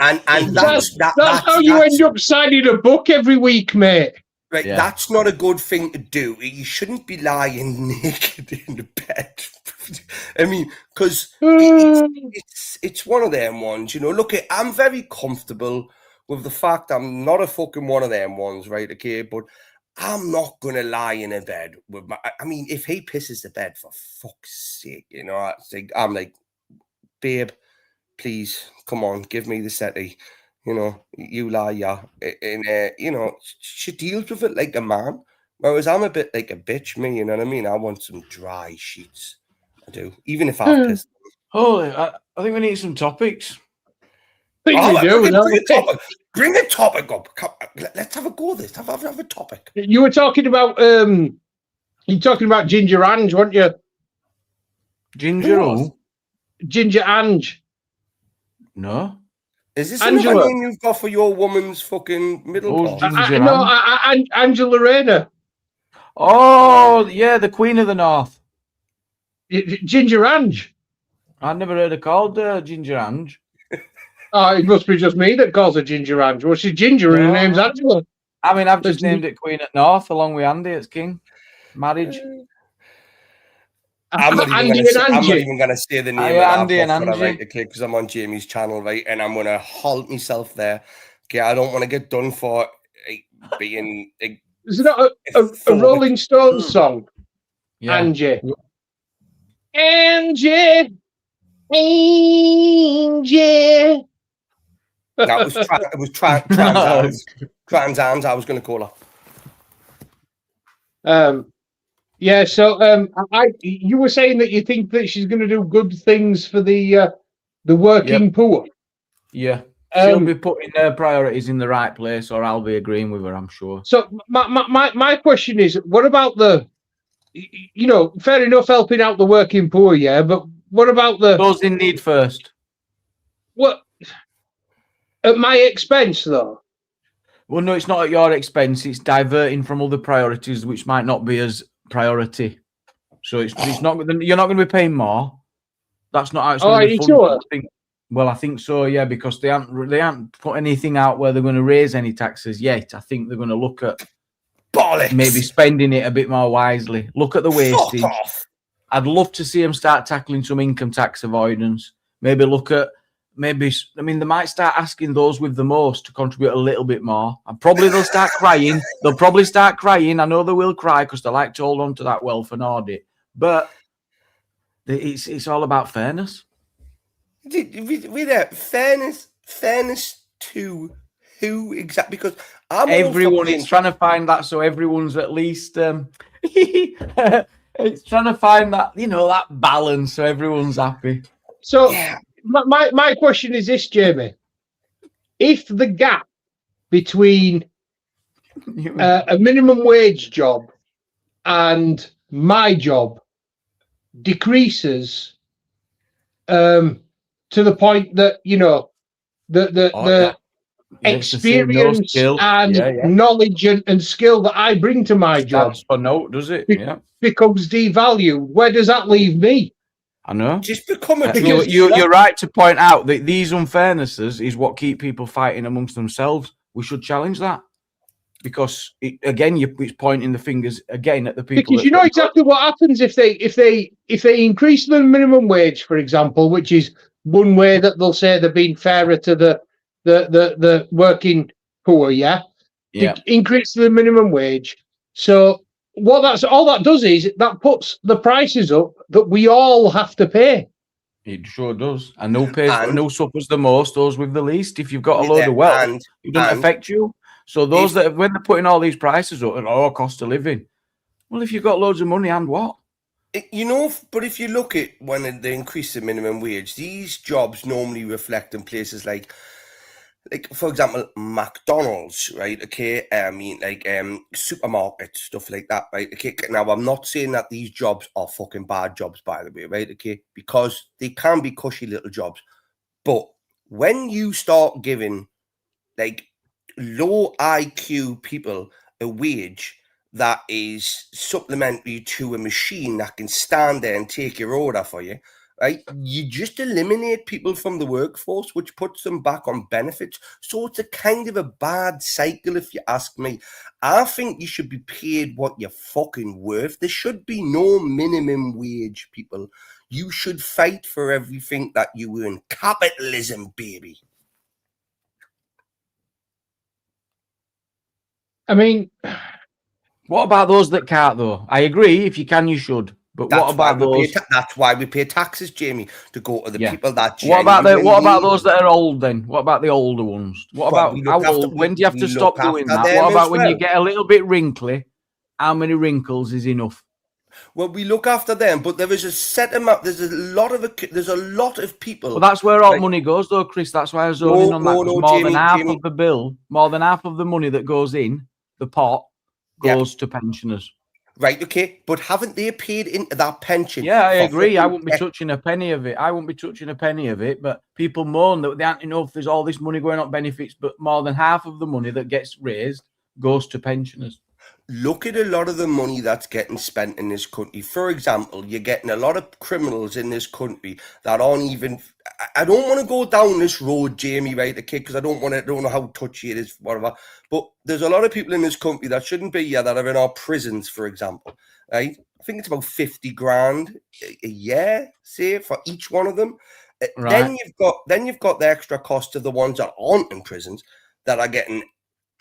S19: And
S20: that's how you end up signing a book every week, mate.
S19: Right, yeah. That's not a good thing to do. You shouldn't be lying naked in the bed. I mean, because it's one of them ones, you know. Look, I'm very comfortable with the fact I'm not a fucking one of them ones, right? Okay, but I'm not gonna lie in a bed with my. I mean, if he pisses the bed, for fuck's sake, you know, I'm like, babe, please, come on, give me the settee. You know, you lie, yeah. And, you know, she deals with it like a man. Whereas I'm a bit like a bitch, me, you know what I mean? I want some dry sheets. I do. Even if I've pissed.
S1: Holy, I think we need some topics.
S19: Bring the topic up. Let's have a go at this. Have a topic.
S20: You were talking about, Ginger Ange, weren't you?
S1: Ginger
S20: Ange.
S1: No.
S19: Is this Angela name you've got for your woman's fucking middle part?
S20: Angela Rayner.
S1: Oh, yeah, the Queen of the North.
S20: Ginger Ange.
S1: I've never heard her called Ginger Ange.
S20: Oh, it must be just me that calls her Ginger Ange. Well, she's Ginger and her name's Angela.
S1: I mean, I've just named it Queen at North along with Andy as King. Marriage.
S19: I'm not even going to say the name of
S1: Andy and Angie.
S19: Right, okay, because I'm on Jamie's channel, right? And I'm going to halt myself there. Okay, I don't want to get done for being.
S20: Is it not a Rolling Stones song?
S1: Yeah.
S20: Angie. Angie.
S19: That was Trans Ange. I was going to call
S20: her. Yeah, so you were saying that you think that she's going to do good things for the working poor.
S1: Yeah, she'll be putting her priorities in the right place, or I'll be agreeing with her, I'm sure.
S20: So my question is, what about fair enough helping out the working poor, yeah, but what about
S1: those in need first?
S20: What at my expense, though?
S1: Well, no, it's not at your expense. It's diverting from other priorities, which might not be as priority. So it's not. You're not going to be paying more. That's not actually.
S20: Oh, are you sure?
S1: Well, I think so. Yeah, because they haven't put anything out where they're going to raise any taxes yet. I think they're going to look at maybe spending it a bit more wisely. Look at the wastage. I'd love to see them start tackling some income tax avoidance. Maybe look at. I mean, they might start asking those with the most to contribute a little bit more. And probably they'll start crying. They'll probably start crying. I know they will cry because they like to hold on to that wealth and audit. But it's all about fairness.
S19: With fairness to who exactly? Because
S1: everyone is trying to find that, so everyone's at least. It's trying to find that that balance, so everyone's happy.
S20: So. Yeah. My question is this, Jamie. If the gap between a minimum wage job and my job decreases to the point that the experience and knowledge and skill that I bring to my job
S1: for note, does it? Yeah,
S20: becomes devalued. Where does that leave me?
S1: I know.
S19: Just become a
S1: you're right to point out that these unfairnesses is what keep people fighting amongst themselves. We should challenge that because it's pointing the fingers again at the people.
S20: Because you know exactly what happens if they increase the minimum wage, for example, which is one way that they'll say they're being fairer to the working poor. Yeah.
S1: Yeah.
S20: Increase the minimum wage. So all that does is that puts the prices up that we all have to pay.
S1: It sure does. And who suffers the most? Those with the least. If you've got a load of wealth, it doesn't affect you. So those that when they're putting all these prices up and cost of living, well, if you've got loads of money and what?
S19: But if you look at when they increase the minimum wage, these jobs normally reflect in places like for example, McDonald's, right? Okay, I mean, like supermarkets, stuff like that, right? Okay, now I'm not saying that these jobs are fucking bad jobs, by the way, right? Okay, because they can be cushy little jobs, but when you start giving like low IQ people a wage that is supplementary to a machine that can stand there and take your order for you, right? You just eliminate people from the workforce, which puts them back on benefits. So it's a kind of a bad cycle, if you ask me. I think you should be paid what you're fucking worth. There should be no minimum wage, people. You should fight for everything that you earn. Capitalism, baby.
S20: I mean,
S1: what about those that can't, though? I agree. If you can, you should. But what about those?
S19: That's why we pay taxes, Jamie, to go to the people that.
S1: What about those that are old? Then what about the older ones? What about how old? When do you have to stop doing that? What about when you get a little bit wrinkly? How many wrinkles is enough?
S19: Well, we look after them, but there is a set amount. There's a lot of people.
S1: Well, that's where all money goes, though, Chris. That's why I was zoning on that. More than half of the bill, more than half of the money that goes in the pot goes to pensioners.
S19: Right, okay, but haven't they paid into that pension?
S1: Yeah, I agree. I wouldn't be touching a penny of it. But people moan that they aren't enough. There's all this money going on benefits, but more than half of the money that gets raised goes to pensioners.
S19: Look at a lot of the money that's getting spent in this country. For example, you're getting a lot of criminals in this country that aren't even. I don't want to go down this road, Jamie, right? Okay, because I don't know how touchy it is, whatever. But there's a lot of people in this country that shouldn't be here that are in our prisons, for example, right? I think it's about 50 grand a year, say, for each one of them.
S1: Right.
S19: Then you've got the extra cost of the ones that aren't in prisons that are getting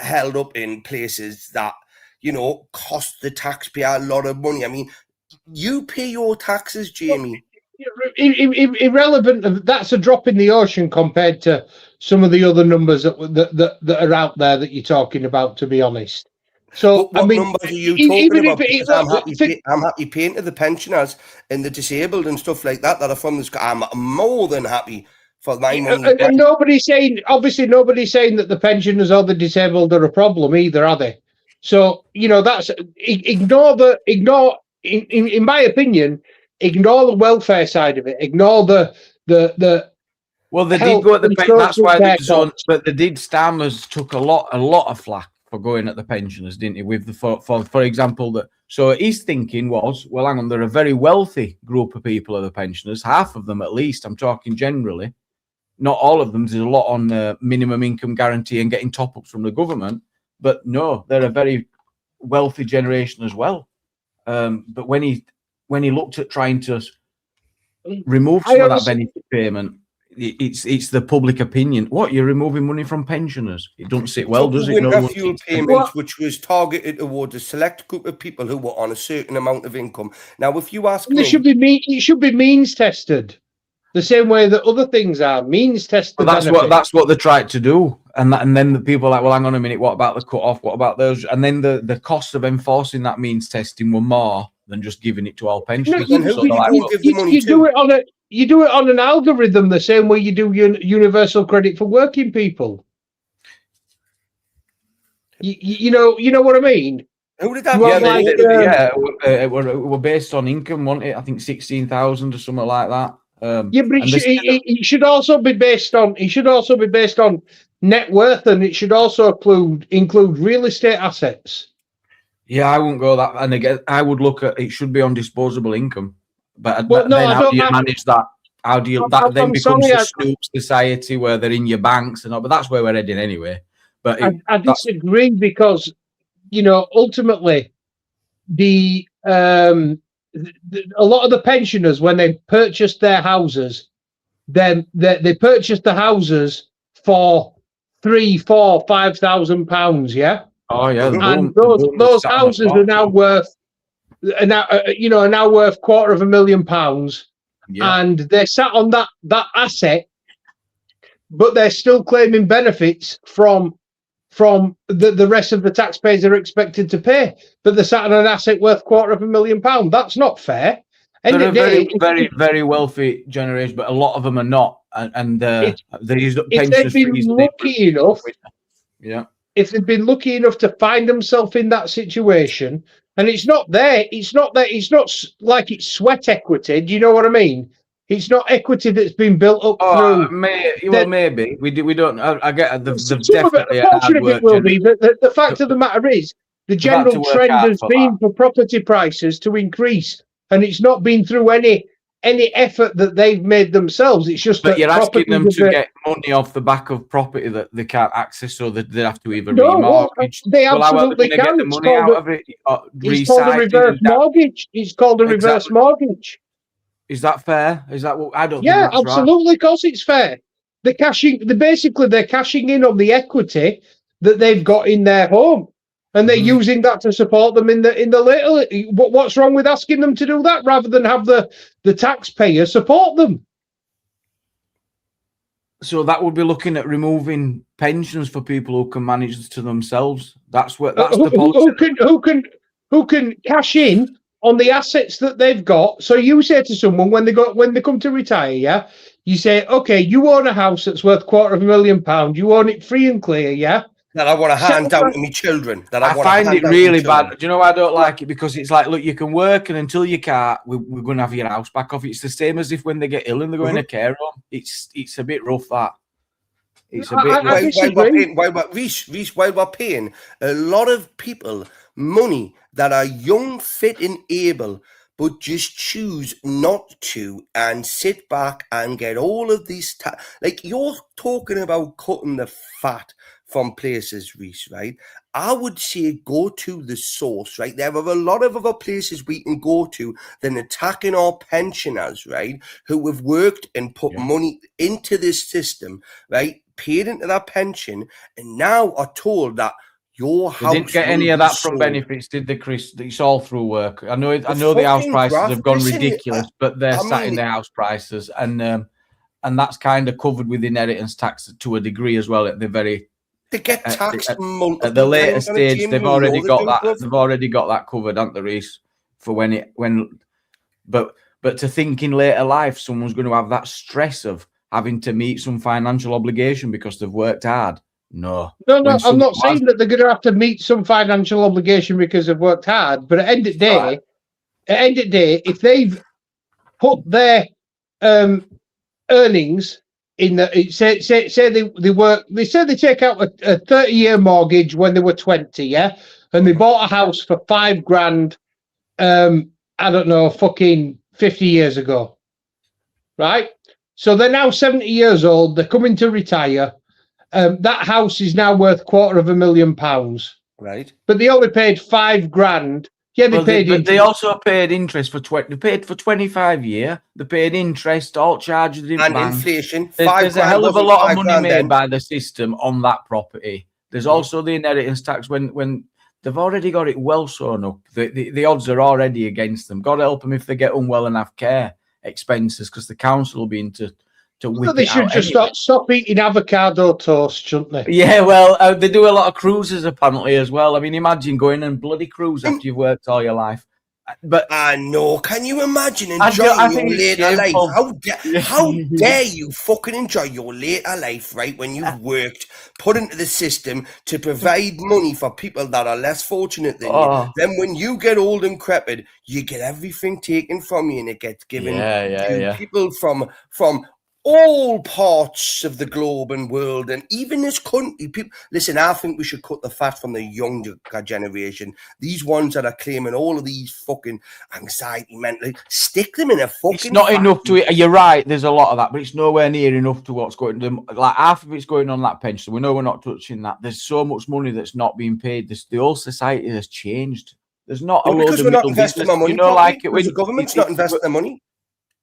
S19: held up in places that, cost the taxpayer a lot of money. I mean, you pay your taxes, Jamie.
S20: Irrelevant. That's a drop in the ocean compared to some of the other numbers that are out there that you're talking about, to be honest. So,
S19: what numbers are you talking about? Because I'm happy paying to the pensioners and the disabled and stuff like that are from this. I'm more than happy for my money.
S20: And nobody's saying that the pensioners or the disabled are a problem either, are they? So, that's ignore in my opinion, ignore the welfare side of it. Ignore the
S1: Well, they did go at the that's why they zone, but they did. Starmers took a lot of flack for going at the pensioners, didn't he? With the for example, that so his thinking was, well, hang on, they're a very wealthy group of people are the pensioners, half of them at least. I'm talking generally, not all of them. There's a lot on minimum income guarantee and getting top ups from the government, but no, they're a very wealthy generation as well. But when he looked at trying to remove some of that benefit payment, it's the public opinion. What, you're removing money from pensioners? It doesn't sit well, does it?
S19: No fuel payments, which was targeted towards a select group of people who were on a certain amount of income. Now, if you ask me,
S20: it should be means tested, the same way that other things are means tested.
S1: Well, that's what they tried to do, and then the people are like, well, hang on a minute, what about the cut off? What about those? And then the costs of enforcing that means testing were more than just giving it to all pensioners.
S20: You do it on an algorithm the same way you do universal credit for working people. You know what I mean?
S19: Who did that?
S1: It were based on income, wasn't it? I think 16,000 or something like that.
S20: Yeah, but
S1: and
S20: it should also be based on. It should also be based on net worth, and it should also include real estate assets.
S1: Yeah, I wouldn't go that. And again, I would look at it should be on disposable income. But,
S20: Well, no,
S1: then
S20: I
S1: how
S20: don't-
S1: do you
S20: I'm-
S1: manage that? How do you
S20: I'm-
S1: that then
S20: I'm
S1: becomes
S20: sorry,
S1: a
S20: I-
S1: Snoop society where they're in your banks and all? But that's where we're heading anyway. But
S20: I disagree because, ultimately, a lot of the pensioners, when they purchased their houses, then they purchased the houses for £3,000, £4,000, £5,000. Yeah.
S1: Oh yeah,
S20: And those houses are now worth, are now worth £250,000, and they're sat on that asset, but they're still claiming benefits from the rest of the taxpayers are expected to pay, but they're sat on an asset worth £250,000. That's not fair.
S1: They're a very, very wealthy generation, but a lot of them are not, and they use
S20: If
S1: pensions
S20: they've
S1: for
S20: been
S1: easily.
S20: lucky enough,
S1: Yeah.
S20: if they've been lucky enough to find themselves in that situation, and it's not like it's sweat equity. Do you know what I mean? It's not equity that's been built up through.
S1: Maybe we do. We don't. I get it. They've
S20: Some of
S1: definitely
S20: it, a portion of it will be. The fact of the matter is, the
S1: They've had to
S20: general
S1: work
S20: trend
S1: hard
S20: has
S1: for
S20: been for property prices to increase, and it's not been through any effort that they've made themselves. It's just
S1: But
S20: that
S1: you're asking them
S20: properties
S1: to
S20: are-
S1: get money off the back of property that they can't access, so that they have to either
S20: No, well,
S1: remortgage.
S20: they
S1: Well, how are
S20: absolutely
S1: they going to
S20: can.
S1: get the
S20: It's
S1: money
S20: called
S1: out of it?
S20: It's called a
S1: Recycling
S20: reverse
S1: that-
S20: mortgage. It's called a reverse
S1: Exactly.
S20: mortgage.
S1: Is that fair? Is that what I don't?
S20: Yeah,
S1: think that's right.
S20: absolutely. Of course, it's fair. They're cashing in on the equity that they've got in their home, and they're using that to support them in the later. What's wrong with asking them to do that rather than have the taxpayer support them?
S1: So that would be looking at removing pensions for people who can manage this to themselves. That's what. That's the policy.
S20: Who can cash in on the assets that they've got? So you say to someone when they come to retire, yeah, you say, okay, you own a house that's worth £250,000. You own it free and clear, yeah.
S19: That I want to hand down to my children. That
S1: I
S19: want to
S1: find
S19: hand
S1: it
S19: down to
S1: really
S19: my children.
S1: bad. Do you know why I don't like it? Because it's like, look, you can work, and until you can't, we're going to have your house back off. It's the same as if when they get ill and they go in a care home. It's a bit rough, that. It's a bit rough.
S19: While we're paying a lot of people money that are young, fit, and able, but just choose not to and sit back and get all of these like you're talking about cutting the fat from places, Reese, right? I would say go to the source, right? There are a lot of other places we can go to than attacking our pensioners, right? Who have worked and put money into this system, right? Paid into their pension, and now are told that your
S1: They
S19: house
S1: didn't get any
S19: will
S1: of
S19: be
S1: that from
S19: sold.
S1: benefits, did they, Chris? It's all through work. I know the house
S19: fucking
S1: prices
S19: graft.
S1: have gone
S19: Listen,
S1: ridiculous, but they're
S19: I
S1: sat
S19: mean-
S1: in their house prices, and that's kind of covered with inheritance tax to a degree as well. At the very
S19: They get taxed multiple
S1: at the later
S19: times on a
S1: stage,
S19: Jamie,
S1: they've
S19: you
S1: already
S19: know
S1: got
S19: they
S1: that.
S19: do, bruv.
S1: They've already got that covered, haven't they, Reese? For but to think in later life, someone's going to have that stress of having to meet some financial obligation because they've worked hard. No,
S20: No,
S1: When
S20: I'm
S1: someone
S20: not
S1: has-
S20: saying that they're going to have to meet some financial obligation because they've worked hard. But at the end of the day, if they've put their earnings in the say they work, they say they take out a 30-year mortgage when they were 20, yeah, and they bought a house for £5,000. I don't know, fucking 50 years ago, right? So they're now 70 years old. They're coming to retire. That house is now worth £250,000.
S19: Right.
S20: But they only paid £5,000. Yeah, they
S1: Well,
S20: paid
S1: but they
S20: interest.
S1: also paid interest for 20. They paid for 25 years. They paid interest, all charges in
S19: And
S1: bank.
S19: inflation.
S1: There's a
S19: £5,000
S1: hell of a
S19: wasn't
S1: lot of money
S19: £5,000
S1: made
S19: then.
S1: by the system on that property. There's also the inheritance tax when they've already got it well sewn up. The odds are already against them. God help them if they get unwell and have care expenses, because the council will be into to whip
S20: Well, they
S1: it
S20: should
S1: out
S20: just
S1: anyway.
S20: stop eating avocado toast, shouldn't they?
S1: Yeah, well, they do a lot of cruises apparently as well. I mean, imagine going on bloody cruise after you've worked all your life, But
S19: I know. Can you imagine
S1: I
S19: enjoying
S1: think
S19: your
S1: it's
S19: later life?
S1: shameful.
S19: How dare you fucking enjoy your later life, right? When you've worked, put into the system to provide money for people that are less fortunate than you. Then when you get old and crepid, you get everything taken from you, and it gets given to people from all parts of the globe and world, and even this country. People, listen, I think we should cut the fat from the younger generation. These ones that are claiming all of these fucking anxiety, mental, stick them in a fucking.
S1: It's not enough to it. You're right. There's a lot of that, but it's nowhere near enough to what's going on. Like half of it's going on that pension. We know we're not touching that. There's so much money that's not being paid. The whole society has changed. There's not a load
S19: because
S1: of
S19: we're not
S1: middle
S19: investing
S1: business.
S19: our money.
S1: You know, like
S19: when the government's not investing their money.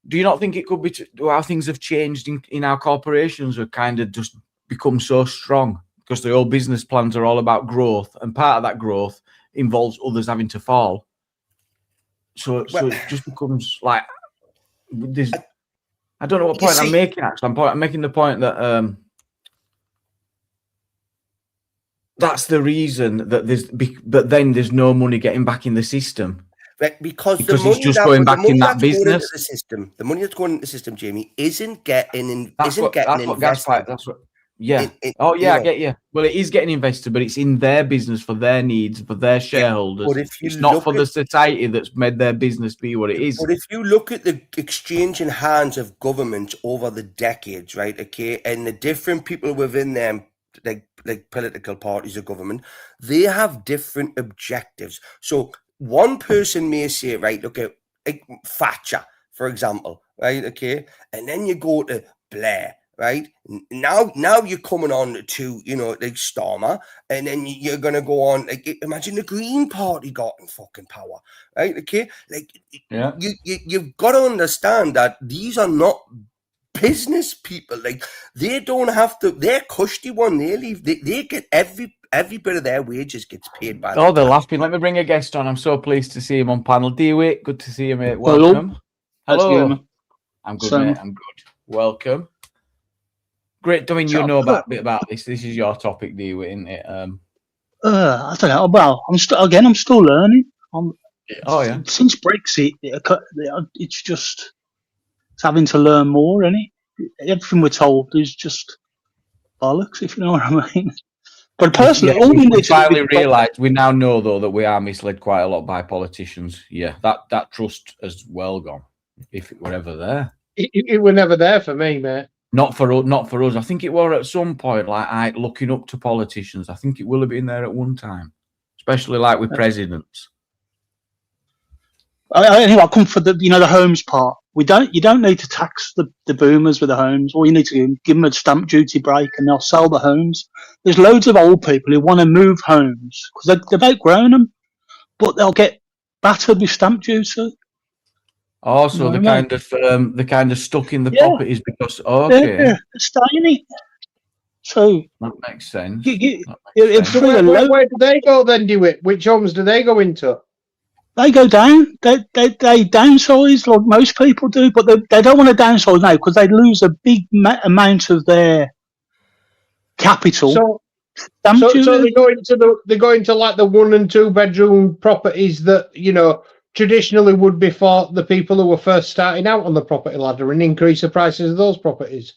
S1: Do you not think it could be how things have changed in our corporations have kind of just become so strong because the whole business plans are all about growth, and part of that growth involves others having to fall. So it just becomes like this. I don't know what point I'm making. Actually, I'm making the point that that's the reason that but then there's no money getting back in the system.
S19: Right, because
S1: the money it's just going back in that business.
S19: The money that's going into the system, Jamie, isn't getting invested.
S1: That's what I get you. Well, it is getting invested, but it's in their business for their needs, for their shareholders.
S19: But if you
S1: it's not for the society that's made their business be what it is.
S19: But if you look at the exchange in hands of government over the decades, right, okay, and the different people within them, like political parties of government, they have different objectives. So one person may say, right, look at Thatcher, for example, right, okay, and then you go to Blair, right? Now you're coming on to, like Starmer, and then you're going to go on, like, imagine the Green Party got in fucking power, right, okay? Like, you've got to understand that these are not business people. Like, they don't have to, they're cushy one, they leave, they get every bit of their wages gets paid by.
S1: Oh, they're laughing. Let me bring a guest on. I'm so pleased to see him on panel. Dewitt, good to see you, mate. Welcome. Hello. I'm good, mate. I'm good. Welcome. Great. I mean, you know a bit about this. This is your topic, Dewitt, isn't it?
S21: I don't know. Well, I'm still learning. Since Brexit, it's just having to learn more, isn't it? Everything we're told is just bollocks, if you know what I mean. But personally, all we need
S1: finally realised, we now know though that we are misled quite a lot by politicians. Yeah, that trust has well gone. If it were ever there,
S20: it were never there for me, mate.
S1: Not for us. I think it were at some point. Like looking up to politicians, I think it will have been there at one time, especially like with presidents.
S21: Anyway, I come for the homes part. You don't need to tax the boomers with the homes. All you need to do, give them a stamp duty break and they'll sell the homes. There's loads of old people who want to move homes because they've outgrown them, but they'll get battered with stamp duty.
S1: Oh, so they're kind of stuck in the properties because
S21: they're staying. So
S1: that makes sense.
S20: Where do they go then, Dewitt? Which homes do they go into?
S21: They go down. They downsize like most people do, but they don't want to downsize now because they lose a big amount of their capital.
S20: So they go into like the 1 and 2 bedroom properties that traditionally would be for the people who were first starting out on the property ladder and increase the prices of those properties.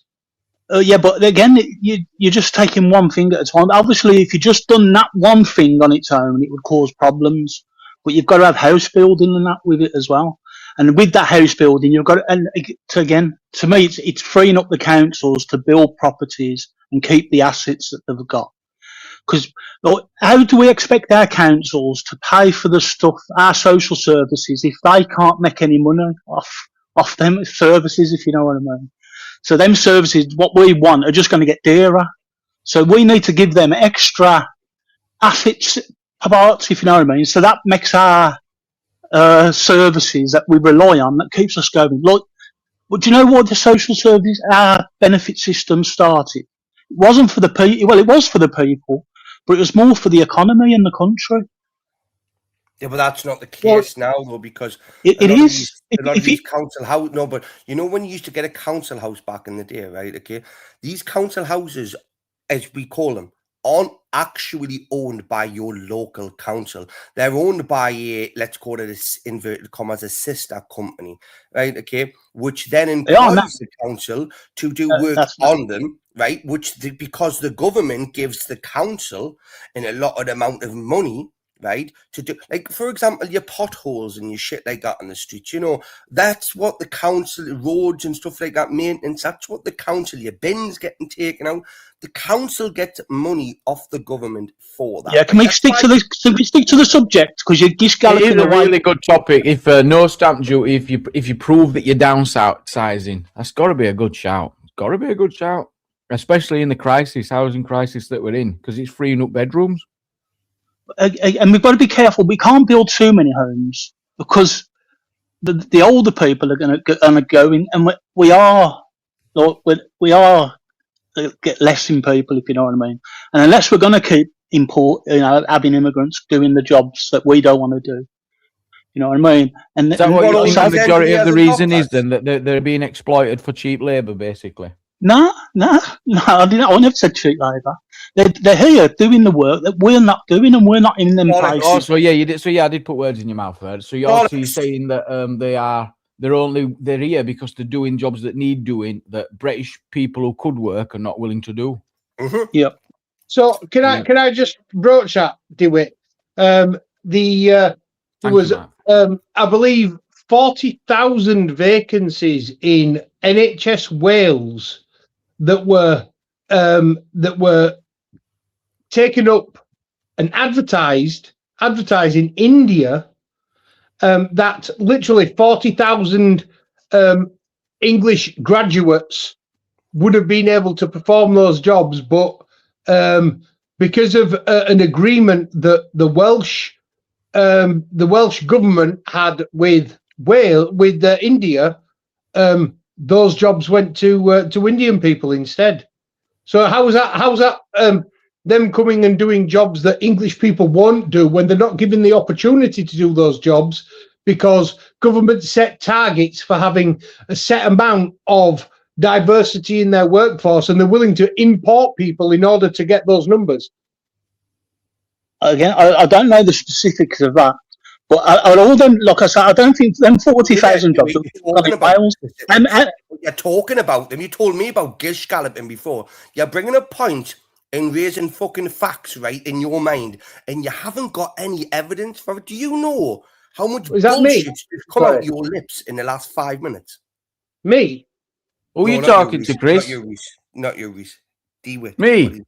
S21: Yeah, but again, you're just taking one thing at a time. Obviously, if you just done that one thing on its own, it would cause problems. But you've got to have house building and that with it as well. And with that house building, you've got to, and again, to me, it's freeing up the councils to build properties and keep the assets that they've got. Because how do we expect our councils to pay for the stuff, our social services, if they can't make any money off them services, if you know what I mean? So them services, what we want, are just going to get dearer. So we need to give them extra assets, parts, if you know what I mean. So that makes our services that we rely on, that keeps us going. Look, but do you know what the social service, our benefit system started? It wasn't for the people. Well, it was for the people, but it was more for the economy in the country.
S19: Yeah, but that's not the case now, though, because
S21: it is.
S19: A lot of these council house. No, but when you used to get a council house back in the day, right? Okay, these council houses, as we call them, aren't actually owned by your local council. They're owned by a, let's call it a, inverted commas, a sister company, right? Okay, which then employs the council to do work on them, right? Because the government gives the council an allotted amount of money, right, to do, like, for example, your potholes and your shit like that on the streets, you know, that's what the council, roads and stuff like that, maintenance, that's what the council, your bins getting taken out, the council gets money off the government for that.
S21: Yeah, can we stick to the subject, because you're just
S1: It
S21: galloping
S1: is a
S21: away.
S1: really good topic. If no stamp duty, if you prove that you're downsizing, that's got to be a good shout. It's got to be a good shout, especially in the housing crisis that we're in, because it's freeing up bedrooms.
S21: And we've got to be careful. We can't build too many homes, because the older people are going to go in, and we are get less in people, if you know what I mean. And unless we're going to keep having immigrants doing the jobs that we don't want to do, you know what I mean. And
S1: Is that what you think the majority of the reason is then, that they're being exploited for cheap labour, basically?
S21: No, I never said cheap labour. They're here doing the work that we're not doing, and we're not in them places.
S1: Oh, so yeah, you did. So yeah, I did put words in your mouth there. So you're also saying that they're here because they're doing jobs that need doing, that British people who could work are not willing to do.
S21: Yep.
S20: So can I just broach that, DeWitt? There was I believe 40,000 vacancies in NHS Wales that were taken up and advertised in India. That literally 40,000 English graduates would have been able to perform those jobs, but because of an agreement that the Welsh government had with India, those jobs went to Indian people instead. So how's that them coming and doing jobs that English people won't do when they're not given the opportunity to do those jobs, because government set targets for having a set amount of diversity in their workforce, and they're willing to import people in order to get those numbers?
S21: Again, I don't know the specifics of that, but all them, like I said, I don't think them 40,000 jobs.
S19: You're talking about them. You told me about gish galloping before. You're bringing a point and raising fucking facts, right, in your mind, and you haven't got any evidence for it. Do you know how much bullshit has come out your lips in the last 5 minutes?
S20: Me?
S1: Who are you talking to, Chris?
S19: Not you, Reese. DeWitt.
S1: Me?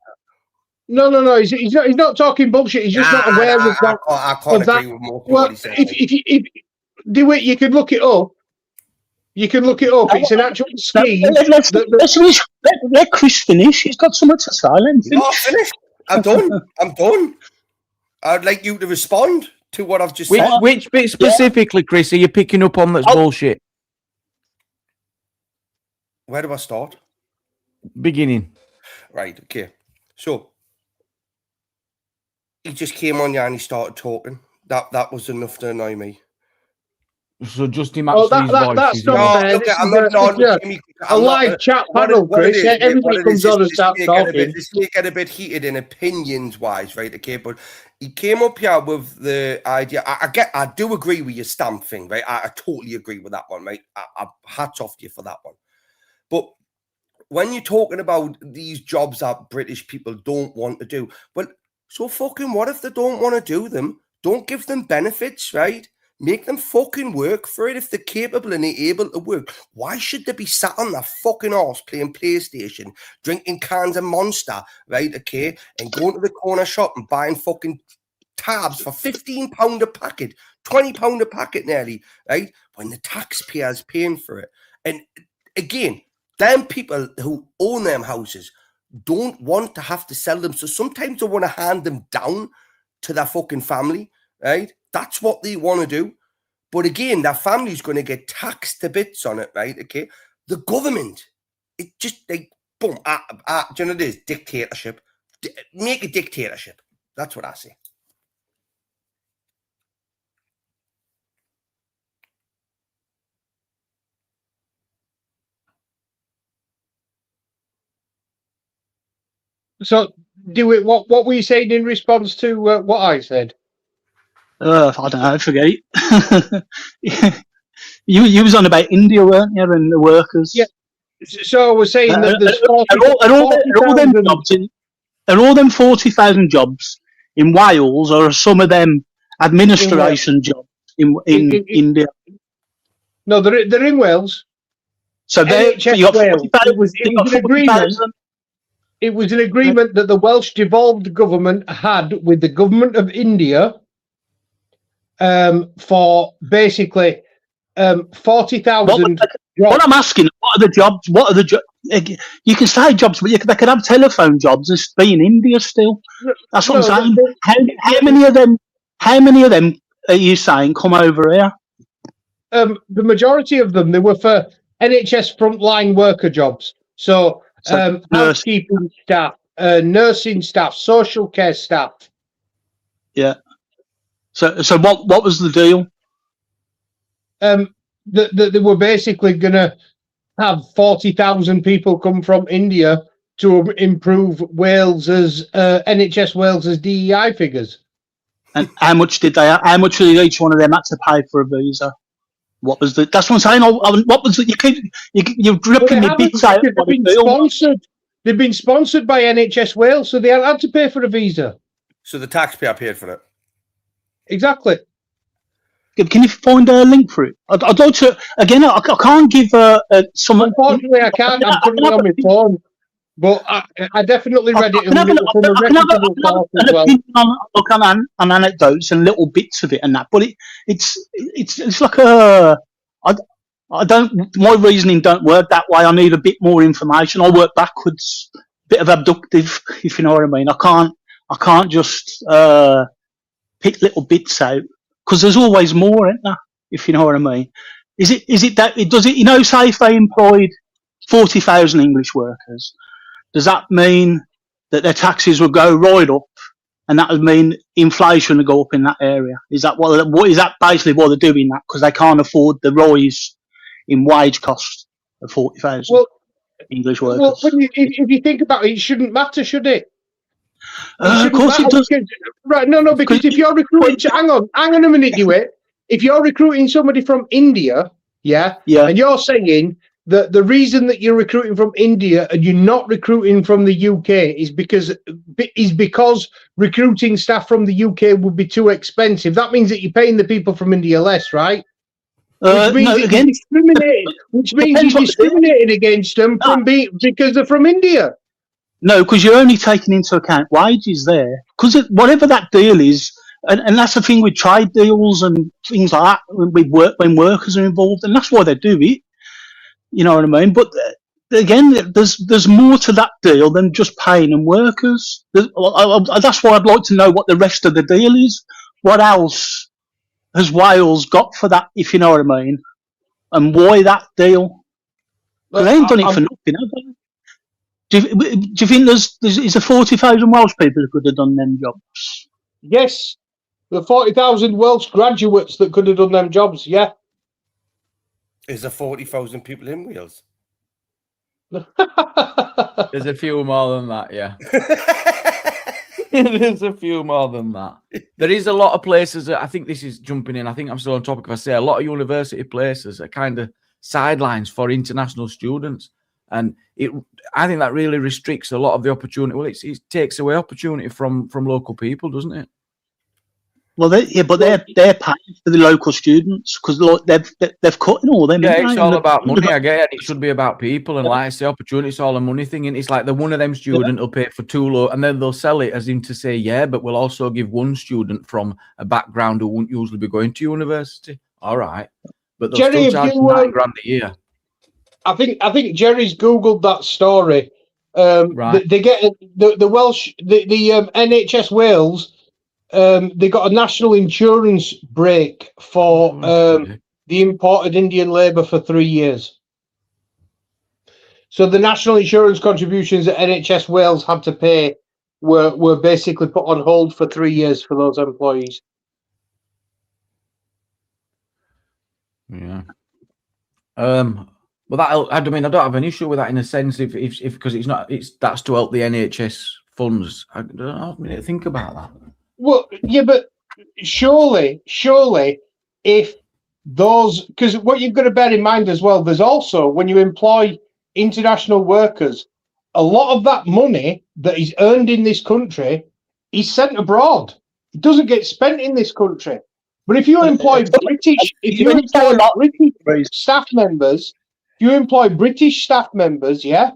S20: No. He's not talking bullshit. He's just not aware of that.
S19: I can't agree with more.
S20: Well, if DeWitt, you can look it up. It's an actual scheme.
S21: Let Chris finish. He's got so much to say.
S19: Not finished. I'm done. I'd like you to respond to what I've just said.
S1: Which bit specifically, Chris, are you picking up on that's bullshit?
S19: Where do I start?
S1: Beginning.
S19: Right, okay. So, he just came on, and he started talking. That was enough to annoy me.
S1: So just him actually
S20: that's not fair. A live chat panel, Chris. Everybody comes on and starts talking.
S19: This may get a bit heated in opinions-wise, right? Okay, but he came up here with the idea. I do agree with your stamp thing, right? I totally agree with that one, right? I hats off to you for that one. But when you're talking about these jobs that British people don't want to do, well, so fucking what if they don't want to do them? Don't give them benefits, right? Make them fucking work for it if they're capable and they're able to work. Why should they be sat on their fucking arse playing PlayStation, drinking cans of Monster, right, okay, and going to the corner shop and buying fucking tabs for £15 a packet, £20 a packet nearly, right, when the taxpayer's paying for it? And again, them people who own them houses don't want to have to sell them, so sometimes they want to hand them down to their fucking family, right? That's what they want to do. But again, their family's going to get taxed to bits on it, right? Okay. The government, it just, like, boom. Do you know what it is? Dictatorship. Make a dictatorship. That's what I say.
S20: So do it. What were you saying in response to what I said?
S21: I don't know. Forget it. you was on about India, weren't you, and the workers?
S20: Yeah. So I was saying that there's
S21: all them 40,000 jobs in Wales, or are some of them administration jobs in India?
S20: No, they're in Wales.
S21: So
S20: it was an agreement that the Welsh devolved government had with the government of India for basically 40,000.
S21: What I'm asking, what are the jobs? What are the jobs? You can say jobs, but they could have telephone jobs and be in India still. That's what I'm saying. How many of them? How many of them are you saying come over here?
S20: The majority of them, they were for NHS frontline worker jobs. So housekeeping staff, nursing staff, social care staff.
S21: Yeah. So what was the deal?
S20: That they were basically going to have 40,000 people come from India to improve Wales's NHS Wales's DEI figures.
S21: And how much did each one of them had to pay for a visa? What was the? That's what I'm saying. What was it? You're dripping me bits out.
S20: They've been sponsored by NHS Wales, so they had to pay for a visa.
S19: So the taxpayer paid for it.
S20: Exactly.
S21: Can you find a link for it? I'd like to. Again, I can't give some.
S20: Unfortunately, I can't. I'm putting it on my phone. But I definitely read it.
S21: Look on anecdotes and little bits of it and that, but it's like a. I don't. My reasoning don't work that way. I need a bit more information. I work backwards, bit of abductive, if you know what I mean. I can't just pick little bits out because there's always more, isn't there? If you know what I mean. Is it that it does it? You know, say if they employed 40,000 English workers. Does that mean that their taxes would go right up, and that would mean inflation would go up in that area? Is that what is that basically why they're doing that? Because they can't afford the rise in wage cost of 40,000 English workers.
S20: Well, if you think about it, it shouldn't matter, should it?
S21: Of course it does.
S20: Right? No, because if you're recruiting, hang on a minute, if you're recruiting somebody from India, yeah, and you're saying that the reason that you're recruiting from India and you're not recruiting from the UK is because recruiting staff from the UK would be too expensive. That means that you're paying the people from India less, right? Which means you're discriminating against them because they're from India.
S21: No, because you're only taking into account wages there. Because whatever that deal is, and that's the thing with trade deals and things like that, when workers are involved, and that's why they do it. You know what I mean? But again, there's more to that deal than just paying them workers. That's why I'd like to know what the rest of the deal is. What else has Wales got for that, if you know what I mean? And why that deal? Well, they ain't done it for nothing, have they? Do you think is there 40,000 Welsh people who could have done them jobs?
S20: Yes. The 40,000 Welsh graduates that could have done them jobs, yeah.
S19: Is there 40,000 people in Wales?
S1: There's a few more than that, yeah. There's a few more than that. There is a lot of places that I think this is jumping in. I think I'm still on topic if I say a lot of university places are kind of sidelines for international students. And I think that really restricts a lot of the opportunity. Well, it takes away opportunity from local people, doesn't it?
S21: Well, they're paying for the local students because they've cut in all them.
S1: Yeah, it's all about money. I get it. It should be about people, and like I say, opportunity. It's all a money thing, and it's like the one of them student will pay for two low, and then they'll sell it as in to say, yeah, but we'll also give one student from a background who wouldn't usually be going to university. All right, but they'll still charge $9,000 a year.
S20: I think Jerry's googled that story.
S1: Right.
S20: They get the Welsh, the NHS Wales. They got a national insurance break for the imported Indian labour for 3 years. So the national insurance contributions that NHS Wales had to pay were basically put on hold for 3 years for those employees.
S1: Yeah. Well, I mean, I don't have an issue with that in a sense, if because that's to help the NHS funds. I don't know. I mean, think about that.
S20: Well, yeah, but surely, if those, because what you've got to bear in mind as well, there's also, when you employ international workers, a lot of that money that is earned in this country is sent abroad. It doesn't get spent in this country. But if you employ British, staff members, yeah,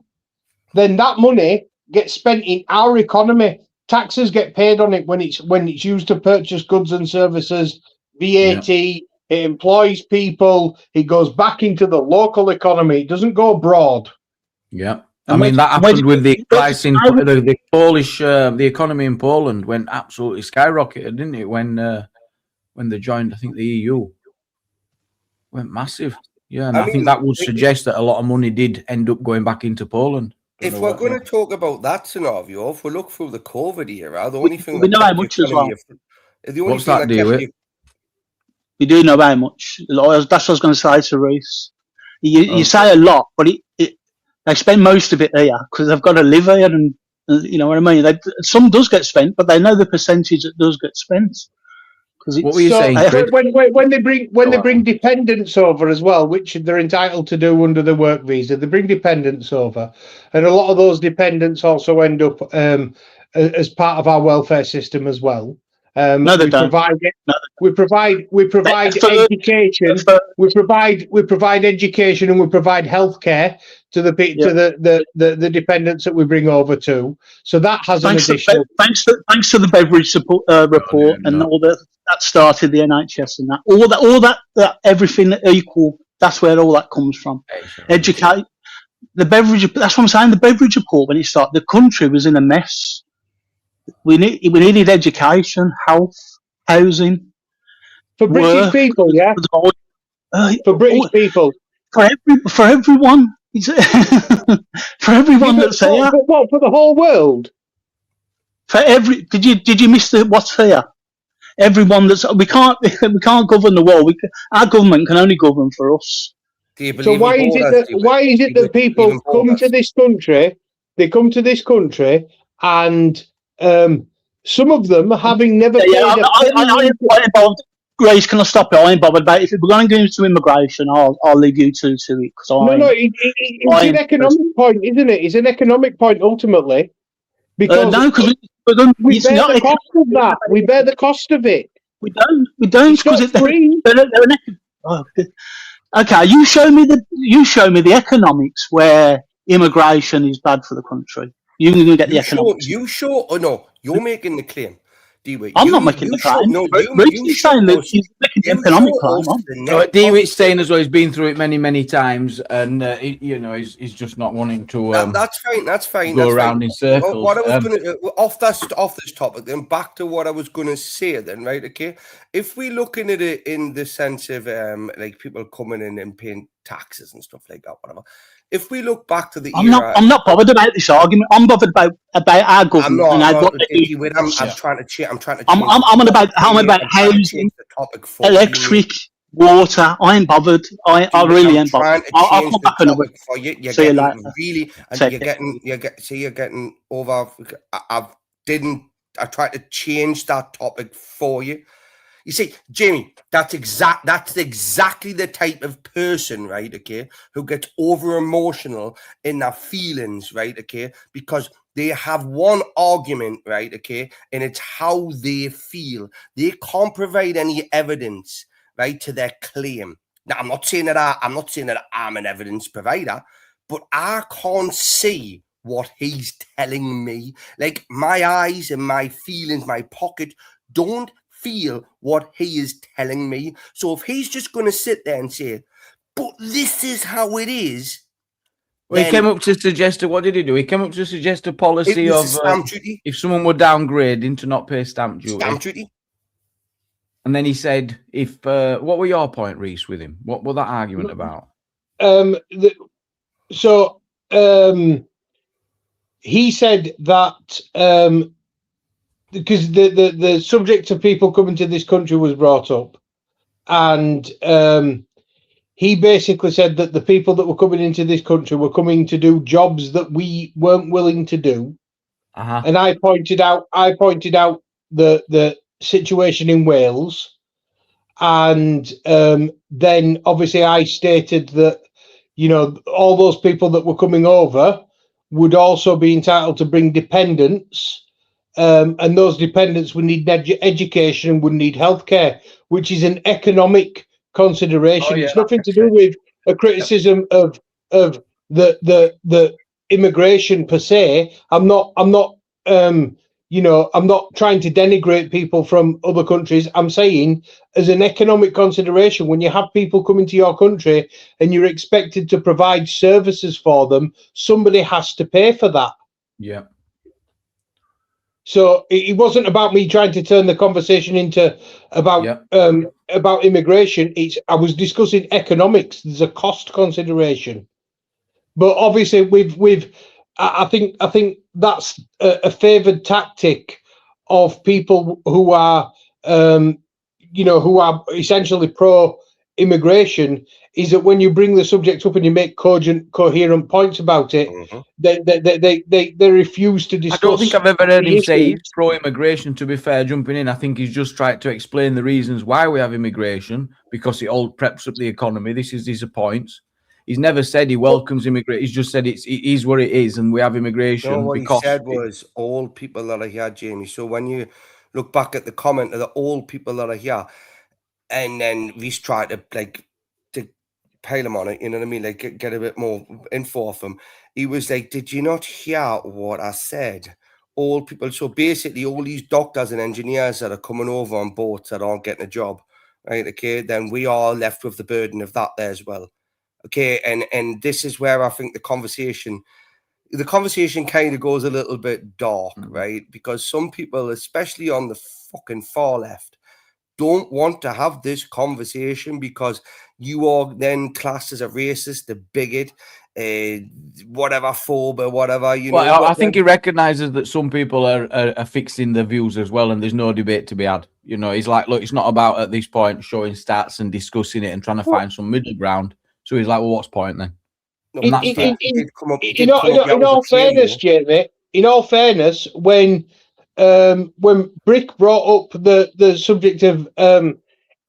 S20: then that money gets spent in our economy. Taxes get paid on it when it's used to purchase goods and services, VAT. Yeah. It employs people. It goes back into the local economy. It doesn't go abroad.
S1: Yeah. I mean, that happened with the price in the Polish, the economy in Poland went absolutely skyrocketed, didn't it? When they joined, I think, the EU, went massive. Yeah, and I think that would suggest that a lot of money did end up going back into Poland.
S19: If we're going to talk about that scenario, if we look through the COVID era, the only thing
S21: we know how much as well.
S1: What's that deal with?
S21: We do know how much. That's what I was going to say to Reese. You say a lot, but they spend most of it there because they've got to live here, and you know what I mean. Some does get spent, but they know the percentage that does get spent.
S1: What were you saying?
S20: When they bring dependents over as well, which they're entitled to do under the work visa, they bring dependents over, and a lot of those dependents also end up as part of our welfare system as well.
S21: No, they don't.
S20: We provide education. We provide education, and we provide healthcare to the dependents that we bring over too. So that has an additional.
S21: Thanks to the Beveridge support, report and all that started the NHS and all that everything equal. That's where all that comes from. Educate the Beveridge. That's what I'm saying. The Beveridge report, when it started, the country was in a mess. We needed education, health, housing
S20: for British people. Yeah, for British people,
S21: for everyone. For everyone that's here.
S20: What, for the whole world?
S21: For every. Did you miss what's here? Everyone that's we can't govern the world. Our government can only govern for us.
S20: So why is it that people come to this country? They come to this country and. Some of them having never Grace, can I stop you? I ain't bothered about it. If we're going to go into immigration, I'll leave you to it. It's an economic point, isn't it? It's an economic point ultimately. Because we bear the cost of that. We bear the cost of it.
S21: We don't because it's free. Okay, you show me the economics where immigration is bad for the country. You can get the economics.
S19: You're making the claim.
S21: I'm not making the claim. He's saying that he's making the economic claim.
S1: DeWitt's saying as well, he's been through it many, many times, and he's just not wanting to.
S19: That's fine.
S1: Go around in circles.
S19: What I was going to off this topic, then back to what I was going to say. Then, right? Okay, if we're looking at it in the sense of like people coming in and paying taxes and stuff like that, whatever. If we look back to the era,
S21: I'm not bothered about this argument. I'm bothered about our government. I'm
S19: trying to change.
S21: I'm about housing, electric, water. I ain't bothered. I really ain't bothered. I'll come back another.
S19: See you later. Really, and you're getting over. I tried to change that topic for you. You see, Jamie, that's exactly the type of person, right, okay, who gets over emotional in their feelings, right, okay, because they have one argument, right, okay, and it's how they feel. They can't provide any evidence, right, to their claim. Now, I'm not saying that I'm an evidence provider, but I can't see what he's telling me. Like, my eyes and my feelings, my pocket don't feel what he is telling me. So if he's just going to sit there and say, but this is how it is.
S1: Well, he came up to suggest what did he do? He came up to suggest a policy of
S19: stamp duty.
S1: If someone were downgrading to not pay stamp duty.
S19: Stamp duty.
S1: And then he said, if what were your point, Reese, with him? What was that argument about?
S20: He said that because the subject of people coming to this country was brought up, and he basically said that the people that were coming into this country were coming to do jobs that we weren't willing to do, and I pointed out the situation in Wales, and then obviously I stated that, you know, all those people that were coming over would also be entitled to bring dependents, and those dependents would need education and would need healthcare, which is an economic consideration. It's nothing to do with a criticism of the immigration per se. I'm not you know, I'm not trying to denigrate people from other countries. I'm saying, as an economic consideration, when you have people coming to your country and you're expected to provide services for them, somebody has to pay for that.
S1: Yeah.
S20: So it wasn't about me trying to turn the conversation into about immigration. I was discussing economics. There's a cost consideration, but obviously I think that's a favoured tactic of people who are who are essentially pro immigration, is that when you bring the subject up and you make coherent points about it, they refuse to discuss.
S1: I don't think I've ever heard him say he's pro-immigration, to be fair, jumping in. I think he's just tried to explain the reasons why we have immigration, because it all preps up the economy. This is his points. He's never said he welcomes immigration. He's just said it is what it is, and we have immigration.
S19: No, what
S1: because
S19: he said was all people that are here, Jamie. So when you look back at the comment of the all people that are here, and then we try to pile him on it, you know what I mean? Like get a bit more info off him. He was like, "Did you not hear what I said? All people." So basically, all these doctors and engineers that are coming over on boats that aren't getting a job, right? Okay, then we are left with the burden of that there as well. Okay, and this is where I think the conversation kind of goes a little bit dark, right? Because some people, especially on the fucking far left, don't want to have this conversation because you are then classed as a racist, a bigot, whatever, phobe, or whatever. You know.
S1: I think he recognises that some people are fixing their views as well, and there's no debate to be had. You know, he's like, look, it's not about at this point showing stats and discussing it and trying to find some middle ground. So he's like, well, what's the point then?
S20: In all fairness, Jamie, in all fairness, when Brick brought up the subject of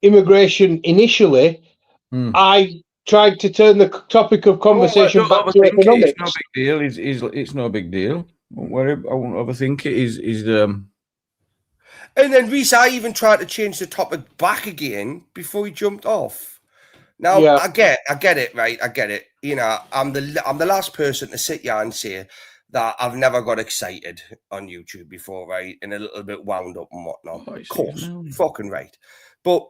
S20: immigration initially, I tried to turn the topic of conversation back to economics.
S1: It's no big deal. It's no big deal. I won't overthink it.
S19: And then Reese, I even tried to change the topic back again before he jumped off. Now I get it, right? I get it. You know, I'm the last person to sit here and say that I've never got excited on YouTube before, right? And a little bit wound up and whatnot. Of course, fucking right. But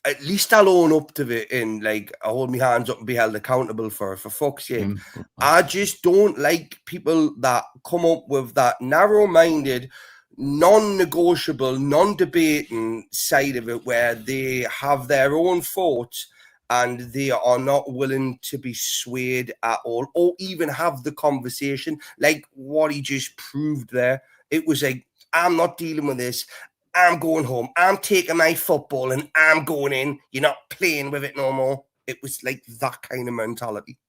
S19: at least I'll own up to it and like I hold my hands up and be held accountable for fuck's sake. I just don't like people that come up with that narrow-minded, non-negotiable, non-debating side of it where they have their own thoughts and they are not willing to be swayed at all or even have the conversation like what he just proved there. It was like, I'm not dealing with this. I'm going home. I'm taking my football and I'm going in. You're not playing with it no more. It was like that kind of mentality.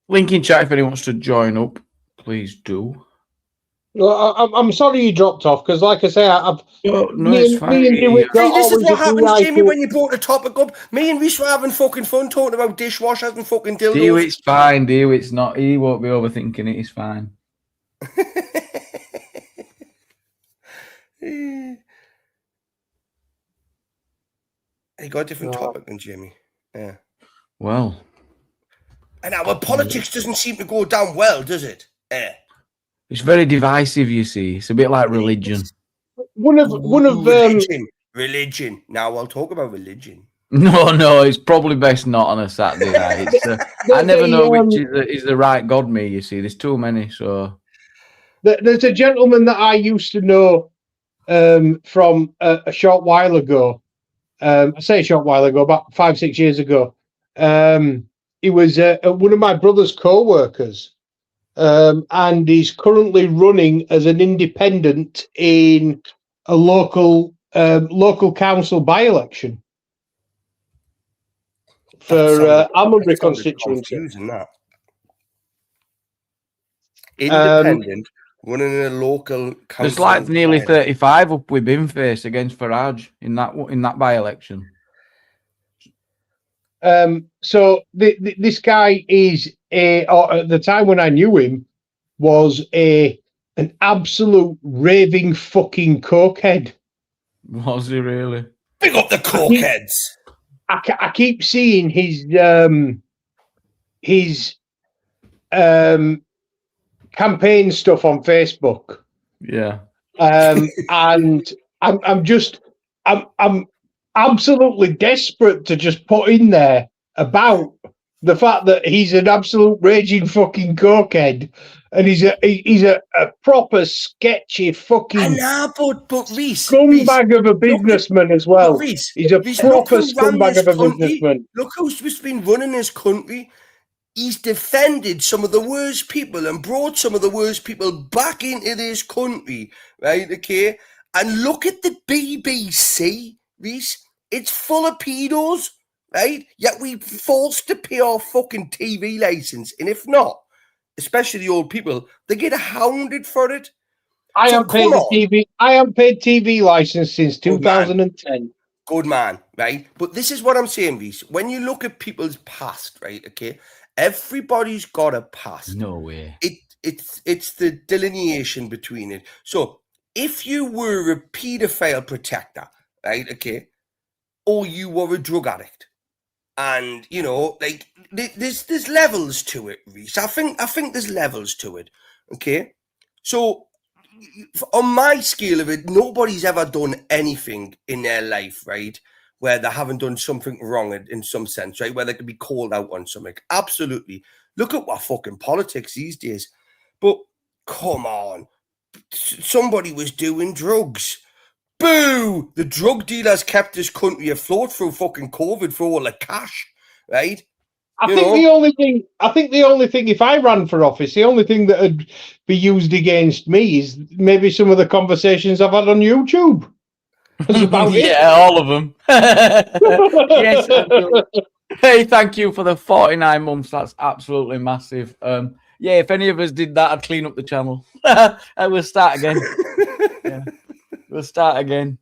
S1: Link in chat if anyone wants to join up, please do.
S20: Well, I'm sorry you dropped off because, like I say,
S19: it's fine. This is what happens, Jamie, when you brought the topic up. Me and Reese were having fucking fun talking about dishwashers and fucking dildos.
S1: Deal, it's fine, deal. It's not. He won't be overthinking it. It's fine.
S19: You got a different topic than Jamie. Yeah.
S1: Well.
S19: And our politics doesn't seem to go down well, does it? Yeah.
S1: It's very divisive, you see. It's a bit like religion.
S19: Religion. Now I'll talk about religion.
S1: No, it's probably best not on a Saturday night. I never know which is the right God, me, you see. There's too many, so...
S20: There's a gentleman that I used to know from a short while ago. I say a short while ago, about 5-6 years ago. He was one of my brother's co-workers. And he's currently running as an independent in a local council by-election for Almonbury constituency.
S19: Independent, running in a local council.
S1: There's like nearly 35 up with Binface against Farage in that by-election.
S20: So this guy is or at the time when I knew him, was an absolute raving fucking cokehead.
S1: Was he really?
S19: Big up the cokeheads.
S20: I keep seeing his campaign stuff on Facebook.
S1: Yeah.
S20: And I'm absolutely desperate to just put in there about the fact that he's an absolute raging fucking cokehead, and he's a proper sketchy fucking
S19: but Reese,
S20: scumbag of a businessman as well.
S19: Reese,
S20: He's a proper scumbag of a
S19: country.
S20: businessman.
S19: Look who's just been running this country. He's defended some of the worst people and brought some of the worst people back into this country, right? Okay, and look at the BBC, Reese. It's full of pedos, right? Yet we forced to pay our fucking TV license, and if not, especially the old people, they get hounded for it.
S20: I haven't paid TV license since 2010.
S19: Good man, right? But this is what I'm saying, Reese. When you look at people's past, right? Okay, everybody's got a past.
S1: No way.
S19: It's the delineation between it. So if you were a paedophile protector, right? Okay, or you were a drug addict, and you know, like there's levels to it, Reese. I think there's levels to it. Okay, so on my scale of it, nobody's ever done anything in their life, right, where they haven't done something wrong in some sense, right, where they could be called out on something. Absolutely. Look at what fucking politics these days. But come on, somebody was doing drugs. Boo! The drug dealers kept this country afloat through fucking COVID for all the cash, right?
S20: I think the only thing, if I ran for office, the only thing that would be used against me is maybe some of the conversations I've had on YouTube. That's about it.
S1: Yeah, all of them. Yes. Hey, thank you for the 49 months. That's absolutely massive. Yeah, if any of us did that, I'd clean up the channel. And we'll start again. Yeah. We'll start again.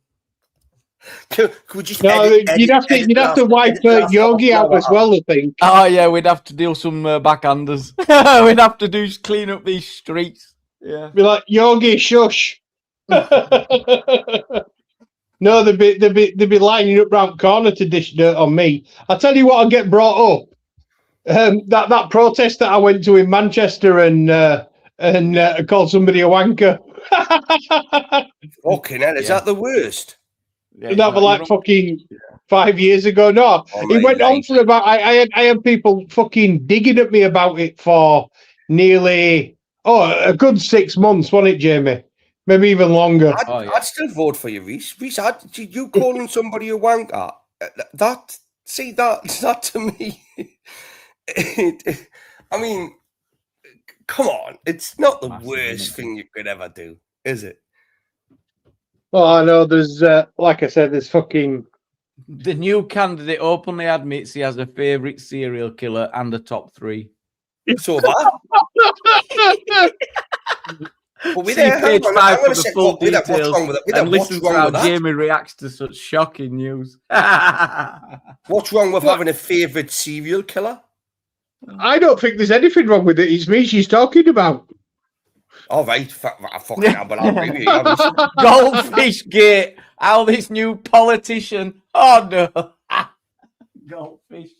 S19: Could we just
S20: you'd have to wipe Yogi out as well, I think.
S1: Oh yeah, we'd have to deal some backhanders. We'd have to clean up these streets. Yeah.
S20: Be like, Yogi, shush. No, they'd be lining up round corner to dish dirt on me. I'll tell you what, I'll get brought up. That protest that I went to in Manchester and called somebody a wanker.
S19: Fucking hell, is that the worst?
S20: Yeah, that was like fucking 5 years ago. No, it went on for about. I had people fucking digging at me about it for nearly a good 6 months, wasn't it, Jamie? Maybe even longer.
S19: I'd still vote for you, Reese. Reese, you calling somebody a wanker? That to me. I mean, come on, it's not the worst thing you could ever do, is it?
S20: Well, I know there's, like I said, there's fucking...
S1: The new candidate openly admits he has a favourite serial killer and a top 3.
S19: So that?
S1: See page 5 for the full details and listen to how Jamie reacts to such shocking news.
S19: What's wrong with having a favourite serial killer?
S20: I don't think there's anything wrong with it. It's me she's talking about.
S19: All right, fucking hell, but I'll agree with you.
S1: Goldfish Gate. How this new politician. Oh no. Goldfish.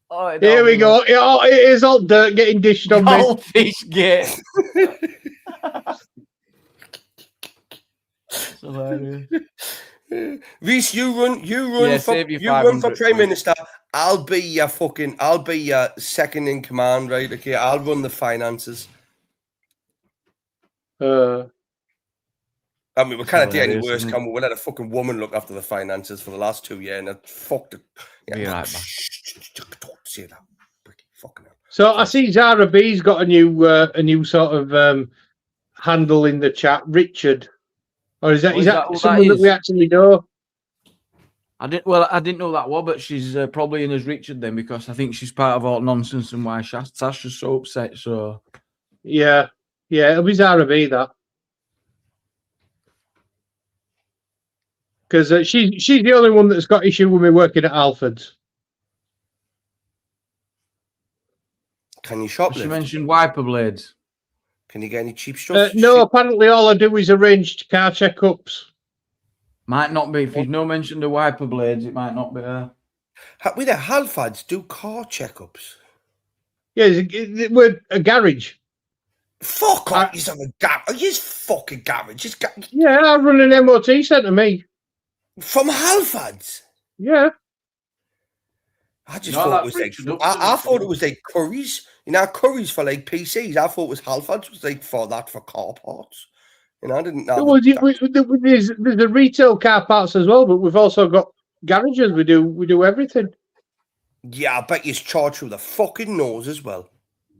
S1: Oh,
S20: here we go. It is all dirt getting dished on me.
S1: Goldfish Gate.
S19: Reese, you run for Prime Minister. I'll be your second in command, right? Okay, I'll run the finances. I mean, we can't do any worse, can we? We let a fucking woman look after the finances for the last 2 years, and it fucked it. Yeah,
S1: right,
S19: say that. Fucking hell.
S20: So I see Zara B's got a new sort of handle in the chat, Richard. Or is that someone that we actually know?
S1: I didn't know that one, but she's probably in as Richard then, because I think she's part of all nonsense and why Sasha's so upset. So
S20: Yeah, it'll be Zara B that. Because she's the only one that's got issue with me working at Alfred's.
S19: Can you
S1: She
S19: shoplift?
S1: mentioned wiper blades.
S19: Can you get any cheap stuff?
S20: No, apparently all I do is arrange car checkups.
S1: Might not be. If you've no mentioned the wiper blades, it might not be her.
S19: With the Halfads do car checkups.
S20: Yeah, we're a garage.
S19: Fuck off! He's on a garage. He's fucking garage.
S20: Yeah, I run an MOT centre, me.
S19: From Halfads?
S20: Yeah.
S19: I just thought it was like I thought it was like Curry's. You know, Curry's for like PCs. I thought it was Halfads was like for car parts. You know, I didn't know.
S20: Well, there's a retail car parts as well, but we've also got garages. We do everything.
S19: Yeah, I bet you charge through the fucking nose as well.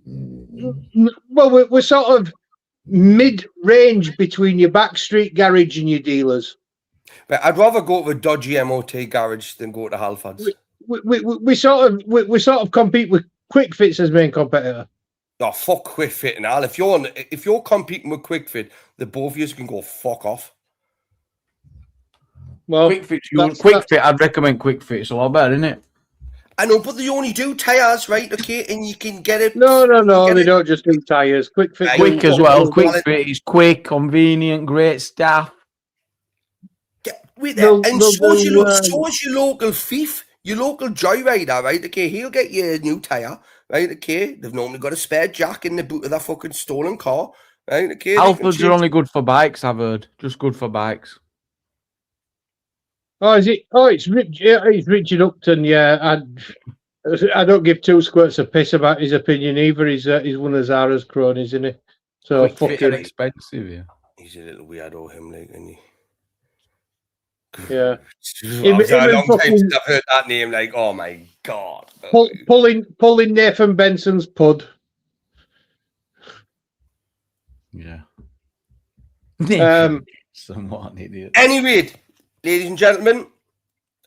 S20: Well, we're sort of mid-range between your backstreet garage and your dealers.
S19: But I'd rather go to a dodgy MOT garage than go to Halfads.
S20: We sort of compete with Quick Fit's as main competitor.
S19: Oh, fuck Quick Fit and all. If you're competing with Quick Fit, the both of you can go fuck off.
S20: Well,
S1: Quick Fit. I'd recommend Quick Fit. It's a lot better, isn't it?
S19: I know, but they only do tires, right? Okay, and you can get it.
S20: No, they don't just do tires. Quick Fit,
S1: Quick as well. Quick Fit is quick, convenient, great staff.
S19: And so is your local thief, your local joyrider, right? Okay, he'll get you a new tire, right? Okay, they've normally got a spare jack in the boot of their fucking stolen car, right? Okay,
S1: Alfords are only good for bikes, I've heard. Just good for bikes.
S20: Oh, is it? Oh, it's Richard Upton. Yeah, I don't give two squirts of piss about his opinion either. He's one of Zara's cronies, isn't he? So
S1: Quick Fit are expensive, yeah.
S19: He's a little weirdo, him, like, isn't he?
S20: Yeah.
S19: It's a long time since I've heard that name. Like, oh my god.
S20: Pulling Nathan Benson's pud.
S1: Yeah.
S20: Somewhat an idiot.
S19: Anyway, ladies and gentlemen,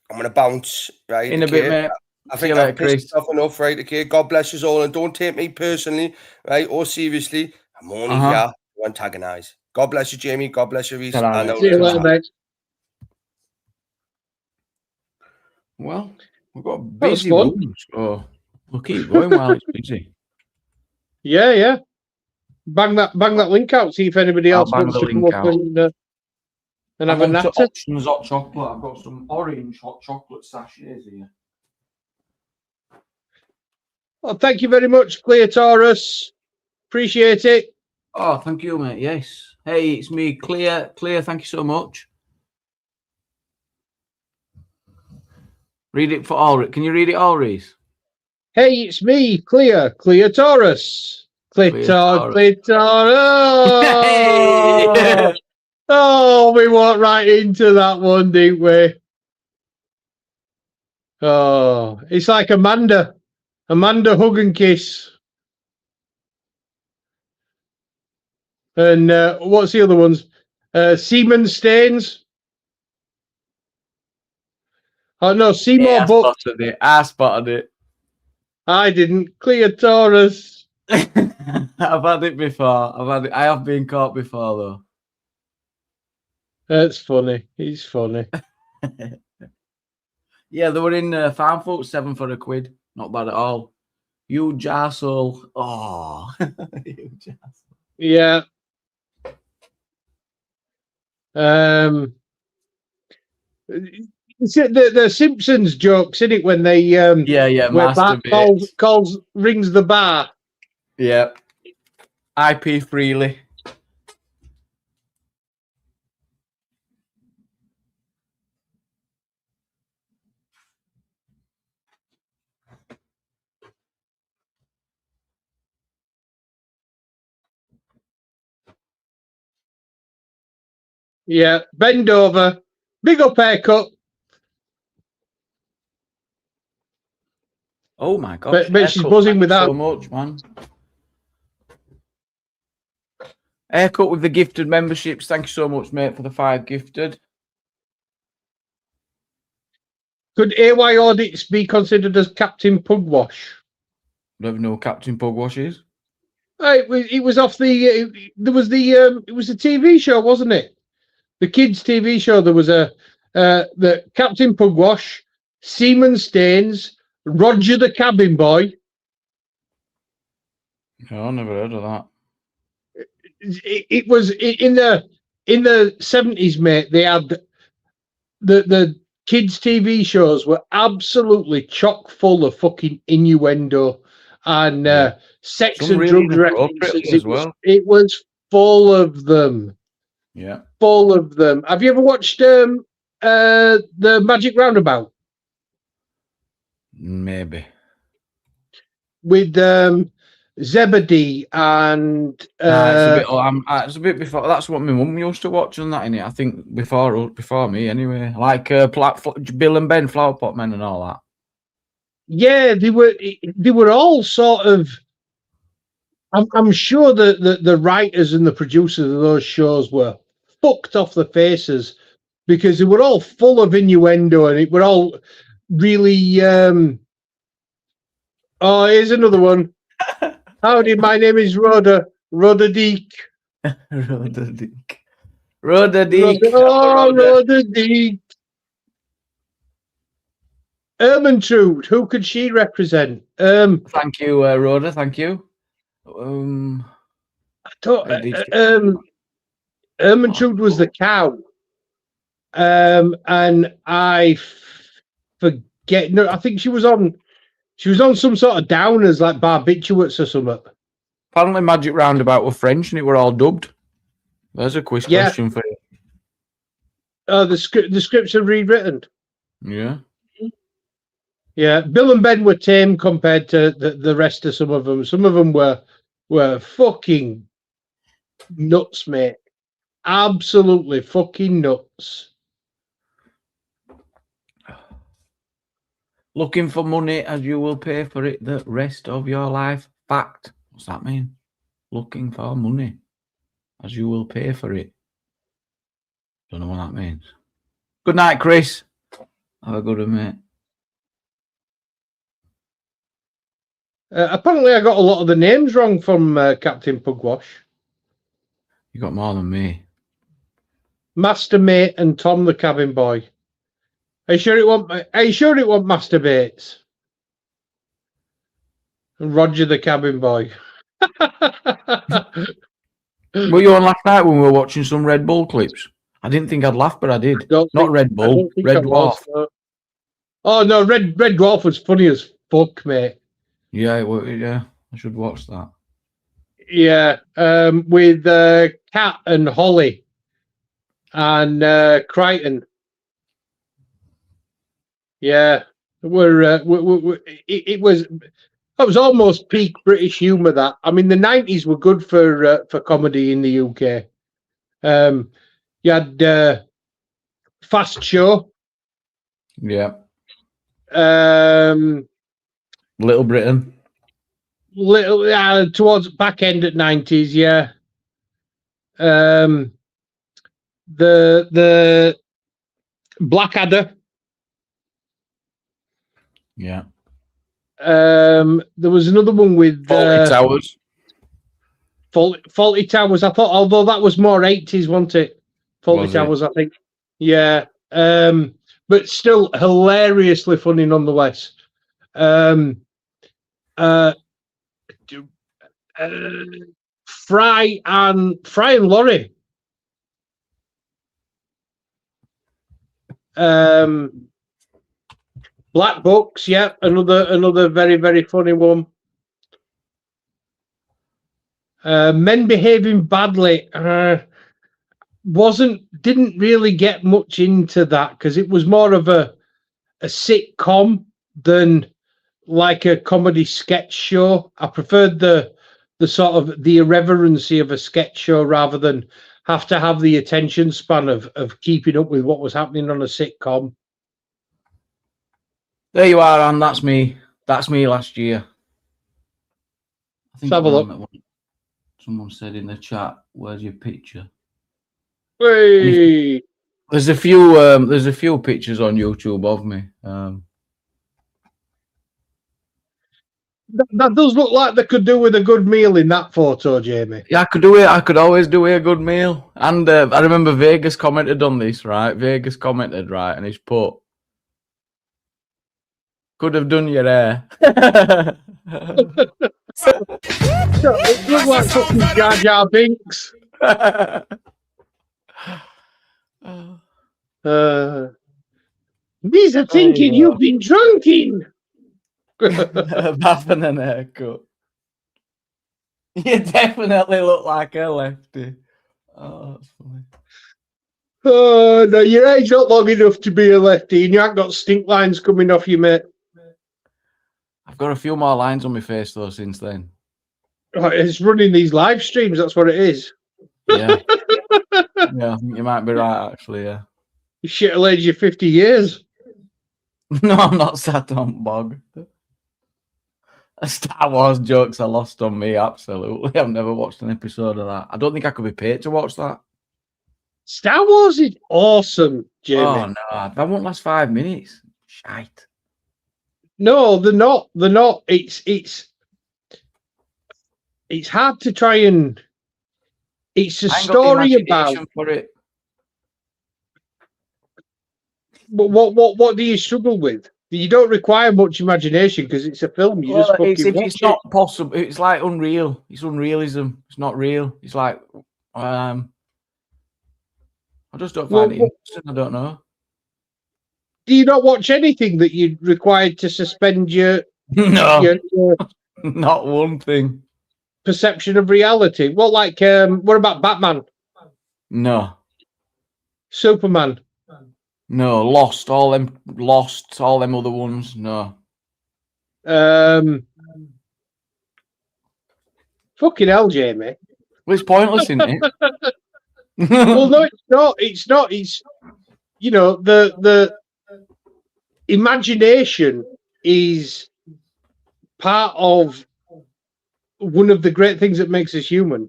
S19: I'm gonna bounce right
S1: in a bit, mate.
S19: I think I've pissed off enough, right? Okay, God bless us all, and don't take me personally, right, or seriously. I'm only here to antagonize. God bless you, Jamie. God bless you, Reese.
S20: See you later, mate.
S1: Well, we've got a busy room, so we'll keep going while it's busy.
S20: Yeah. Bang that link out. See if anybody else wants to come up and have a natter.
S1: Options hot chocolate. I've got some orange hot chocolate sachets here.
S20: Well, thank you very much, Clear Taurus. Appreciate it.
S1: Oh, thank you, mate. Yes. Hey, it's me, Clear. Clear, thank you so much. Read it for all. Can you read it all, Reese?
S20: Hey, it's me, Clear Taurus. Clear Taurus. Oh, we went right into that one, didn't we? Oh, it's like Amanda hug and kiss. And what's the other ones? Seaman Stains. Oh no, Seymour Buck.
S1: I spotted it.
S20: I didn't. Clear Taurus.
S1: I've had it before. I have been caught before though.
S20: That's funny. He's funny.
S1: Yeah, they were in Farm Folk 7 for £1. Not bad at all. You Jassel. Oh.
S20: Yeah. The Simpsons jokes, isn't it? When they where Bart rings the bar.
S1: Yeah. IP freely.
S20: Yeah, bend over, big up haircut.
S1: Oh my god!
S20: But she's buzzing with that
S1: so much, man. Haircut with the gifted memberships. Thank you so much, mate, for the 5 gifted.
S20: Could AY Audits be considered as Captain Pugwash?
S1: I don't know what Captain Pugwash is.
S20: It was off the. There was the. It was a TV show, wasn't it? The kids' TV show. There was the Captain Pugwash, Seaman Staines, Roger the Cabin Boy.
S1: Oh, I never heard of that.
S20: It was in the 70s, mate. They had the kids' TV shows were absolutely chock full of fucking innuendo and sex
S1: Some
S20: and
S1: really
S20: drug references.
S1: inappropriate as well.
S20: It was full of them.
S1: Yeah.
S20: Full of them. Have you ever watched the Magic Roundabout
S1: Maybe.
S20: with Zebedee and
S1: it's a bit before. That's what my mum used to watch on that, innit? I think before me anyway. Like Bill and Ben, Flowerpot Men, and all that.
S20: yeah, they were all sort of. I'm sure that the writers and the producers of those shows were fucked off the faces because they were all full of innuendo and it were all really. Oh, here's another one. Howdy, my name is Rhoda Deek.
S1: Rhoda Deek. Rhoda Deek.
S20: Rhoda Deek. Ermintrude, who could she represent?
S1: Thank you, Rhoda. Thank you.
S20: Ermintrude was the cow. And I forget. No, I think she was on some sort of downers like Barbiturates or something.
S1: Apparently, Magic Roundabout were French and it were all dubbed. There's a quiz question for you.
S20: Oh, the scripts are rewritten.
S1: Yeah.
S20: Yeah, Bill and Ben were tame compared to the rest of some of them. Some of them were fucking nuts, mate. Absolutely fucking nuts.
S1: Looking for money as you will pay for it the rest of your life. Fact. What's that mean? Looking for money as you will pay for it. Don't know what that means. Good night, Chris. Have a good one, mate.
S20: Apparently, I got a lot of the names wrong from Captain Pugwash.
S1: You got more than me.
S20: Master Mate and Tom the Cabin Boy. Are you sure it won't Master Bates? And Roger the Cabin Boy.
S1: Were you on last night when we were watching some Red Bull clips? I didn't think I'd laugh, but I did. Not Red Bull, Red Dwarf.
S20: Oh no, Red Dwarf was funny as fuck, mate.
S1: Yeah, I should watch that.
S20: Yeah, with Kat and Holly and Crichton. Yeah, it was almost peak British humour. That I mean, the 90s were good for comedy in the UK. You had Fast Show.
S1: Yeah.
S20: Little
S1: Britain.
S20: Towards back end at 90s, yeah. The Blackadder.
S1: Yeah.
S20: There was another one with
S1: Faulty Towers.
S20: Faulty Towers. I thought, although that was more 80s, wasn't it? Faulty Towers, I think. Yeah. But still hilariously funny nonetheless. Fry and Laurie. Black Books, yeah, another very, very funny one. Men Behaving Badly didn't really get much into that because it was more of a sitcom than like a comedy sketch show. I preferred the sort of the irreverency of a sketch show rather than have to have the attention span of keeping up with what was happening on a sitcom.
S1: There you are, Anne. That's me. That's me last year.
S20: Let's have a look.
S1: Someone said in the chat, "Where's your picture?"
S20: Hey.
S1: There's a few pictures on YouTube of me.
S20: That does look like they could do with a good meal in that photo, Jamie.
S1: Yeah, I could do it. I could always do a good meal. And I remember Vegas commented on this, right? Vegas commented, right? And he's put, could have done your hair.
S20: It looks like fucking Jar Jar Binks. These are thinking you've been drunken.
S1: Bath and a haircut. You definitely look like a lefty. Oh, that's funny.
S20: Oh, no, your age not long enough to be a lefty, and you haven't got stink lines coming off you, mate.
S1: I've got a few more lines on my face, though, since then.
S20: Right, it's running these live streams, that's what it is.
S1: Yeah. Yeah, I think you might be right, actually, yeah.
S20: You shit will age you 50 years.
S1: No, I'm not sat on Bog. Star Wars jokes are lost on me, absolutely. I've never watched an episode of that. I don't think I could be paid to watch that.
S20: Star Wars is awesome, Jamie.
S1: Oh, no, that won't last 5 minutes. Shite.
S20: No, they're not. They're not. It's hard to try and... It's a
S1: I ain't got the
S20: story
S1: imagination
S20: about...
S1: for it.
S20: But what do you struggle with? You don't require much imagination because it's a film. You just fucking watch
S1: it's
S20: it.
S1: not possible. It's like unreal. It's unrealism. It's not real. It's like I just don't find it interesting. I don't know.
S20: Do you not watch anything that you required to suspend your
S1: No, not one thing.
S20: perception of reality? Well, like what about Batman,
S1: No,
S20: Superman?
S1: no. Lost. All them other ones. No.
S20: Fucking hell, Jamie.
S1: Well, it's pointless, isn't it?
S20: Well, no, it's not. It's not. It's the imagination is part of one of the great things that makes us human.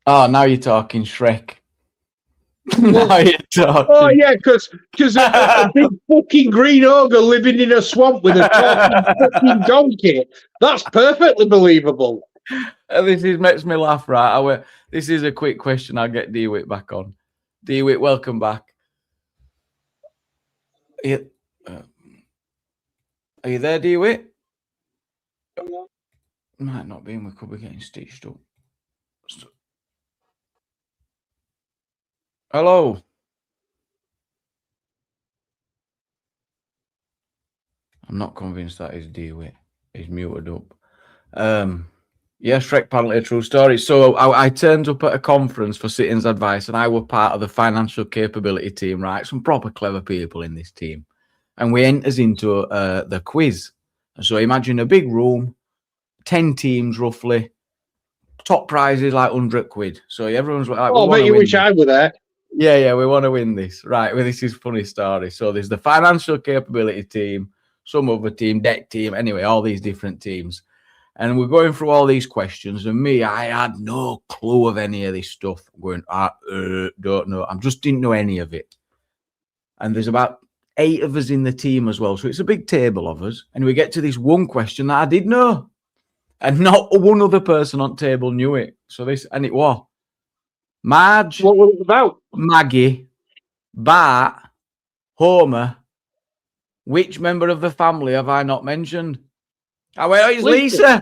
S1: Oh, now you're talking Shrek. Now you're talking.
S20: Oh yeah, because a big fucking green ogre living in a swamp with a talking fucking donkey. That's perfectly believable.
S1: This makes me laugh, right? This is a quick question. I'll get DeWitt back on. DeWitt, welcome back. Are you there, DeWitt? Might not be. We could be getting stitched up. Hello. I'm not convinced that is DeWitt. He's muted up. Yeah, Shrek, apparently a true story. So I turned up at a conference for Sitting's Advice, and I were part of the financial capability team, right? Some proper clever people in this team. And we enters into the quiz. And so imagine a big room, 10 teams roughly, top prizes like 100 quid. So everyone's like,
S20: oh, I bet you wish I were there.
S1: Yeah, we want to win this. Right, well, this is a funny story. So there's the financial capability team, some other team, deck team, anyway, all these different teams. And we're going through all these questions. And me, I had no clue of any of this stuff. I'm going, don't know. I just didn't know any of it. And there's about 8 of us in the team as well. So it's a big table of us. And we get to this one question that I did know. And not one other person on table knew it. So and it was Marge.
S20: What was it about?
S1: Maggie, Bart, Homer. Which member of the family have I not mentioned? I went, oh, it's Lisa.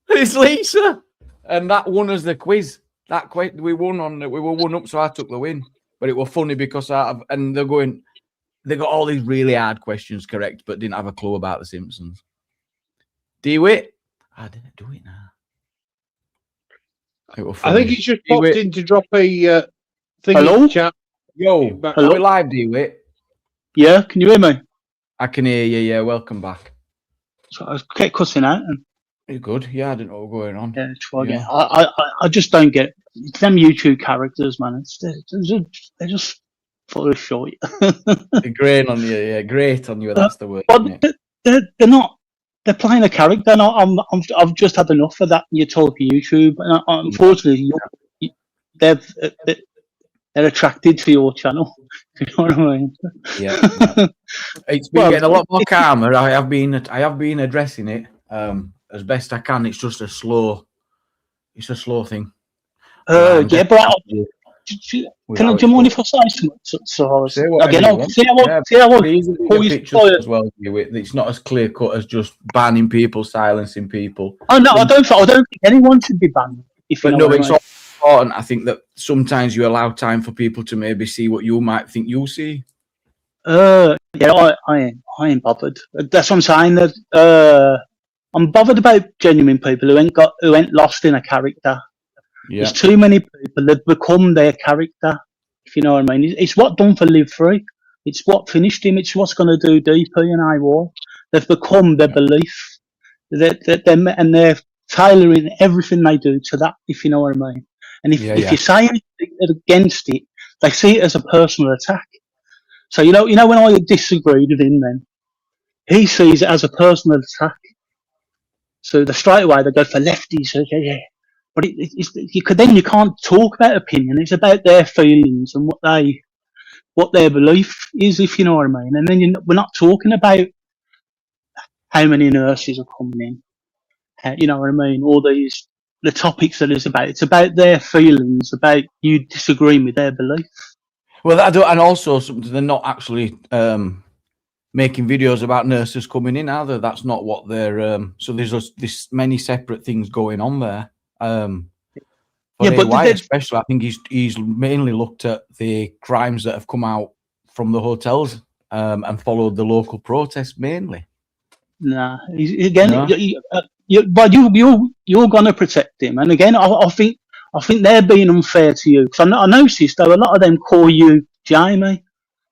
S1: It's Lisa. And that won us the quiz. That we won on it. We were 1-up, so I took the win. But it was funny because and they're going, they got all these really hard questions correct, but didn't have a clue about The Simpsons. DeWitt? I didn't do it now.
S20: I think he's just popped in to drop a thing in the chat.
S1: Yo,
S20: Hello?
S1: are we live, DeWitt?
S21: Yeah, can you hear me?
S1: I can hear you, yeah. Welcome back.
S21: So I kept cutting out. And,
S1: You're good. Yeah, I didn't know what was going on.
S21: yeah, try again. I just don't get them YouTube characters, man. They're just full of shit.
S1: They're great on you, yeah. Great on you, that's the word.
S21: But they're not. They're playing a character. And I've just had enough of that. You talk YouTube, and unfortunately, they're attracted to your channel. You know what I mean?
S1: Yeah. It's been getting a lot more calmer. I have been addressing it. as best I can. It's just a slow thing.
S21: Yeah, but do you mind if I say something? So again, see how
S1: as well. It's not as clear cut as just banning people, silencing people.
S21: Oh no, I don't think anyone should be banned. If you know what I
S1: it's
S21: mean.
S1: important. I think that sometimes you allow time for people to maybe see what you might think you'll see.
S21: Yeah, I ain't bothered. That's what I'm saying. That I'm bothered about genuine people who ain't lost in a character.
S1: Yeah.
S21: There's too many people that become their character. If you know what I mean. It's what done for Live Free. It's what finished him. It's what's going to do DP and AWOL. They've become their belief. And they're tailoring everything they do to that. If you know what I mean. And if you say anything against it, they see it as a personal attack. So you know when I disagreed with him, then he sees it as a personal attack. So straight away they go for lefties. Yeah. But you can't talk about opinion. It's about their feelings and what their belief is, if you know what I mean. And then we're not talking about how many nurses are coming in. You know what I mean? All the topics that it's about. It's about their feelings, about you disagreeing with their belief.
S1: Well, and also they're not actually making videos about nurses coming in either. That's not what they're. So there's this many separate things going on there. But especially, I think he's mainly looked at the crimes that have come out from the hotels and followed the local protests mainly.
S21: Nah, you're going to protect him, and again, I think they're being unfair to you because I noticed though a lot of them call you Jamie,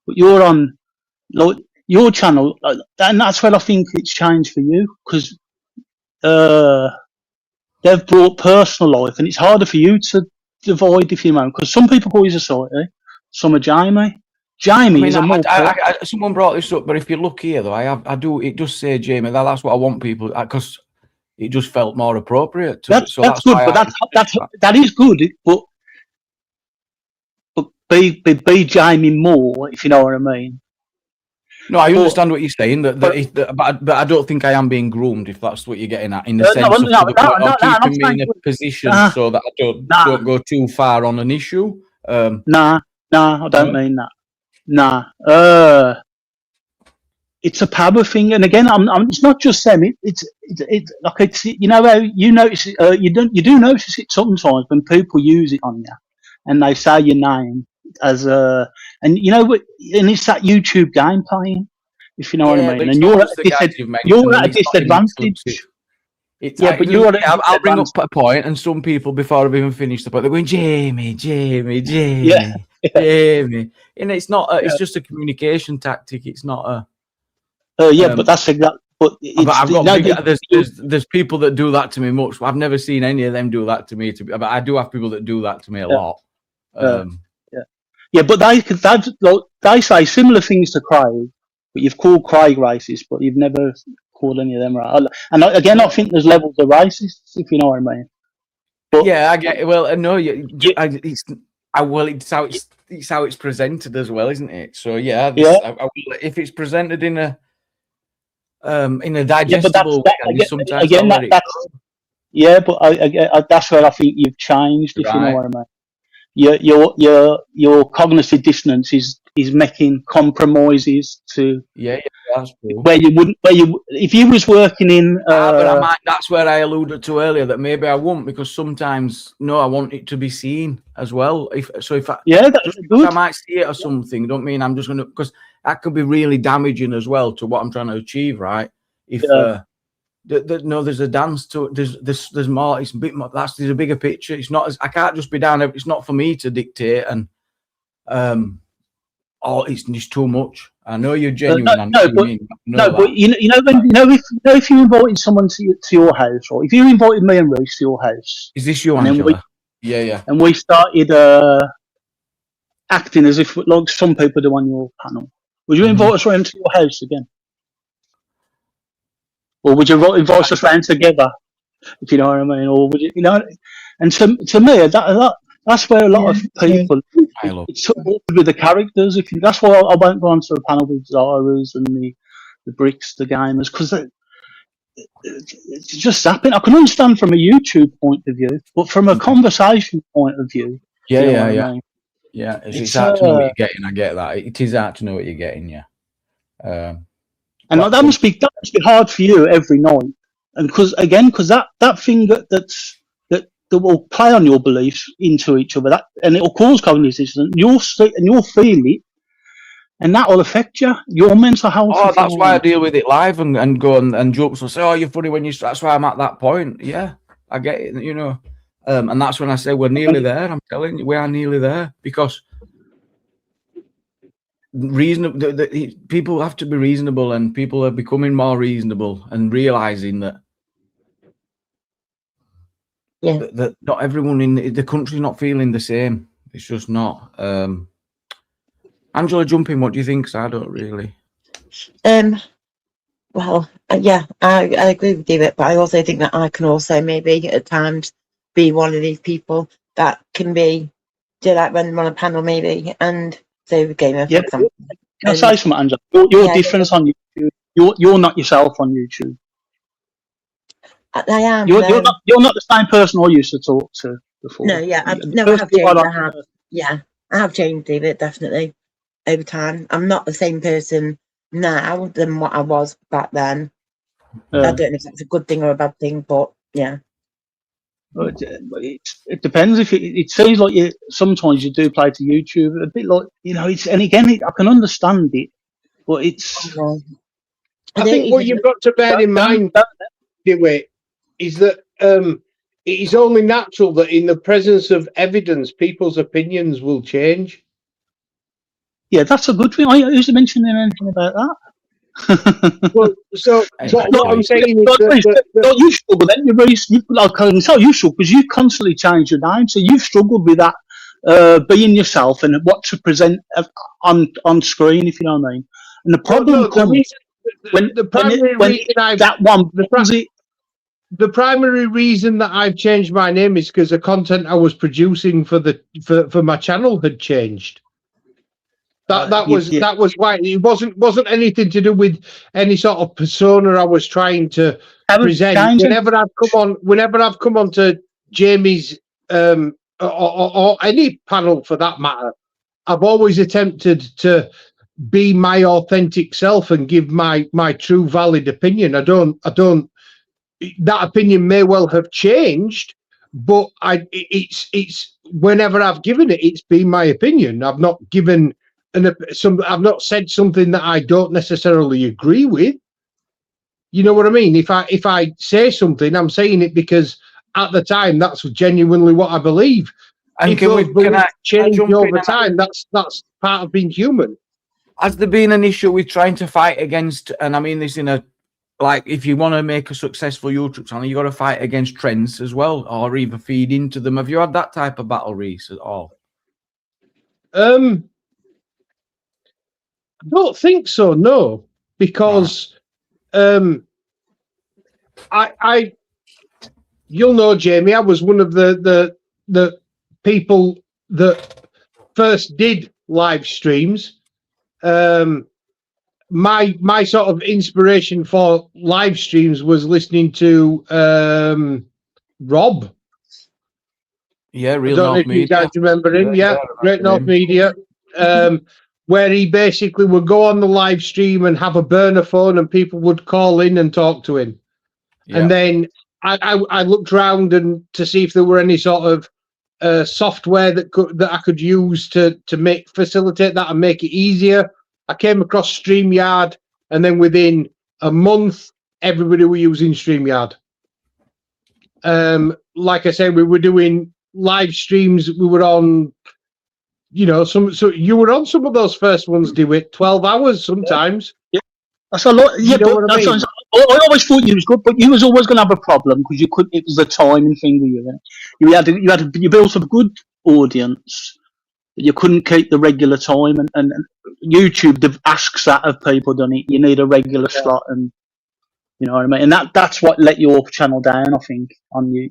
S21: but you're on your channel, and that's where I think it's changed for you because they've brought personal life, and it's harder for you to avoid if you know. Because some people call you Society, some are Jamie. Jamie is a more.
S1: Someone brought this up, but if you look here, though, I do. It does say Jamie. That's what I want people because it just felt more appropriate.
S21: That's good, but that is good. But be Jamie more, if you know what I mean.
S1: No, I understand what you're saying, but I don't think I am being groomed, if that's what you're getting at, in the sense of keeping me in a position so that I don't go too far on an issue.
S21: Nah, I don't mean that. Nah, it's a power thing, and again, it's not just them. It's you know how you notice you do notice it sometimes when people use it on you, and they say your name as and you know what, and it's that YouTube game playing, if you know what I mean, and you're at a disadvantage.
S1: But I'll bring up a point, and some people before I've even finished the point, they're going Jamie, Jamie, and it's not. It's just a communication tactic. It's not a.
S21: But that's exactly. But
S1: I've got there's people that do that to me much. I've never seen any of them do that to me. But I do have people that do that to me a lot.
S21: But they say similar things to Craig, but you've called Craig racist, but you've never called any of them right. And again, I think there's levels of racists, if you know what I mean. But
S1: yeah, I get it. Well, no, it's how it's presented as well, isn't it? So if it's presented in a digestible way, sometimes
S21: that's where I think you've changed, if you know what I mean. Your cognitive dissonance is making compromises to
S1: that's true.
S21: If you was working in
S1: that's where I alluded to earlier that maybe I won't, because sometimes I want it to be seen as well. If I might see it or something, don't mean I'm just gonna, because that could be really damaging as well to what I'm trying to achieve, right? If there's a dance to it. There's more. It's a bit more. There's a bigger picture. It's not as I can't just be down. It's not for me to dictate and it's just too much. I know you're genuine.
S21: But if you invited someone to your house, or if you invited me and Reese to your house,
S1: is this you, Angela? Yeah.
S21: And we started acting as if like some people do on your panel. Would you invite us round to your house again? Or would you invite us round together, if you know what I mean? Or would you, And to me, that's where a lot of people it's so awkward with the characters. That's why I won't go onto a panel with Zara's and the bricks, the gamers, because it's just zapping. I can understand from a YouTube point of view, but from a conversation point of view,
S1: Yeah,
S21: you know
S1: yeah,
S21: what I
S1: yeah.
S21: mean?
S1: Yeah, it's
S21: It's,
S1: hard to know what you're getting. I get that. It is hard to know what you're getting, yeah.
S21: And that must be hard for you every night, and because that thing that will play on your beliefs into each other, and it will cause cognitive dissonance. You'll feel it, and that will affect your mental health.
S1: Oh, that's why I deal with it live and go and jokes will say, "Oh, you're funny when you." That's why I'm at that point. Yeah, I get it. You know, and that's when I say we're nearly there. I'm telling you, we are nearly there because people have to be reasonable, and people are becoming more reasonable and realizing that.
S6: Yeah.
S1: That not everyone in the country not feeling the same. It's just not. Angela, jump in. What do you think? 'Cause I don't really.
S6: Well, yeah, I agree with you, but I also think that I can also maybe at times be one of these people that can be, do like run on a panel maybe, and say gamer, for example.
S21: Can I say something, Angela? You're different on YouTube. You're not yourself on YouTube.
S6: I am.
S21: You're not the same person I used to talk to before.
S6: No, yeah, I have changed. I have changed, David, definitely over time. I'm not the same person now than what I was back then. I don't know if that's a good thing or a bad thing, but yeah.
S21: It depends. If it seems like sometimes you do play to YouTube a bit like and again I can understand it, but it's.
S20: I think what you've got to bear in mind, Dewey, is that it is only natural that in the presence of evidence, people's opinions will change.
S21: Yeah, that's a good thing. Who's mentioning anything about that?
S20: Well, so what I'm saying is
S21: that you struggle. Then you struggle because you constantly change your name, so you've struggled with that being yourself and what to present on screen, if you know what I mean. And the problem comes when
S20: the primary reason that I've changed my name is because the content I was producing for my channel had changed. That was why. It wasn't anything to do with any sort of persona I was trying to present. Whenever I've come on to Jamie's or any panel for that matter, I've always attempted to be my authentic self and give my true valid opinion. I don't that opinion may well have changed, but it's whenever I've given it, it's been my opinion. I've not given I've not said something that I don't necessarily agree with. You know what I mean? If I say something, I'm saying it because at the time that's genuinely what I believe. And if those beliefs change over time, that's part of being human.
S1: Has there been an issue with trying to fight against, and I mean this in a, like, if you want to make a successful YouTube channel, you got to fight against trends as well, or even feed into them. Have you had that type of battle, Reese, at all?
S20: I don't think so, no, because I you'll know, Jamie, I was one of the people that first did live streams. My sort of inspiration for live streams was listening to Rob.
S1: Yeah, Real
S20: I don't know
S1: North
S20: if
S1: Media.
S20: you guys remember him. Yeah, Great North Media. Where he basically would go on the live stream and have a burner phone, and people would call in and talk to him. Yeah. And then I looked around and to see if there were any sort of software that I could use to facilitate that and make it easier. I came across StreamYard, and then within a month, everybody were using StreamYard. Like I said, we were doing live streams. We were on, so you were on some of those first ones, DeWitt, 12 hours sometimes.
S21: Yeah, that's a lot. Yeah, but I always thought you was good, but you was always going to have a problem because you couldn't. It was the timing thing with you. You built a good audience. You couldn't keep the regular time, and YouTube asks that of people, doesn't it? You need a regular slot, and you know what I mean. And that's what let your channel down, I think, on you.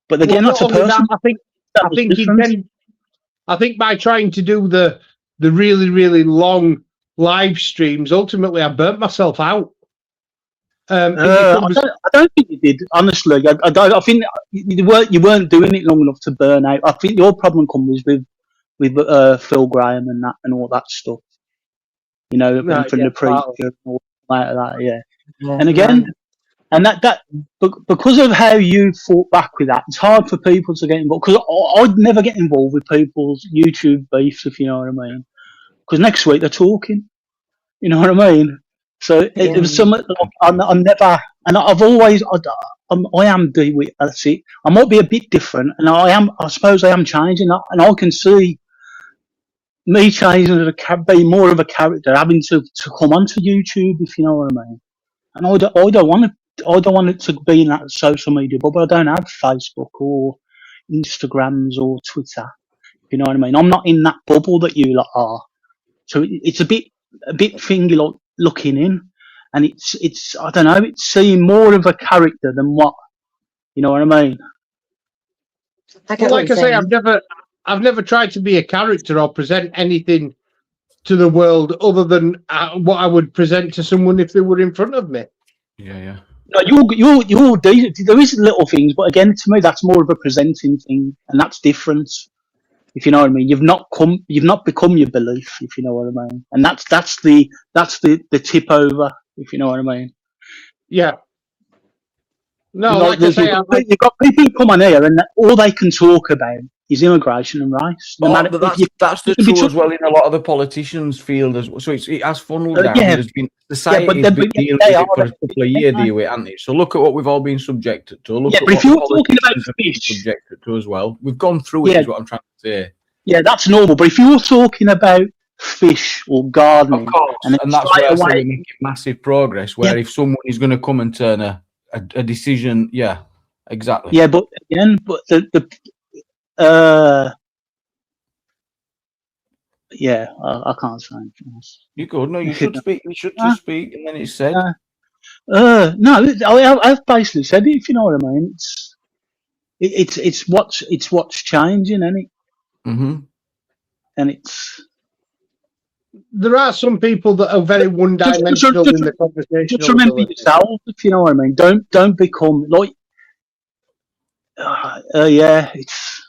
S21: But again, that's a person.
S20: I think by trying to do the really, really long live streams, ultimately I burnt myself out. It becomes-
S21: I don't think you did. Honestly, I think you weren't doing it long enough to burn out. I think your problem comes with Phil Graham and that and all that stuff. You know,
S20: Right,
S21: from
S20: yeah,
S21: the preacher
S20: wow.
S21: and all like that. Yeah.
S6: Yeah,
S21: And again, and because of how you fought back with that, it's hard for people to get involved. Because I'd never get involved with people's YouTube beefs, if you know what I mean. Because next week they're talking. You know what I mean? So it was something I'm never, and I've always, I am DeWitt. That's it. I might be a bit different, and I suppose I am changing that, and I can see me changing to be more of a character, having to come onto YouTube, if you know what I mean. And I don't want it to be in that social media bubble. I don't have Facebook or Instagrams or Twitter. You know what I mean? I'm not in that bubble that you lot are. So it's a bit thingy like looking in, and it's I don't know. It's seeing more of a character than what you know what I mean.
S20: Well, like I say, I've never tried to be a character or present anything to the world other than what I would present to someone if they were in front of me.
S1: Yeah.
S21: No, you're decent. There is little things, but again, to me, that's more of a presenting thing, and that's different. If you know what I mean, you've not become your belief. If you know what I mean, and that's the tip over. If you know what I mean.
S20: Yeah. No,
S21: You know,
S20: like I say,
S21: you've got people who come on here, and all they can talk about is immigration and race. No matter
S1: But that's the true as well in a lot of the politicians' field as well. So it has funneled down.
S21: yeah.
S1: There's been society's been dealing with it for a couple of years, hasn't it? So look at what we've all been subjected to. Look at
S21: but
S1: what
S21: if you're
S1: the
S21: talking about
S1: politicians have been
S21: fish,
S1: subjected to as well. We've gone through it.
S21: Yeah.
S1: Is what I'm trying to say.
S21: yeah, that's normal. But if you're talking about fish or gardening,
S1: Of course,
S21: and,
S1: and
S21: then
S1: that's
S21: straight
S1: where I say
S21: away,
S1: we're making massive progress. Where if someone is going to come and turn a decision, yeah, exactly.
S21: yeah, but again, but yeah, I can't say anything else.
S1: You good? No, you should speak. You should just speak, and then it's said.
S21: No, I've basically said it. If you know what I mean, it's what's changing, isn't it?
S1: Mm-hmm.
S21: And it's
S20: there are some people that are very one-dimensional in the conversation.
S21: Just remember yourself, if you know what I mean. Don't become like. Yeah, it's.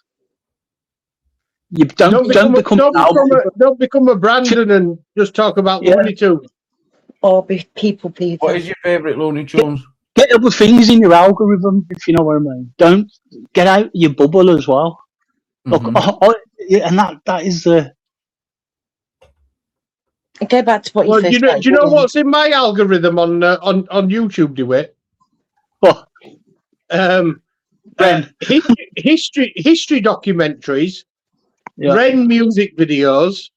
S21: You don't
S20: become a Brandon and just talk about Looney Tunes.
S6: Or be people.
S1: What is your favourite Looney Tunes?
S21: Get other things in your algorithm, if you know what I mean. Don't get out your bubble as well. Look, and that is the.
S6: Go back to what you
S20: do you know what's in my algorithm on YouTube, DeWitt?
S21: What?
S20: History documentaries,
S21: Yeah.
S20: Ren music videos.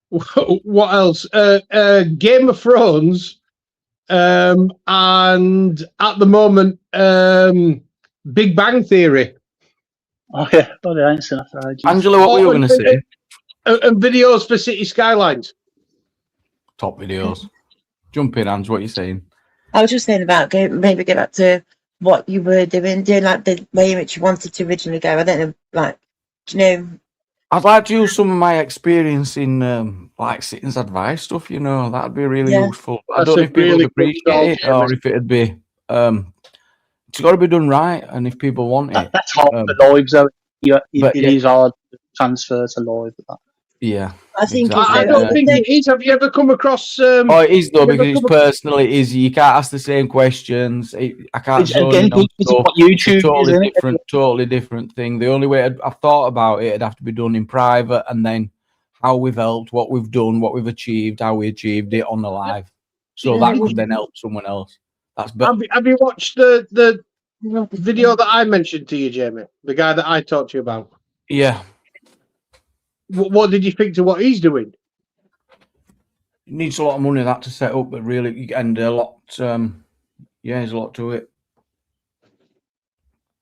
S20: What else? Game of Thrones, and at the moment, Big Bang Theory.
S21: Oh yeah, but I ain't saying that for ages.
S1: Angela, what were you going to say?
S20: And videos for City Skylines.
S1: Top videos. Jump in, Ange. What are you saying?
S6: I was just saying about maybe get back to what you were doing like the way in which you wanted to originally go. I don't know, like, do you know?
S1: I'd like to use some of my experience in like Sitting's advice stuff. You know, that'd be really useful. I don't know if people would appreciate it or if it'd be. It's got to be done right, and if people want it,
S21: that's hard for lives. Though it is hard to transfer to live.
S1: Yeah,
S6: I think
S1: exactly.
S20: I don't think it is. Have you ever come across?
S1: Oh, it is though, because it's personal. It is. You can't ask the same questions. I can't.
S21: Again, it's what YouTube is,
S1: totally different thing. The only way I've thought about it'd have to be done in private, and then how we've helped, what we've done, what we've achieved, how we achieved it on the live. So that could then help someone else. That's better.
S20: Have you watched the video that I mentioned to you, Jamie? The guy that I talked to you about.
S1: Yeah.
S20: What did you think to what he's doing?
S1: It needs a lot of money that to set up, but really, and a lot. There's a lot to it.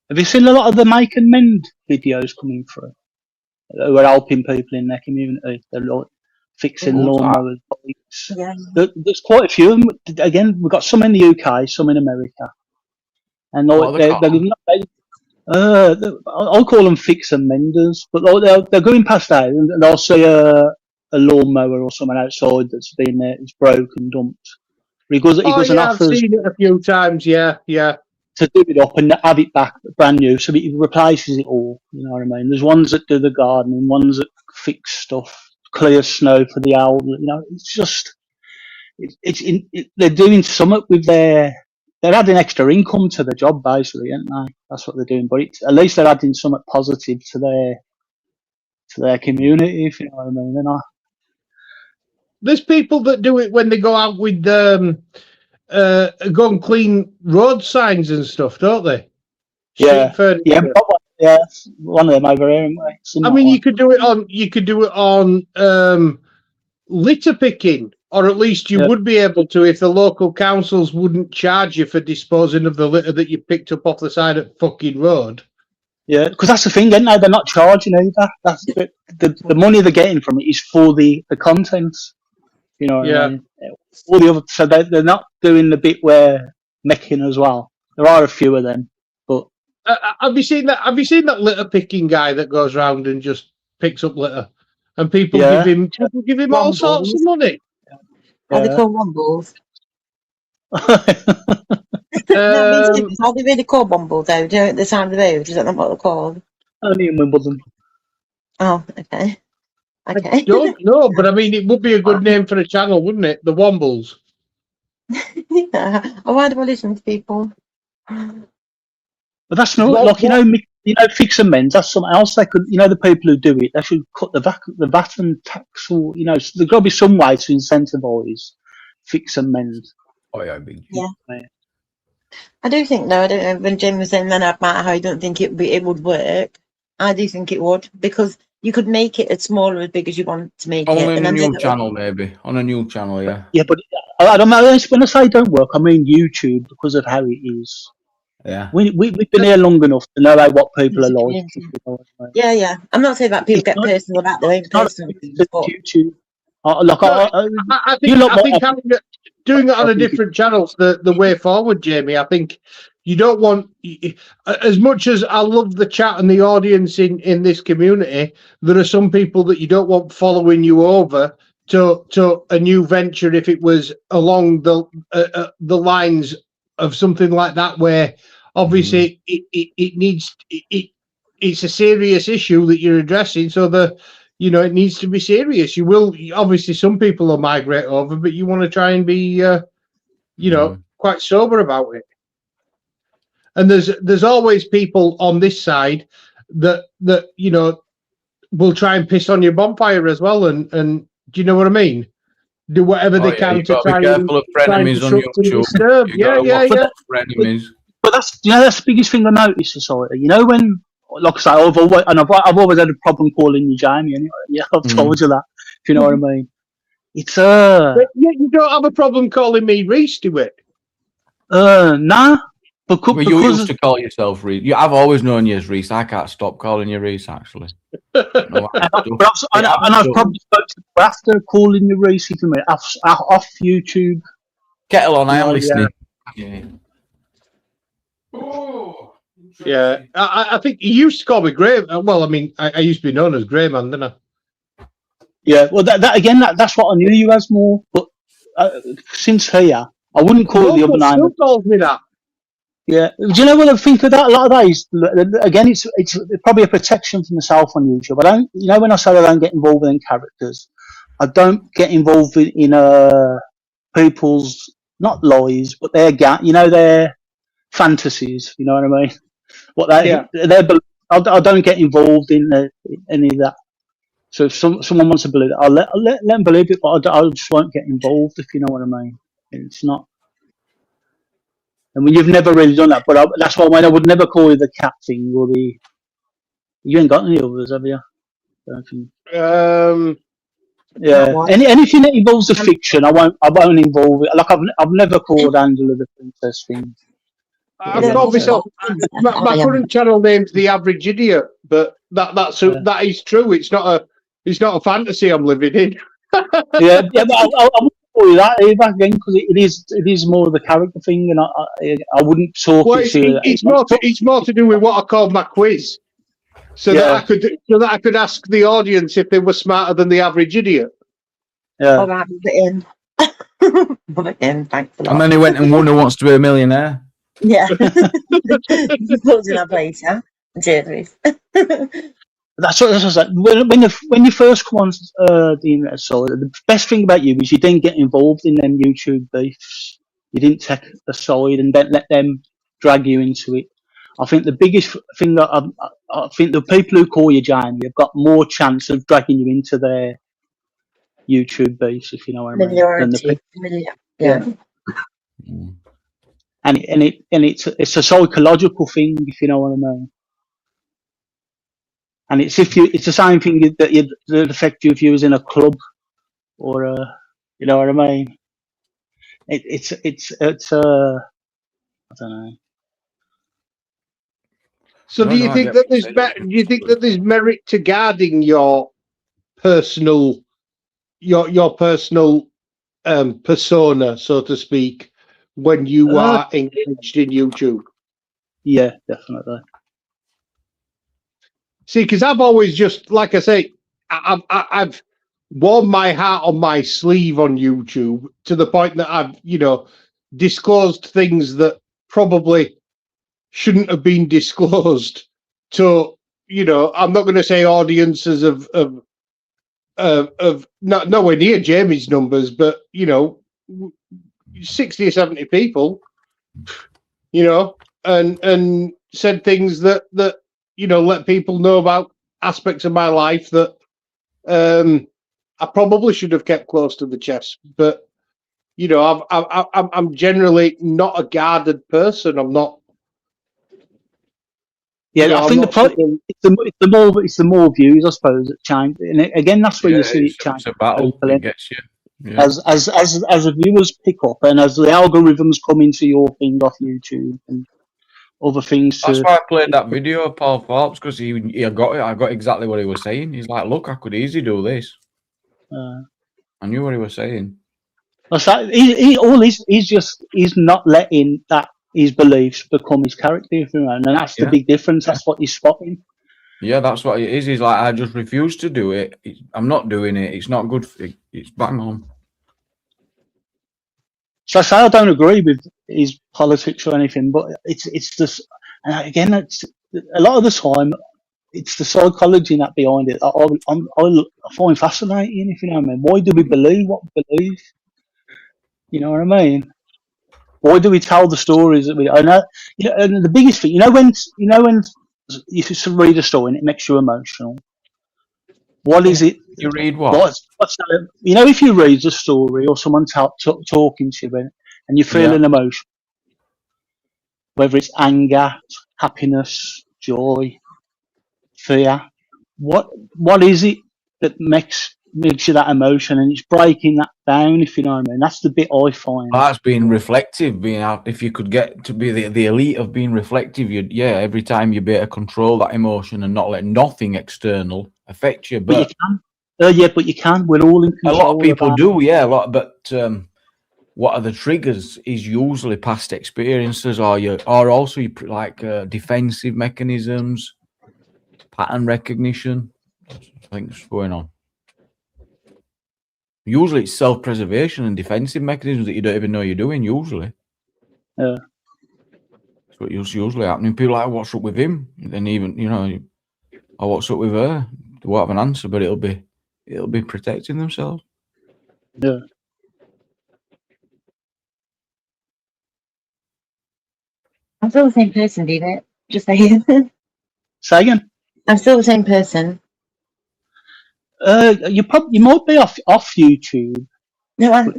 S21: Have you seen a lot of the make and mend videos coming through? Who are helping people in their community? They're like fixing lawnmowers.
S6: Yeah.
S21: There's quite a few of them. Again, we've got some in the UK, some in America, and I'll call them fix and menders, but they're going past that and they'll see a lawnmower or something outside that's been there, it's broken, dumped, He goes
S20: I've
S21: and offers
S20: seen it a few times. Yeah.
S21: to do it up and have it back brand new, so it replaces it all. You know what I mean? There's ones that do the gardening, ones that fix stuff, clear snow for the owl. You know, it's just they're doing something with they're adding extra income to the job basically, aren't they? That's what they're doing. But at least they're adding something positive to their community, if you know what I mean. They're not.
S20: There's people that do it when they go out with go and clean road signs and stuff, don't they?
S21: Yeah,
S20: Street furniture.
S21: yeah, yeah. One of them over here. Anyway.
S20: I mean, you could do it on litter picking, or at least you would be able to if the local councils wouldn't charge you for disposing of the litter that you picked up off the side of the fucking road.
S21: Yeah, because that's the thing, isn't it? They're not charging either. That's the money they're getting from it is for the contents. You know what I mean? All the other, so they're not doing the bit where making as well. There are a few of them, but
S20: have you seen that? Have you seen that litter picking guy that goes around and just picks up litter, and people give him all sorts of money?
S6: Are they called wombles? Are they really called wombles though? Do you know at the side of the road? Is that not what they're called?
S21: Only in Wimbledon.
S6: Oh, okay.
S20: I don't know, but I mean, it would be a good name for a channel, wouldn't it? The Wombles.
S6: Why do I listen to people?
S21: But that's not like you know, fix and mend. That's something else they could. You know, the people who do it, they should cut the VAT and tax, or you know, there's got to be some way to incentivise fix and mend.
S1: Oh yeah, big.
S6: Yeah. I do think I don't know. When Jim was saying then about how I don't think it would work, I do think it would, because you could make it as small or as big as you want to make it.
S1: Only on a new channel, maybe. On a new channel, yeah.
S21: Yeah, but I don't know. When I say don't work, I mean YouTube, because of how it is.
S1: Yeah.
S21: We've been here long enough to know what people are like.
S6: Yeah. I'm not saying that people get personal about their own personal things, but
S21: YouTube.
S20: I think doing it on a different channel's the way forward, Jamie. I think you don't want, as much as I love the chat and the audience in this community, there are some people that you don't want following you over to a new venture if it was along the lines of something like that, where obviously it's a serious issue that you're addressing, so it needs to be serious. You will obviously, some people will migrate over, but you want to try and be quite sober about it. And there's always people on this side that will try and piss on your bonfire as well, and do you know what I mean? Do whatever they can to try and disturb. Yeah.
S21: But that's that's the biggest thing I noticed, society. You know, when, like I say, I've always had a problem calling you Jamie. Anyway, yeah, I've told you that. If you know what I mean. It's
S20: But you don't have a problem calling me Reese, do it?
S21: Nah.
S1: But you used to call yourself Reese. I've always known you as Reese. I can't stop calling you Reese, actually. No,
S21: I've probably spoken to you after calling you Reese, if you mean, off YouTube.
S1: Kettle on, I am listening.
S20: Yeah, I think you used to call me Grey. Well, I mean, I used to be known as Grey Man, didn't I?
S21: Yeah, well, that again, that's what I knew you as more. But since here, I wouldn't call you the other name.
S20: Still calls me that.
S21: Yeah, do you know what I think of that? A lot of that is, again, it's probably a protection for myself on YouTube. I don't, when I say I don't get involved in characters, I don't get involved in people's, not lies, but their fantasies. You know what I mean? What I don't get involved in any of that. So if someone wants to believe it, I'll let them believe it, but I just won't get involved, if you know what I mean. It's not. I mean, you've never really done that, but that's why I would never call you the cat thing or the. You ain't got any others, have you? Yeah. Anything that involves the fiction, I won't involve it. Like I've never called Angela the Princess thing.
S20: I've got myself. My current channel name's The Average Idiot, but that is true. It's not a fantasy I'm living in.
S21: yeah, but I wouldn't call you that either again, because it is more of the character thing, and I wouldn't talk.
S20: Well, it's more to do with what I call my quiz, so that I could ask the audience if they were smarter than the average idiot.
S21: Yeah.
S6: Or rather in. But again, thanks a lot.
S1: And then he went and won Who Wants to Be a Millionaire.
S6: Yeah. Closing our place, yeah. Cheers.
S21: That's what I said. When you first come on the internet, so the best thing about you is you didn't get involved in them YouTube beefs. You didn't take a side and don't let them drag you into it. I think the biggest thing that I think the people who call you Jamie have got more chance of dragging you into their YouTube beefs, if you know what I mean.
S6: Minority. Yeah.
S21: And it's a psychological thing, if you know what I mean. And it's the same thing that affect you if you was in a club or you know what I mean. It's I don't know.
S20: So do you think that there's merit to guarding your personal persona, so to speak, when you are engaged in YouTube?
S21: Yeah, definitely.
S20: See, because I've always just, like I say, I've worn my heart on my sleeve on YouTube to the point that I've, disclosed things that probably shouldn't have been disclosed to, I'm not going to say audiences of not nowhere near Jamie's numbers, but 60 or 70 people, and said things that let people know about aspects of my life that I probably should have kept close to the chest. But I'm generally not a guarded person. I'm not.
S21: Yeah, I think it's the more views, I suppose, that change. And again, that's where you see it change.
S1: It's a battle. It gets you. Yeah.
S21: As the viewers pick up and as the algorithms come into your thing off YouTube and other things.
S1: That's why I played that video of Paul Forbes, because he got it. I got exactly what he was saying. He's like, "Look, I could easily do this." I knew what he was saying.
S21: He's not letting that his beliefs become his character, and that's the big difference. That's what he's spotting.
S1: Yeah, that's what it is. He's like, I just refuse to do it. I'm not doing it. It's not good. It's bang on.
S21: So I say I don't agree with his politics or anything, but it's just, and again, it's a lot of the time it's the psychology that behind it. I find fascinating, if you know what I mean. Why do we believe what we believe? You know what I mean? Why do we tell the stories that we? I know, and the biggest thing, when you read a story and it makes you emotional. What is it?
S1: You read what?
S21: What's that? If you read a story or someone talking to you and you feel an emotion, whether it's anger, happiness, joy, fear, what is it that makes you that emotion? And it's breaking that down, if you know what I mean. That's the bit I find.
S1: That's being reflective. If you could get to be the elite of being reflective, every time you'd be able to control that emotion and not let nothing external affect you. But
S21: you can. But you can. We're all in control.
S1: A lot of people do, but what are the triggers is usually past experiences or also like defensive mechanisms, pattern recognition. I think that's going on. Usually it's self-preservation and defensive mechanisms that you don't even know you're doing, usually.
S21: Yeah.
S1: That's what usually happening. People are like, what's up with him? And then even, or what's up with her? They won't have an answer, but it'll be protecting themselves.
S21: Yeah.
S6: I'm still the same person, David. Just saying.
S21: Say again?
S6: I'm still the same person.
S21: You might be off YouTube.
S6: No,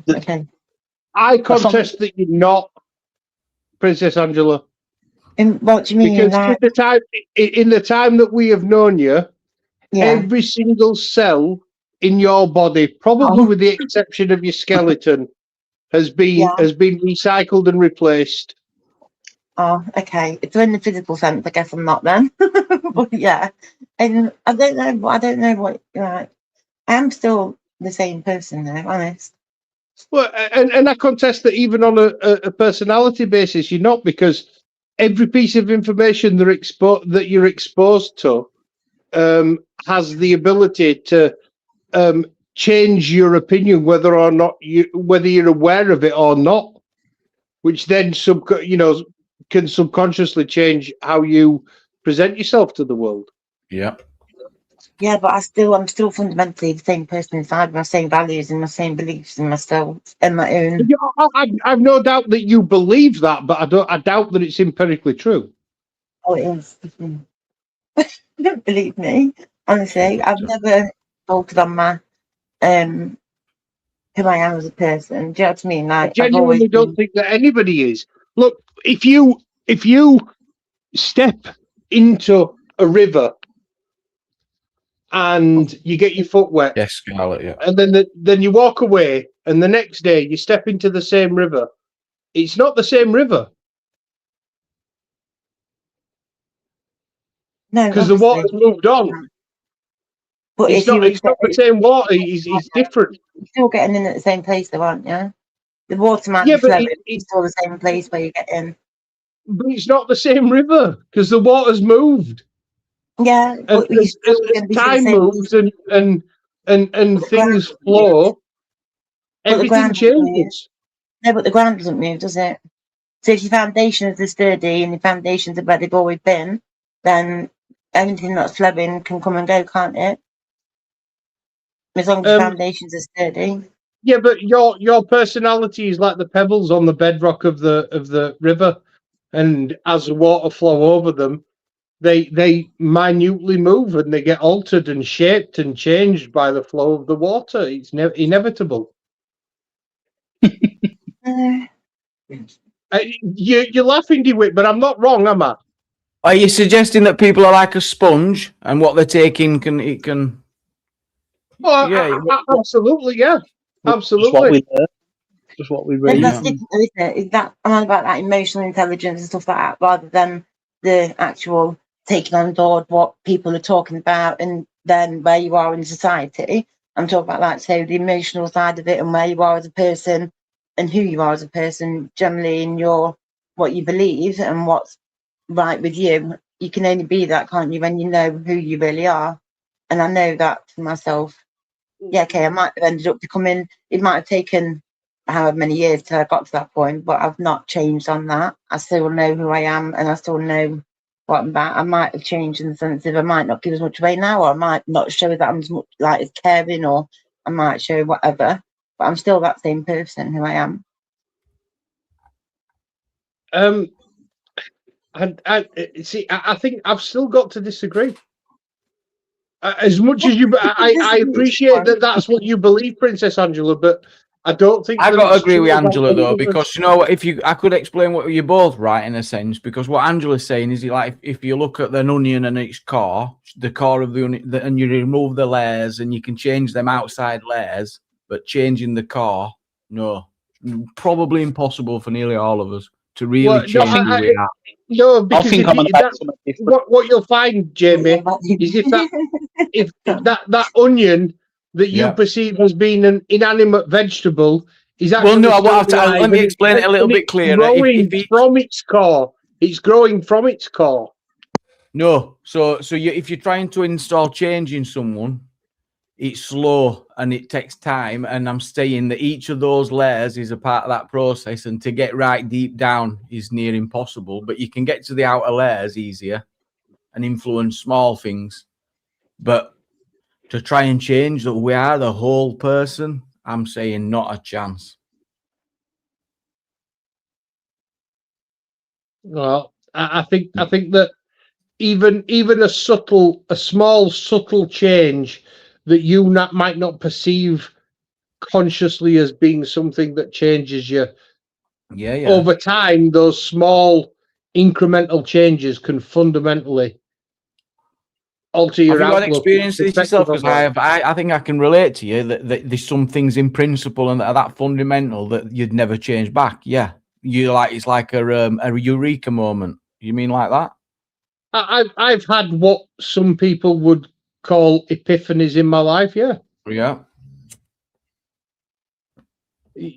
S6: okay.
S20: I contest that you're not, Princess Angela.
S6: What do you mean?
S20: Because in the time that we have known you, every single cell in your body, probably with the exception of your skeleton, has been recycled and replaced.
S6: Oh, okay. So in the physical sense, I guess I'm not then. But yeah, and I don't know what. Like, I am still the same person now, honest.
S20: Well, and I contest that even on a personality basis, you're not, because every piece of information that you're exposed to has the ability to change your opinion whether or not whether you're aware of it or not, which then can subconsciously change how you present yourself to the world.
S1: Yeah.
S6: Yeah, but I'm still fundamentally the same person inside, with my same values and my same beliefs and myself and my own.
S20: I've no doubt that you believe that, but I doubt that it's empirically true.
S6: Oh, it is. Don't believe me, honestly. I've never altered on my who I am as a person. Do you know what I mean? Like,
S20: I genuinely don't think that anybody is. Look, if you step into a river and you get your foot wet,
S1: Yes, Scarlett, yeah.
S20: and then you walk away, and the next day you step into the same river, it's not the same river.
S6: No,
S20: because the water's moved on.
S6: But
S20: it's not the same water. It's different.
S6: You're still getting in at the same place, though, aren't you? The water might
S20: Yeah,
S6: be
S20: but
S6: flowing, it's still the same place where you get in.
S20: But it's not the same river because the water's moved.
S6: Yeah, but
S20: And as time moves and things flow, everything changes.
S6: No, but the ground doesn't move, does it? So if your foundations are sturdy and your foundations are where they've always been, then anything that's flowing can come and go, can't it? As long as the foundations are sturdy.
S20: Yeah, but your personality is like the pebbles on the bedrock of the river, and as the water flow over them, they minutely move and they get altered and shaped and changed by the flow of the water. It's inevitable. You're laughing, DeWitt, but I'm not wrong, am I?
S1: Are you suggesting that people are like a sponge and what they're taking can?
S20: Well, yeah, absolutely, yeah, absolutely.
S21: Just what we read.
S6: That's different, isn't it? Is that I'm on about that emotional intelligence and stuff like that, rather than the actual taking on board what people are talking about and then where you are in society. I'm talking about like, so the emotional side of it and where you are as a person and who you are as a person, generally in your what you believe and what's right with you. You can only be that, can't you, when you know who you really are. And I know that for myself. Yeah, okay, I might have ended up becoming, it might have taken however many years till I got to that point, but I've not changed on that. I still know who I am and I still know what I'm about. I might have changed in the sense of I might not give as much away now, or I might not show that I'm as much like as caring, or I might show whatever, but I'm still that same person who I am.
S20: I think I've still got to disagree. As much as I appreciate that that's what you believe, Princess Angela, but I don't think
S1: I got to agree with Angela though, because you know what? I could explain what you're both right in a sense, because what Angela's saying is like if you look at an onion and its core, the core of the onion, and you remove the layers and you can change them outside layers, but changing the core, no, probably impossible for nearly all of us to really change who we are.
S20: No, because what you'll find, Jamie, is if that onion that you perceive as being an inanimate vegetable is actually
S1: let me explain it a little bit clearer.
S20: Growing from its core, it's growing from its core.
S1: No, so if you're trying to install change in someone, it's slow and it takes time. And I'm saying that each of those layers is a part of that process, and to get right deep down is near impossible. But you can get to the outer layers easier and influence small things. But to try and change that we are the whole person, I'm saying not a chance.
S20: Well, I think that even a small subtle change that you might not perceive consciously as being something that changes you.
S1: Yeah.
S20: Over time, those small incremental changes can fundamentally alter your outlook.
S1: Have you got experience of this yourself? Because I think I can relate to you that there's some things in principle and that are that fundamental that you'd never change back. Yeah, it's like a eureka moment. You mean like that?
S20: I've had what some people would call epiphanies in my life. Yeah.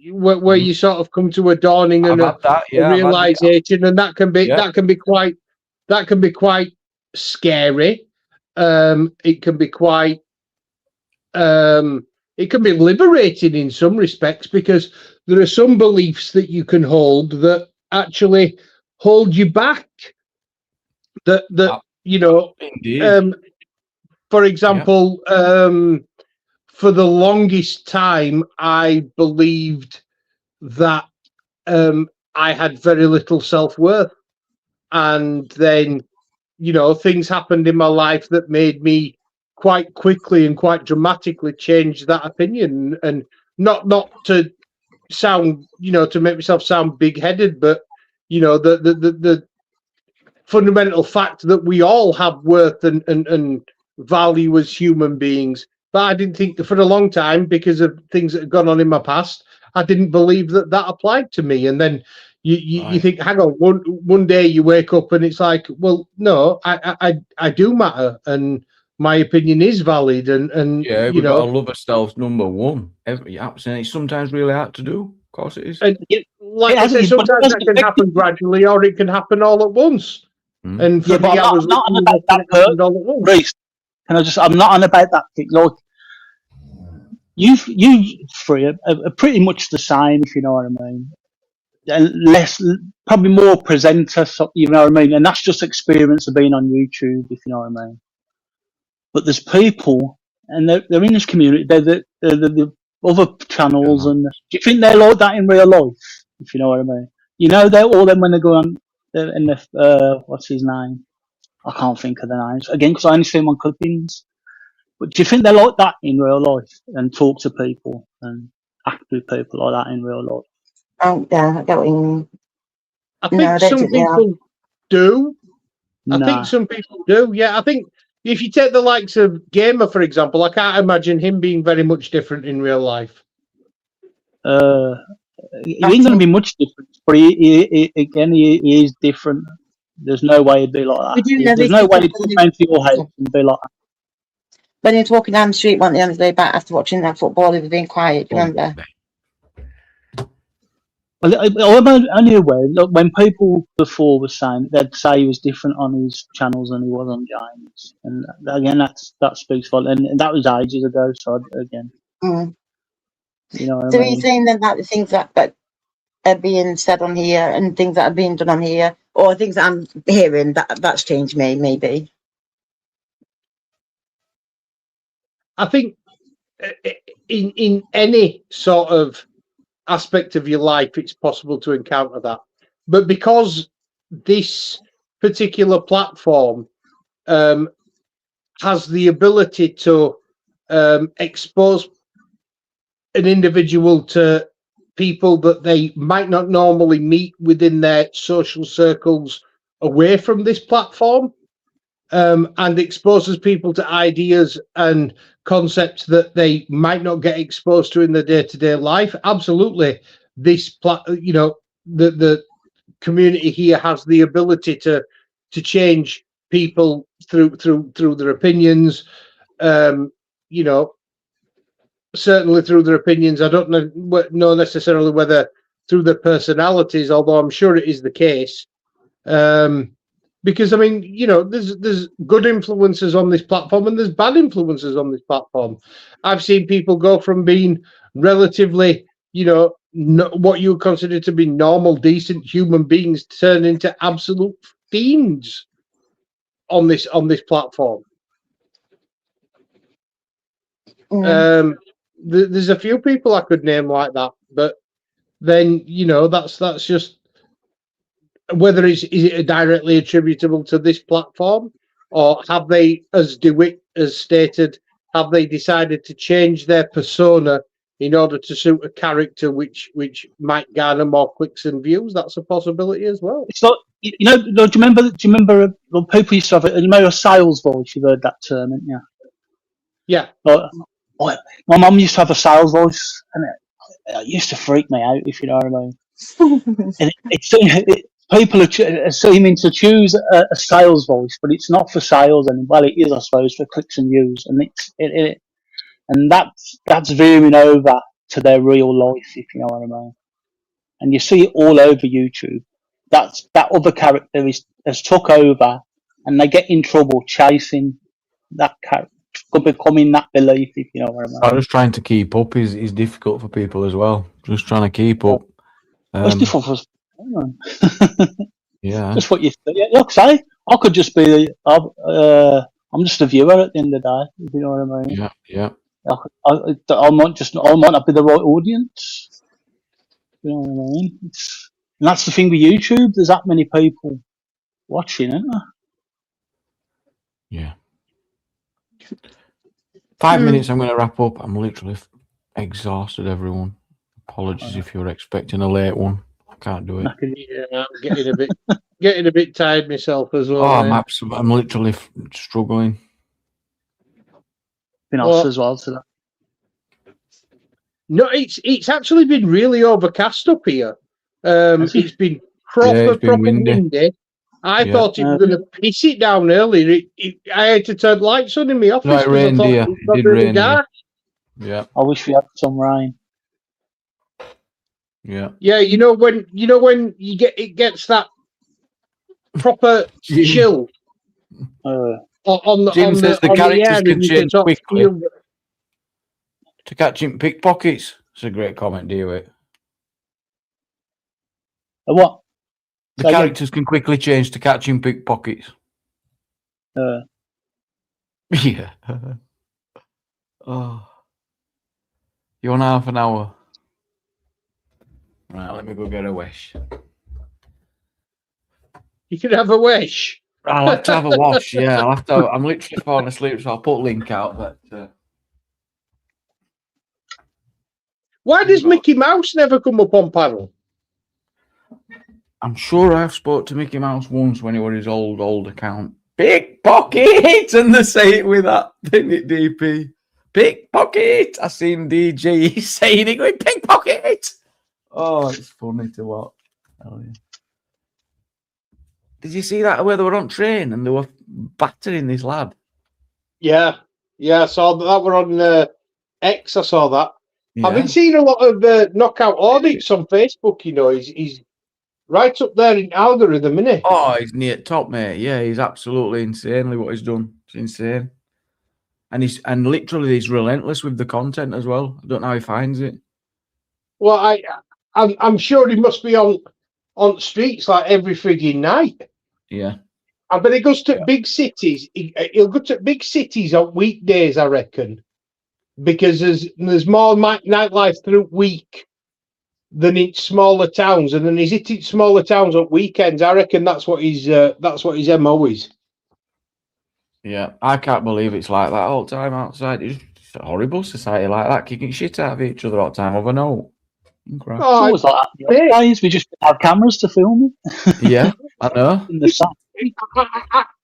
S20: Where you sort of come to a dawning and a realization, and that can be quite scary. It can be quite it can be liberating in some respects, because there are some beliefs that you can hold that actually hold you back. That you know, for example, for the longest time, I believed that I had very little self-worth, and then, you know, things happened in my life that made me quite quickly and quite dramatically change that opinion. And not to sound, you know, to make myself sound big-headed, but you know, the fundamental fact that we all have worth and value as human beings. But I didn't think, for a long time, because of things that had gone on in my past, I didn't believe that that applied to me. And then you think, hang on, one day you wake up and it's like, well, no, I do matter, and my opinion is valid. And
S1: yeah,
S20: you
S1: we've
S20: know,
S1: got to love ourselves, #1. Absolutely, it's sometimes really hard to do. Of course, it is.
S20: And like I said, sometimes that can happen gradually, or it can happen all at once. And for me, I was
S21: not on about that, Reece. Can I just? I'm not on about that thing. Like, you three are pretty much the same, if you know what I mean. Less, probably more presenter, you know what I mean. And that's just experience of being on YouTube, if you know what I mean. But there's people, and they're in this community. They're the other channels, and do you think they're like that in real life? If you know what I mean. You know, they're all them when they go on in the what's his name? I can't think of the names again because I only see them on clippings. But do you think they're like that in real life and talk to people and act with people like that in real life?
S6: Oh, yeah, I get what you mean.
S20: I think some people do. I think some people do. Yeah, I think if you take the likes of Gamer, for example, I can't imagine him being very much different in real life.
S21: He ain't going to be much different, but he is different. There's no way he'd be like that. There's no way he'd come into your house and be like that.
S6: When he was walking down the street one the other day back after watching that football, he was being quiet. Do you remember?
S21: Well, I'm only aware. Look, when people before were saying, they'd say he was different on his channels than he was on James, and again, that speaks for, and that was ages ago. So again, you know.
S6: So he's saying then that the things that are being said on here and things that are being done on here, or things that I'm hearing, that's changed me, maybe.
S20: I think in any sort of aspect of your life, it's possible to encounter that. But because this particular platform has the ability to expose an individual to people that they might not normally meet within their social circles away from this platform, and exposes people to ideas and concepts that they might not get exposed to in their day-to-day life. Absolutely, this you know, the community here has the ability to change people through their opinions. You know, certainly through their opinions. I don't know necessarily whether through their personalities, although I'm sure it is the case. Because I mean, you know, there's good influences on this platform and there's bad influences on this platform. I've seen people go from being relatively, you know, what you would consider to be normal, decent human beings turn into absolute fiends on this platform. There's a few people I could name like that, but then, you know, that's just whether is it directly attributable to this platform, or have they, as DeWitt has stated, have they decided to change their persona in order to suit a character which might garner more clicks and views? That's a possibility as well.
S21: It's not, you know. Do you remember people used to have you know, a sales voice? You've heard that term, haven't you?
S20: Yeah.
S21: My mum used to have a sales voice, and it used to freak me out, if you know what I mean. And people are seeming to choose a sales voice, but it's not for sales, and well, it is, I suppose, for clicks and views, and and that's veering over to their real life, if you know what I mean. And you see it all over YouTube. That other character has took over, and they get in trouble chasing that character, becoming that belief, if you know what I mean.
S1: Just trying to keep up is difficult for people as well. Just trying to keep up.
S21: It's difficult for us.
S1: Yeah.
S21: Just what you think. Look, say I could just be. I'm just a viewer at the end of the day. If you know what I mean.
S1: Yeah. Yeah.
S21: I might not be the right audience. You know what I mean? And that's the thing with YouTube. There's that many people watching, isn't there?
S1: Yeah. 5 minutes. I'm going to wrap up. I'm literally exhausted. Everyone, apologies if you're expecting a late one. I can't do it.
S20: Yeah, I'm getting a bit tired myself as well.
S1: I'm literally struggling.
S21: Been off as well today.
S20: No, it's actually been really overcast up here. It's been proper windy. I thought it was going to piss it down earlier. I had to turn lights on in my office.
S1: No, it rained here. It did rain. Yeah.
S21: I wish we had some rain.
S1: Yeah.
S20: Yeah, you know when it gets that proper chill.
S1: Jim says the characters can change quickly. To catching pickpockets. It's a great comment, Dewey.
S21: What?
S1: The characters can quickly change to catching pickpockets. Yeah. Oh. You want half an hour? Right, let me go get a wish.
S20: You can have a wish.
S1: I'll have to have a wash, yeah. I'm literally falling asleep, so I'll put link out. But
S20: why does Mickey Mouse never come up on panel?
S1: I'm sure I've spoke to Mickey Mouse once when he was his old account. Pickpocket! And they say it with that, didn't it, DP? Pickpocket! I seen DJ saying it going, pickpocket! Oh, it's funny to watch. Oh, yeah. Did you see that where they were on train and they were battering this lad?
S20: Yeah, I saw that. We're on X. I saw that.
S1: Yeah.
S20: I've been seeing a lot of knockout audits on Facebook. You know, he's right up there in algorithm, isn't he?
S1: Oh, he's near top, mate. Yeah, he's absolutely insanely what he's done. It's insane. And literally he's relentless with the content as well. I don't know how he finds it.
S20: Well, I'm sure he must be on streets like every frigging night.
S1: Yeah.
S20: I bet he goes to big cities. He'll go to big cities on weekdays, I reckon, because there's more nightlife through week than in smaller towns, and then he's hitting smaller towns on weekends. I reckon that's what his MO is.
S1: Yeah, I can't believe it's like that all the time outside. It's a horrible society like that, kicking shit out of each other all the time over no.
S21: It's always like that. Guys, we just have cameras to film it.
S1: Yeah, I know.
S21: In the sun.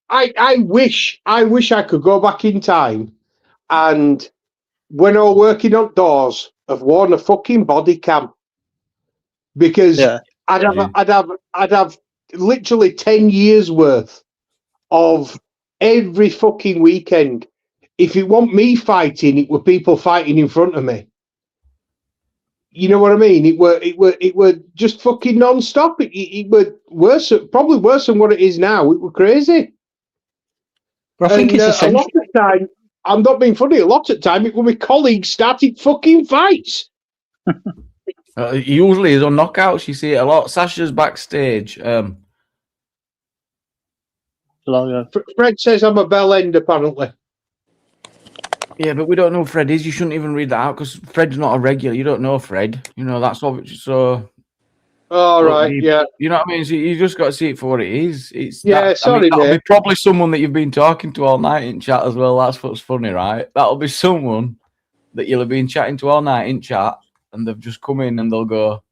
S20: I wish I could go back in time, and when I was working outdoors, have worn a fucking body cam, because I'd have literally 10 years worth of every fucking weekend. If it weren't me fighting, it were people fighting in front of me. You know what I mean? It were just fucking non-stop. It were worse, probably worse than what it is now. It were crazy.
S21: But I think it's
S20: a lot of the time, I'm not being funny. A lot of the time, it when my colleagues started fucking fights.
S1: Usually, is on knockouts. You see it a lot. Sasha's backstage.
S20: Fred says I'm a bell end, apparently.
S1: Yeah, but we don't know who Fred is. You shouldn't even read that out because Fred's not a regular. You don't know Fred. You know, that's obviously so.
S20: All right, yeah.
S1: You know what I mean? So you just got to see it for what it is.
S20: Sorry,
S1: that'll
S20: mate.
S1: be probably someone that you've been talking to all night in chat as well. That's what's funny, right? That'll be someone that you'll have been chatting to all night in chat, and they've just come in and they'll go,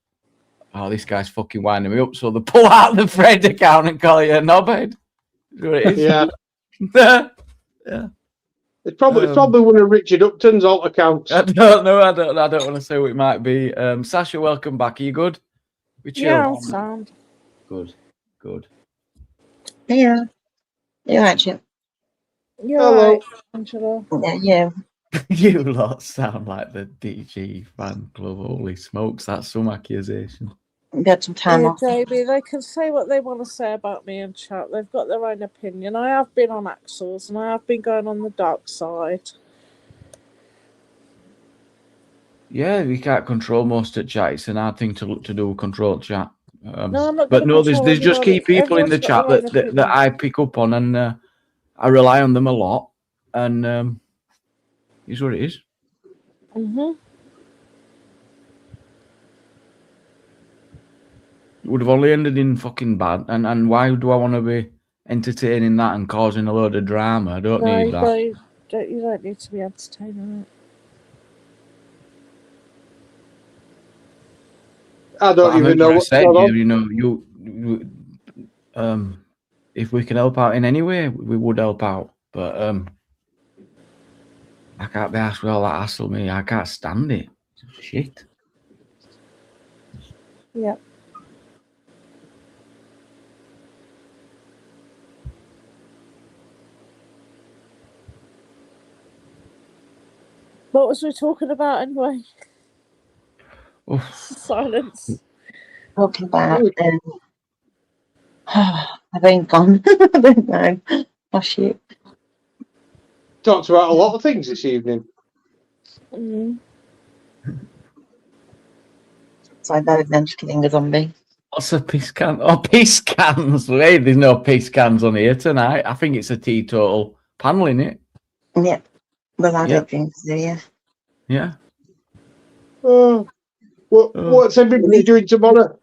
S1: "Oh, this guy's fucking winding me up." So they pull out the Fred account and call you a knobhead. That's what it is.
S20: Yeah.
S1: Yeah.
S20: It's probably one of Richard Upton's alt accounts.
S1: I don't know. I don't want to say what it might be. Sasha, welcome back. Are you good? We chill.
S16: Yeah, I'm sound.
S1: Good.
S6: Yeah. You're actually.
S16: Hello, right, Angela.
S6: Yeah.
S1: You lot sound like the DG fan club. Holy smokes, that's some accusation.
S6: Get some time off.
S16: Davey, they can say what they want to say about me in chat. They've got their own opinion. I have been on Axel's and I have been going on the dark side.
S1: Yeah, we can't control most of chat. It's an hard thing to do control chat.
S16: No, I'm not
S1: But
S16: gonna
S1: no, there's
S16: control
S1: just key
S16: anybody.
S1: people in the
S16: Everyone's got
S1: chat
S16: their own
S1: that
S16: opinion.
S1: I pick up on, and I rely on them a lot. And it's what it is.
S16: Mhm.
S1: It would have only ended in fucking bad. And why do I want to be entertaining that and causing a load of drama? I don't
S16: No,
S1: need
S16: you
S1: that.
S16: don't need to be entertaining.
S20: I
S1: But
S20: don't
S1: I
S20: even
S1: heard
S20: know
S1: what I
S20: what's
S1: said.
S20: going on.
S1: You know, if we can help out in any way, we would help out. But I can't be asked with all that hassle, me. I can't stand it. Shit.
S16: Yeah. What was we talking about anyway? Silence.
S6: Talking about I've been gone. I don't know. Oh shit.
S20: Talked about a lot of things this evening.
S16: Mm.
S6: So I know I'm just killing a zombie.
S1: What's a piss can? Oh, piss cans. Hey, there's no piss cans on here tonight. I think it's a teetotal panel, in it.
S6: Yeah. Well, I
S1: Yeah.
S6: don't drink, do you?
S1: Yeah.
S20: What's everybody doing tomorrow?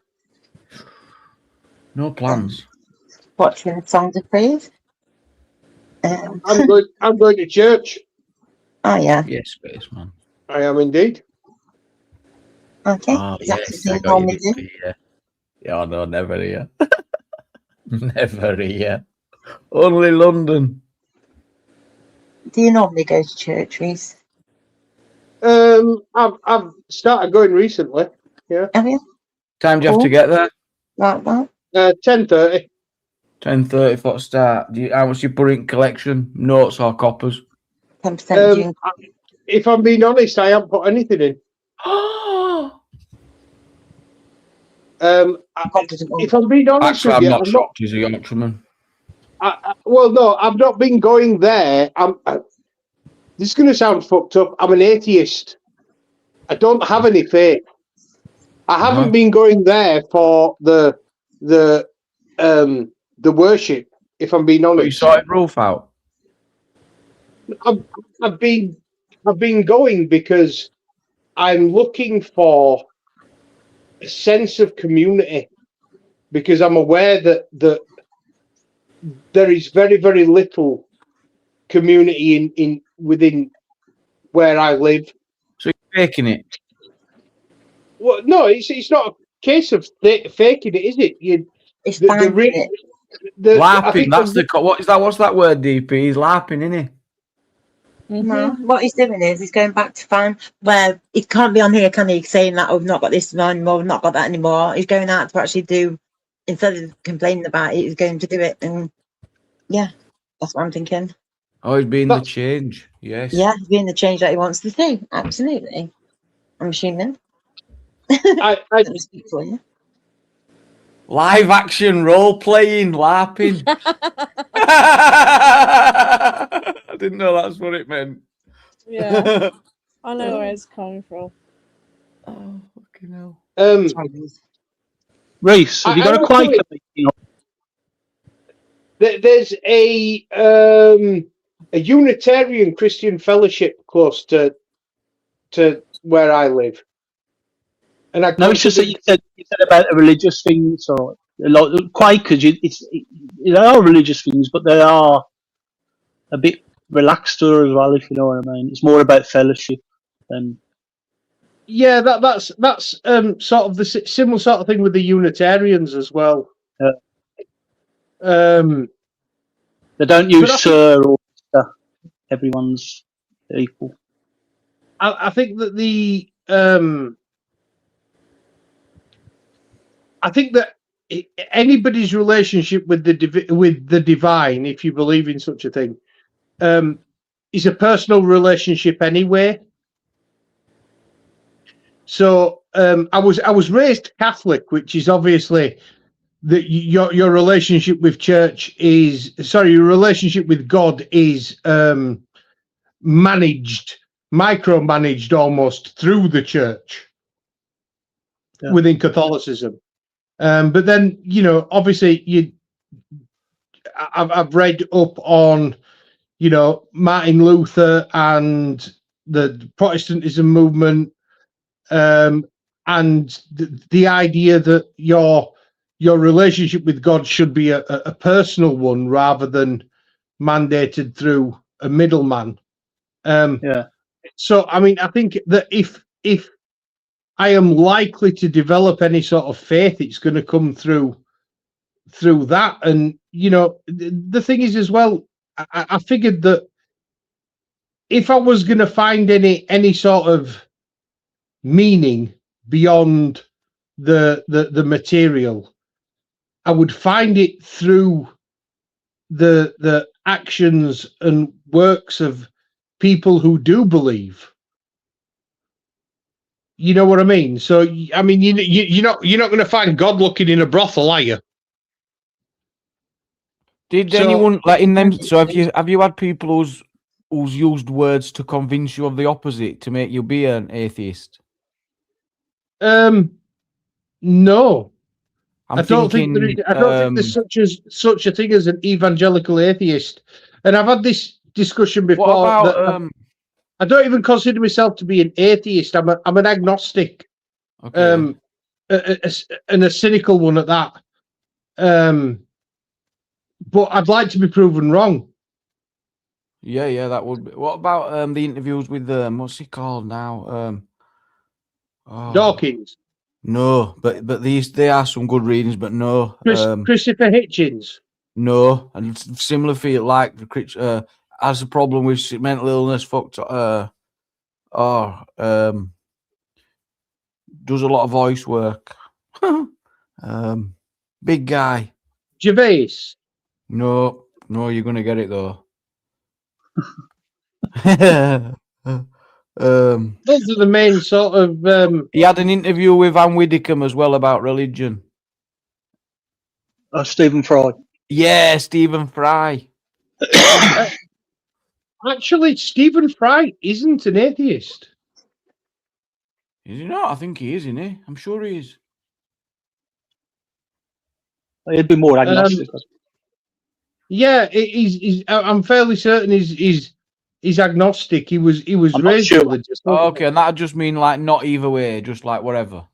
S1: No plans.
S6: Watching Songs of Praise.
S20: I'm going to church.
S6: Oh yeah.
S1: Yes, spaceman.
S20: I am indeed.
S6: Okay.
S1: Oh,
S6: Is that
S1: yes,
S6: something
S1: I
S6: you
S1: got you
S6: normally do?
S1: this year. Yeah, no, never here. Never here. Only London.
S6: Do you normally go to church, Reese?
S20: I've started going recently. Yeah.
S6: Have you?
S1: Time do you have to get there?
S6: Like that?
S20: 10:30.
S1: 10:30 for start. How much you put in collection? Notes or coppers?
S6: 10%.
S20: If I'm being honest, I haven't put anything in. If I'm being honest
S1: Actually,
S20: with
S1: I'm
S20: you,
S1: not
S20: I'm not.
S1: shocked. He's a Yorkshireman.
S20: Well, no, I've not been going there. This is going to sound fucked up. I'm an atheist. I don't have any faith. I haven't been going there for the worship. If I'm being honest,
S1: But you sorted roof out.
S20: I've been going because I'm looking for a sense of community, because I'm aware that there is very, very little community in within where I live.
S1: So you're faking it?
S20: Well, no, it's not a case of faking it, is it?
S6: It's
S1: LARPing. That's what is that? What's that word, DP? He's LARPing, isn't he?
S6: No, what he's doing is he's going back to find where it can't be on here, can he? Saying that, oh, we've not got this anymore, we've not got that anymore. He's going out to actually do, instead of complaining about it, he's going to do it. And yeah, that's what I'm thinking.
S1: Oh, he's being the change. Yes.
S6: Yeah, he's being the change that he wants to see. Absolutely. I'm assuming.
S20: I
S6: speak for you.
S1: Live action role playing, LARPing. I didn't know that's what it meant.
S16: Yeah. I know where it's coming from.
S1: Oh, fucking hell.
S21: Reese, have you got a Quaker meeting?
S20: There's a Unitarian Christian Fellowship close to where I live, and I
S21: No, it's just that you said about the religious things, or a lot of Quakers. They are religious things, but they are a bit relaxed as well, if you know what I mean. It's more about fellowship than.
S20: Yeah, that's sort of the similar sort of thing with the Unitarians as well.
S21: They don't use sir or Mr. Everyone's equal.
S20: I think that I think that anybody's relationship with the divine, if you believe in such a thing, is a personal relationship anyway. So I was raised Catholic, which is obviously that your relationship with church is your relationship with God is managed micromanaged almost through the church within Catholicism. But then, you know, obviously, I've read up on, you know, Martin Luther and the Protestantism movement, and the idea that your relationship with God should be a personal one rather than mandated through a middleman. So, I mean, I think that if I am likely to develop any sort of faith, it's going to come through that. And, you know, the thing is as well, I figured that if I was going to find any sort of meaning beyond the material, I would find it through the actions and works of people who do believe. You know what I mean? So, I mean, you're not going to find God looking in a brothel, are you?
S1: Did anyone like in them? So have you had people who's used words to convince you of the opposite to make you be an atheist?
S20: No.
S1: I
S20: don't think there's such a thing as an evangelical atheist. And I've had this discussion before.
S1: What about
S20: I don't even consider myself to be an atheist. I'm an agnostic,
S1: okay.
S20: And a cynical one at that. But I'd like to be proven wrong.
S1: Yeah, that would be. What about the interviews with what's he called now?
S20: Dawkins.
S1: No, but they are some good readings, but no.
S20: Christopher Hitchens.
S1: No, and similar feel like has a problem with mental illness, does a lot of voice work. Big guy.
S20: Gervais.
S1: No, you're gonna get it though.
S20: Those are the main sort of.
S1: He had an interview with Anne Widdecombe as well about religion.
S21: Stephen Fry.
S1: Yeah, Stephen Fry.
S20: Actually, Stephen Fry isn't an atheist.
S1: Is he not? I think he is, isn't he? I'm sure he is.
S21: He'd be more agnostic.
S20: Yeah, I'm fairly certain he's agnostic. He was raised religious.
S1: Oh, okay, and that just mean like not either way, just like whatever.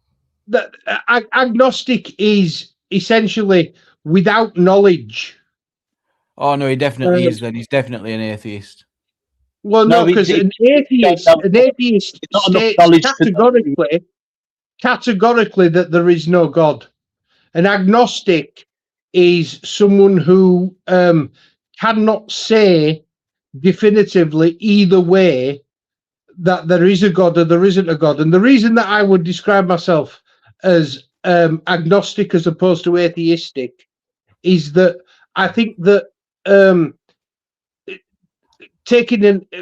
S20: Agnostic is essentially without knowledge.
S1: Oh no, he definitely is. Then he's definitely an atheist.
S20: Well, no, because an atheist states categorically that there is no God. An agnostic is someone who cannot say definitively either way that there is a God or there isn't a God. And the reason that I would describe myself as agnostic as opposed to atheistic is that I think that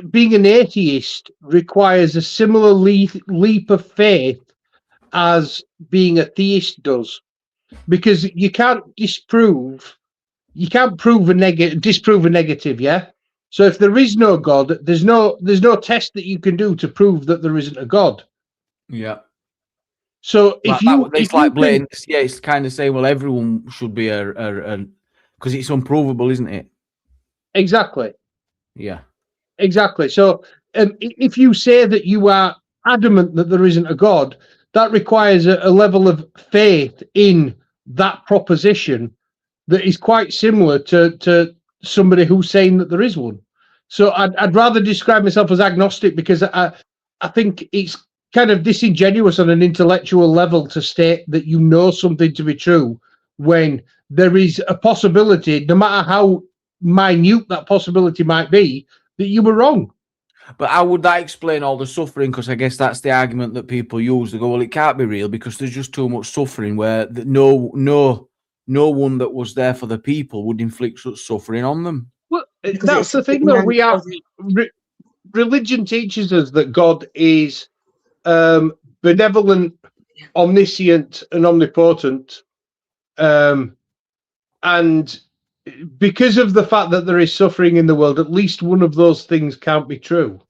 S20: being an atheist requires a similar leap of faith as being a theist does, because you can't disprove a negative. Yeah. So if there is no God, there's no test that you can do to prove that there isn't a God.
S1: Yeah.
S20: So
S1: it's kind of saying, well, everyone should be because it's unprovable, isn't it?
S20: Exactly.
S1: Yeah.
S20: Exactly. So if you say that you are adamant that there isn't a God, that requires a level of faith in that proposition that is quite similar to somebody who's saying that there is one. So I'd rather describe myself as agnostic, because I think it's kind of disingenuous on an intellectual level to state that you know something to be true when there is a possibility, no matter how minute that possibility might be, that you were wrong.
S1: But how would that explain all the suffering? Because I guess that's the argument that people use. They go, well, it can't be real because there's just too much suffering, where no one that was there for the people would inflict such suffering on them.
S20: Well, that's the thing, though. Religion teaches us that God is benevolent, omniscient, and omnipotent. And because of the fact that there is suffering in the world, at least one of those things can't be true.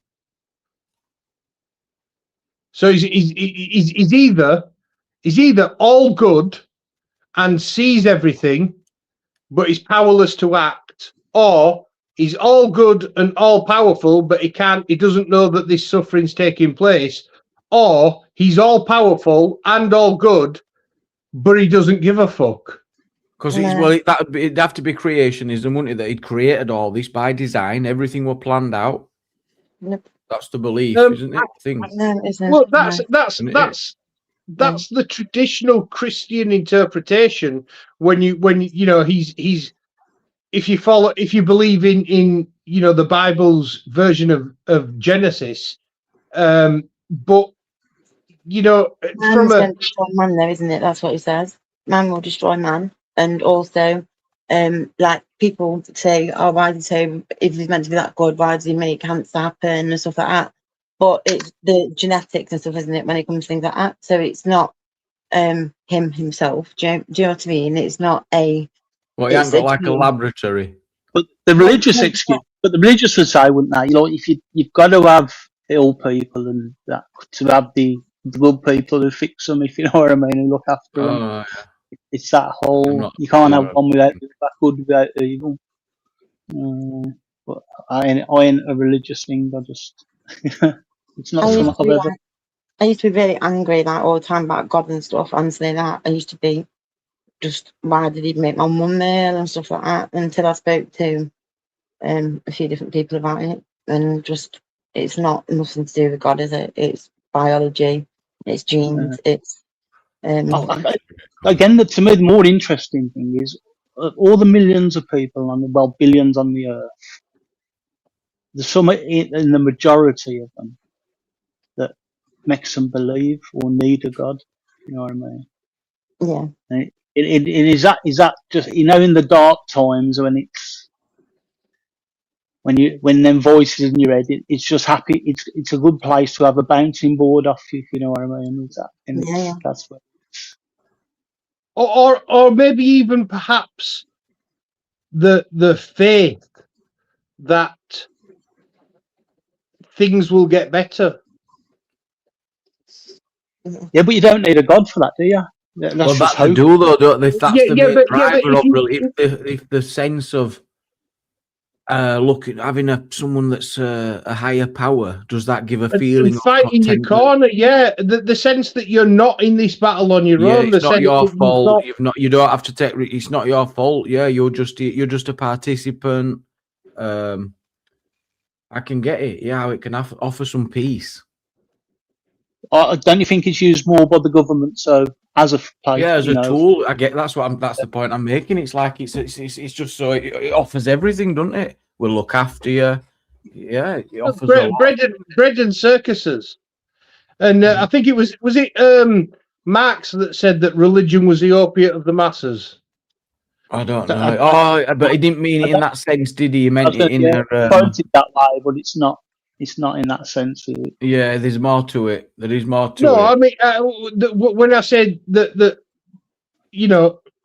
S20: So he's either all good and sees everything, but he's powerless to act, or he's all good and all powerful, but he doesn't know that this suffering's taking place, or he's all powerful and all good, but he doesn't give a fuck.
S1: Because it'd have to be creationism, wouldn't it? That he'd created all this by design, everything were planned out.
S6: Nope.
S1: That's the belief, isn't it? Thing.
S6: No, isn't.
S20: Well, that's the traditional Christian interpretation. When you know he's if you believe in the Bible's version of Genesis, but
S6: Man's going to destroy man, though, isn't it? That's what he says. Man will destroy man, and also, like people say, "Oh, why does he say if he's meant to be that good? Why does he make cancer happen and stuff like that?" But it's the genetics and stuff, isn't it? When it comes to things like that, so it's not him himself. Do you know what I mean? It's not a.
S1: Well, he hasn't got like a laboratory.
S21: But the religious excuse, but the religious would say, wouldn't they? If you've got to have ill people and that to have the good people who fix them, if you know what I mean, who look after them.
S1: Yeah.
S21: It's that whole you can't have one without good without evil. But I ain't a religious thing. I just it's not something I've ever.
S6: I used to be really angry all the time about God and stuff. Honestly, that I used to be just why did he make my mum male and stuff like that until I spoke to a few different people about it, and just it's not nothing to do with God, is it? It's biology, it's genes, it's
S21: again, to me, the more interesting thing is all the millions of people billions on the earth. There's some in the majority of them that makes them believe or need a God. You know what I mean?
S6: Yeah.
S21: And is that just in the dark times when it's when them voices in your head, it's just happy. It's a good place to have a bouncing board off you. If you know what I mean? That's what.
S20: Or maybe even perhaps the faith that things will get better.
S21: Yeah, but you don't need a God for that, do you? That's
S1: Well,
S21: just
S1: that they
S21: hope.
S1: do though, don't they? If that's the main driver
S20: if
S1: up, if the sense of having someone that's a higher power, does that give a feeling
S20: and fight in your corner? Yeah, the sense that you're not in this battle on your own.
S1: It's not your fault. You don't have to take. It's not your fault. Yeah, you're just a participant. I can get it. Yeah, how it can offer some peace.
S21: Don't you think it's used more by the government? So as a place,
S1: as a tool, I get that's the point I'm making. It's like it's just so it offers everything, doesn't it? We'll look after you. Yeah, it offers
S20: bread and circuses. And I think it was Marx that said that religion was the opiate of the masses.
S1: I don't know. But he didn't mean it in that sense, did he? He meant it in
S21: quoted that way, but it's not. It's not in that sense.
S1: Yeah, there's more to it. There is more to it.
S20: No, I mean, when I said that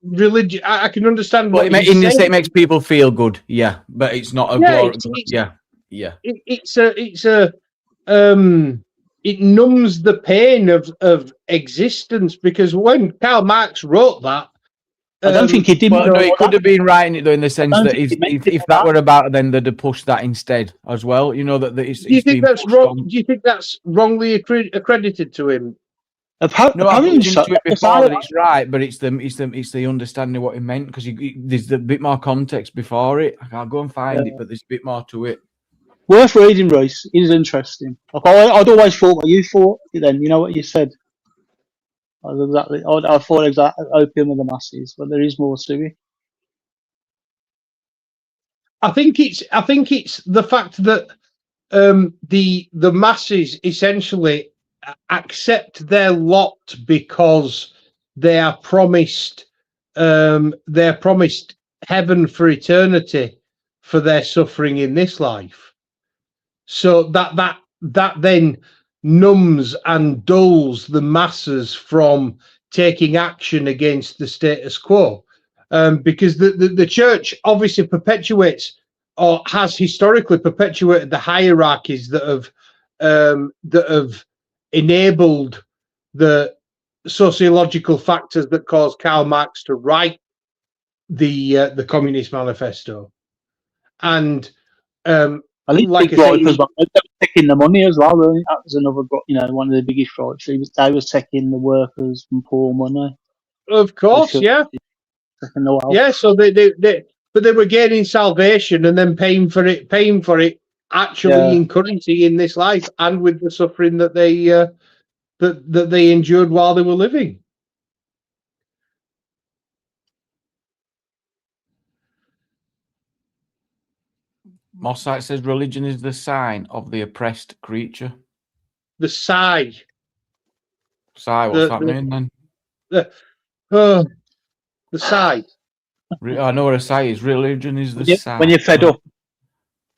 S20: religion, I can understand what
S1: it makes people feel good. Yeah, but it's not a
S20: it numbs the pain of existence, because when Karl Marx wrote that,
S21: I don't think he did.
S1: Well, no, he could have been writing it though, in the sense that if that were about, then they'd have pushed that instead as well. You know that it's.
S20: Do you think that's wrong? Do you think that's wrongly accredited to him?
S1: No, I've looked into it before that it's right, but it's the understanding of what he meant, because there's a bit more context before it. I can't go and find it, but there's a bit more to it.
S21: Worth reading, Royce. It is interesting. I'd always thought what you thought. Then you know what you said. I thought exactly opium of the masses, but there is more to it.
S20: I think it's the fact that the masses essentially accept their lot because they are promised heaven for eternity for their suffering in this life. So that then numbs and dulls the masses from taking action against the status quo, because the church obviously perpetuates, or has historically perpetuated, the hierarchies that have enabled the sociological factors that caused Karl Marx to write the Communist Manifesto. And
S21: I think
S20: like
S21: big
S20: I say,
S21: gripe as well. They were taking the money as well. Really. That was another, one of the biggest gripes. They was taking the workers and poor money.
S20: of course, yeah.
S21: Taking the wealth.
S20: Yeah, so but they were gaining salvation and then paying for it actually in currency in this life, and with the suffering that they that they endured while they were living.
S1: Mossite says religion is the sign of the oppressed creature.
S20: The sigh.
S1: Sigh, what's happening then?
S20: The sigh.
S1: I know what a sigh is. Religion is the sign.
S21: When you're fed up.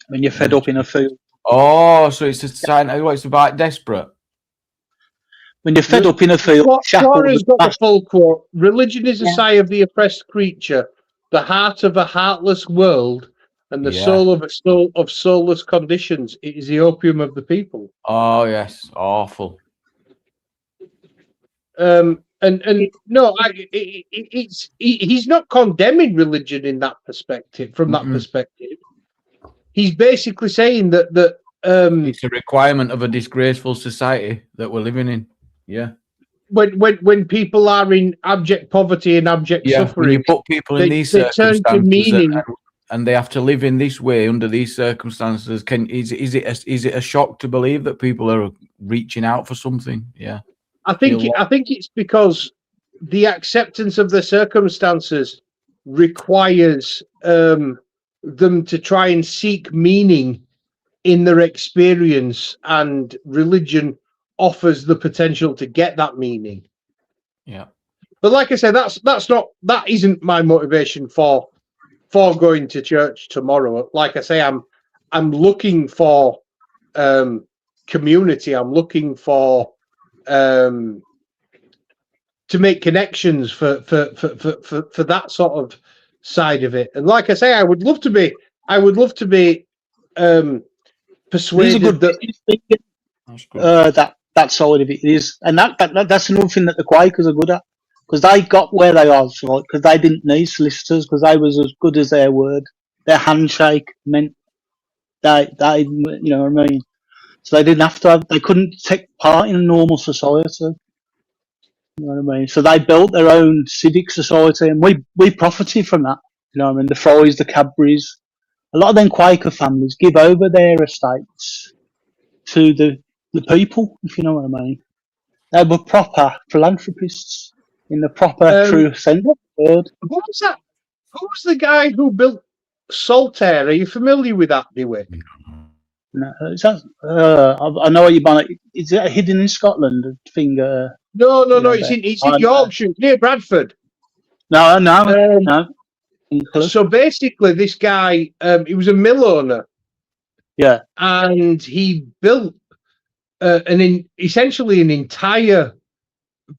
S21: When you're fed up in a field.
S1: Oh, so it's a sign. It's about desperate.
S21: When you're fed up in a field.
S20: Shara's got the full quote. Religion is a sigh of the oppressed creature, the heart of a heartless world, and the soul of a soul of soulless conditions. It is the opium of the people.
S1: Oh yes, awful.
S20: And no, he's not condemning religion in that perspective. From that perspective, he's basically saying that
S1: it's a requirement of a disgraceful society that we're living in. Yeah.
S20: When people are in abject poverty and abject suffering,
S1: when you put people in these circumstances and they have to live in this way under these circumstances, is it a shock to believe that people are reaching out for something? Yeah.
S20: I think it's because the acceptance of the circumstances requires them to try and seek meaning in their experience, and religion offers the potential to get that meaning.
S1: Yeah.
S20: But like I said, that isn't my motivation for going to church tomorrow. Like I say, I'm looking for community. I'm looking for to make connections for that sort of side of it. And like I say, I would love to be persuaded
S21: that side of it is, and that's another thing that the Quakers are good at, because they got where they are, right? Because they didn't need solicitors, because they was as good as their word. Their handshake meant they you know what I mean. So they didn't have to they couldn't take part in a normal society. You know what I mean? So they built their own civic society, and we profited from that. You know what I mean? The Fries, the Cadburys, a lot of them Quaker families give over their estates to the people, if you know what I mean. They were proper philanthropists in the proper true sense of the word.
S20: What was that? Who was the guy who built Saltaire? Are you familiar with that, Dewick?
S21: No, I know what you're on. Is it hidden in Scotland?
S20: No. It's in Yorkshire, near Bradford.
S21: No.
S20: So basically, this guy, he was a mill owner.
S21: Yeah,
S20: and he built essentially an entire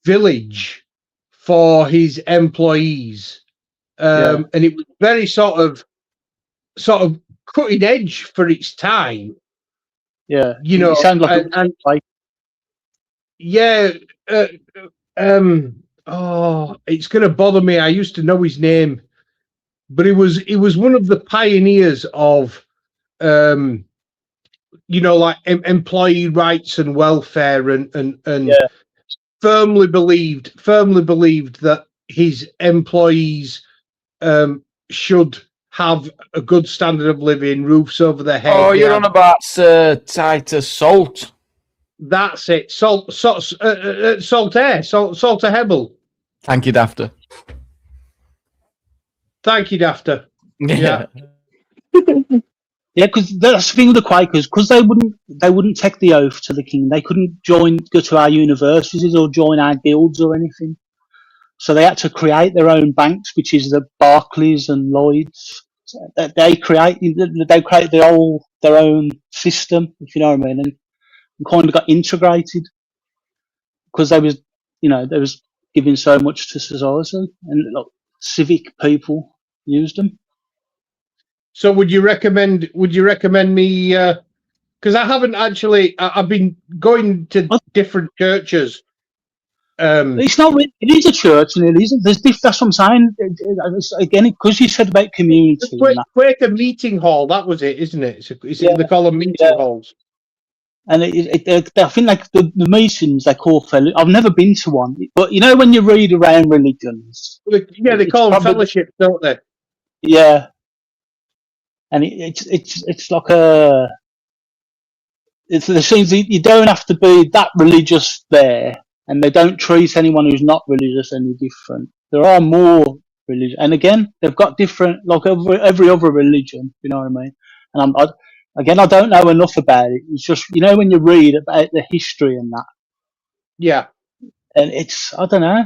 S20: village for his employees, and it was very sort of cutting edge for its time.
S21: Yeah,
S20: you know,
S21: it sounds like
S20: it's going to bother me. I used to know his name, but he was one of the pioneers of like employee rights and welfare, and firmly believed that his employees should have a good standard of living, roofs over their head.
S1: Oh, you're on about Sir Titus Salt.
S20: That's it. Saltaire Hebel.
S1: Thank you, Dafter.
S20: Thank you, Dafter. Yeah.
S21: Yeah, because that's the thing with the Quakers, because they wouldn't take the oath to the king. They couldn't go to our universities or join our guilds or anything. So they had to create their own banks, which is the Barclays and Lloyds. So they created their own system, if you know what I mean, and kind of got integrated because they was giving so much to society, and civic people used them.
S20: So would you recommend me because I haven't actually. I've been going to different churches.
S21: It's not really, it is a church, and it isn't. That's what I'm saying. Again, because you said about community.
S20: Quaker meeting hall, that was it, isn't it? They call them meeting halls.
S21: And I think like the meetings they call fellowship. I've never been to one, but you know when you read around religions,
S20: they call them fellowships, don't they?
S21: Yeah, and it's like a. There seems you don't have to be that religious there, and they don't treat anyone who's not religious any different. There are more religion, and again, they've got different, like every other religion. You know what I mean? And I don't know enough about it. It's just when you read about the history and that.
S20: Yeah.
S21: And it's I don't know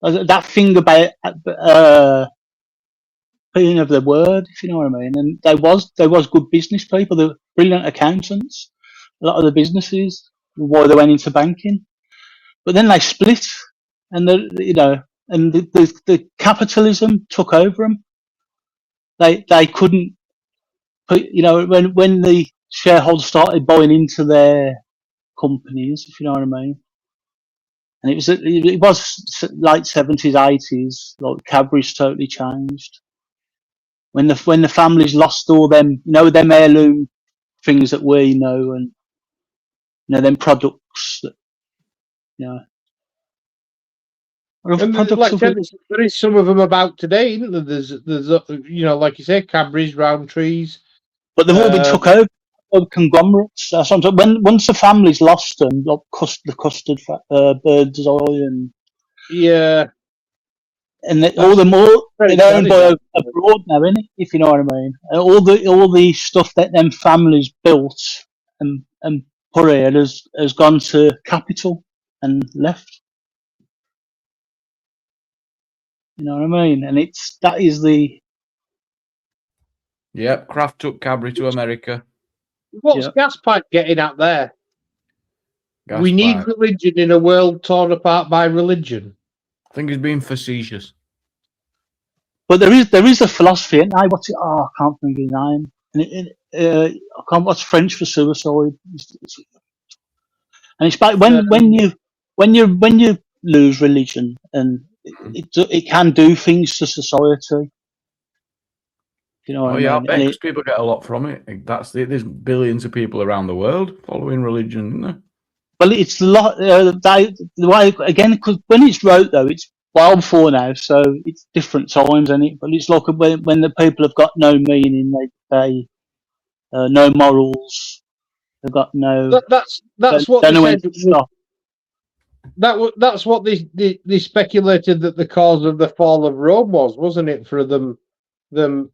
S21: that thing about being of the word, if you know what I mean. And there was good business people, they were brilliant accountants. A lot of the businesses, why they went into banking, but then they split, and the capitalism took over them. They couldn't. When the shareholders started buying into their companies, if you know what I mean, and it was late 70s, 80s, like Cadbury's totally changed. When the families lost all them, them heirloom things that we know, and them products that,
S20: And like I said, there is some of them about today, isn't there? There's like you say, Cadbury's, Rowntree's.
S21: But they've all been took over by conglomerates. Once the families lost them, like the custard, Bird's Eye, and and they're owned by abroad now, isn't it? If you know what I mean. All the stuff that them families built and put here has gone to capital and left. You know what I mean? And that is the.
S1: Yep, Kraft took Cadbury to America.
S20: What's gas pipe getting at there? We need
S1: pipe.
S20: religion in a world torn apart by religion.
S1: I think he's being facetious.
S21: But there is a philosophy, and I can't think of his name. And I can't watch French for suicide. And it's about when you lose religion, and it can do things to society. You know what I mean?
S1: I bet 'cause people get a lot from it. There's billions of people around the world following religion, isn't there?
S21: Well, it's a lot. The way again, because when it's wrote though, it's well before now, so it's different times, isn't it? But it's like when the people have got no meaning, they no morals, they've got no.
S20: That's what they said. That's what they speculated that the cause of the fall of Rome was, wasn't it? For them. The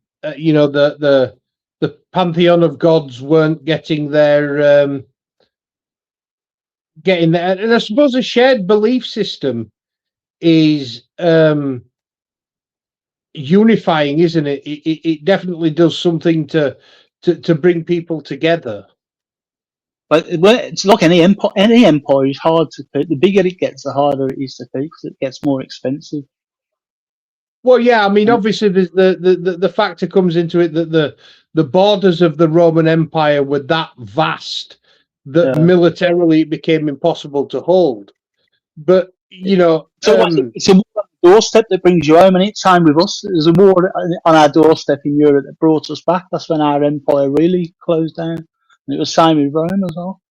S20: pantheon of gods weren't getting their and I suppose a shared belief system is unifying, isn't it? It definitely does something to bring people together.
S21: But it's like any empire. Any empire is hard to keep. The bigger it gets, the harder it is to keep because it gets more expensive.
S20: Well, yeah, I mean, obviously, there's the factor comes into it that the borders of the Roman Empire were that vast that militarily it became impossible to hold. But
S21: it's a war on the doorstep that brings you home, and it's time with us. There's a war on our doorstep in Europe that brought us back. That's when our empire really closed down, and it was time with Rome as well.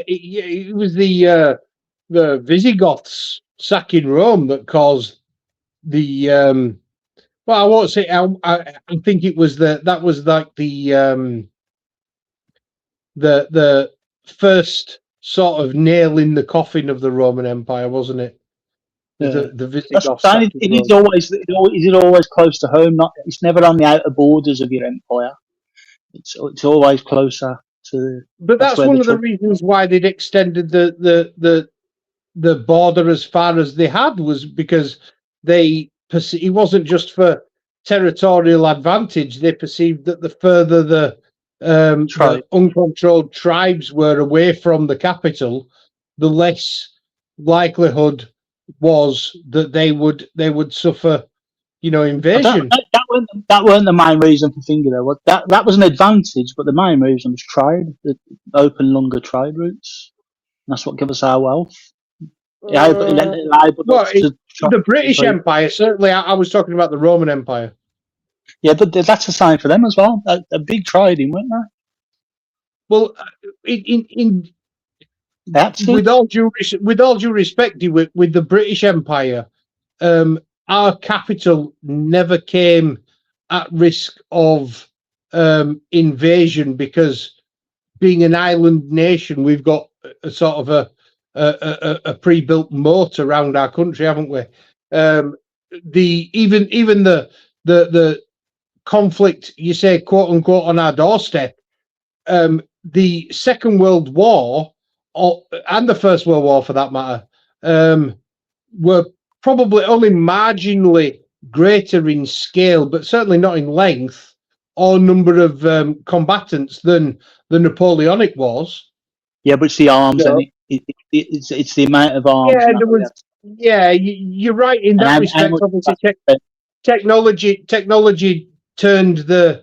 S20: It was the Visigoths sacking Rome that caused the well, I won't say. I think it was that was like the first sort of nail in the coffin of the Roman Empire, wasn't it? The Visigoths.
S21: It is always close to home. It's never on the outer borders of your empire. It's always closer to.
S20: But that's one of the reasons why they'd extended the border as far as they had, was because it wasn't just for territorial advantage. They perceived that the further the uncontrolled tribes were away from the capital, the less likelihood was that they would suffer invasion.
S21: That weren't the main reason for Finger though. That was an advantage, but the main reason was trade, the open longer trade routes. That's what gave us our wealth.
S20: The British Empire, certainly. I was talking about the Roman Empire.
S21: Yeah, but that's the same for them as well. A big trading, weren't they?
S20: Well, with all due respect, with the British Empire, our capital never came at risk of invasion because, being an island nation, we've got a sort of a pre-built moat around our country, haven't we? Even the conflict, you say, quote unquote, on our doorstep. The Second World War, and the First World War for that matter, were probably only marginally greater in scale, but certainly not in length or number of combatants than the Napoleonic Wars.
S21: Yeah, but it's the arms, and it's the amount of arms.
S20: Yeah, you're right in that respect. Obviously, technology turned the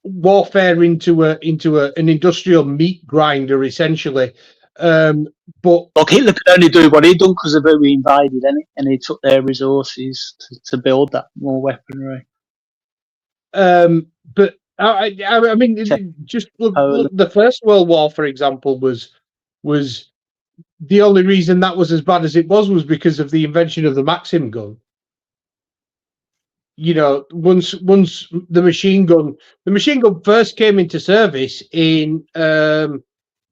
S20: warfare into an industrial meat grinder, essentially. But
S21: Hitler could only do what he done because of who he invaded, and he took their resources to build that more weaponry.
S20: But I mean, just look, the First World War, for example, was the only reason that was as bad as it was because of the invention of the Maxim gun. Once the machine gun first came into service in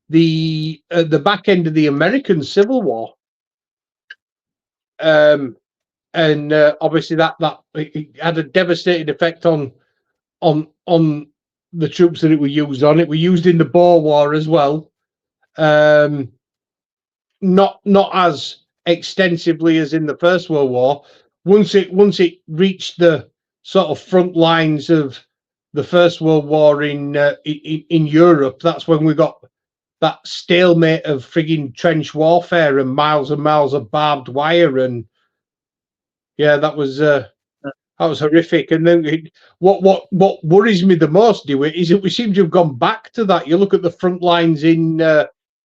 S20: the back end of the American Civil War, and obviously that it had a devastating effect on the troops that it was used on. It was used in the Boer War as well, not as extensively as in the First World War. Once it reached the sort of front lines of the First World War in Europe, that's when we got that stalemate of frigging trench warfare and miles of barbed wire, and yeah, that was horrific. And then what worries me the most, is that we seem to have gone back to that. You look at the front lines in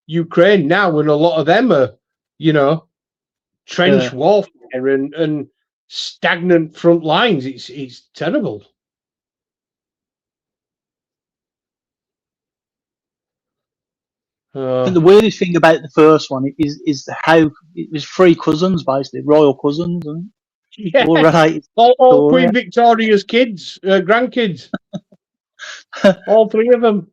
S20: Ukraine now, and a lot of them are, trench warfare and stagnant front lines. It's terrible.
S21: And the weirdest thing about the first one is how it was three cousins, basically royal cousins, and
S20: yeah,
S21: all related.
S20: All Queen Victoria's kids, grandkids, all three of them.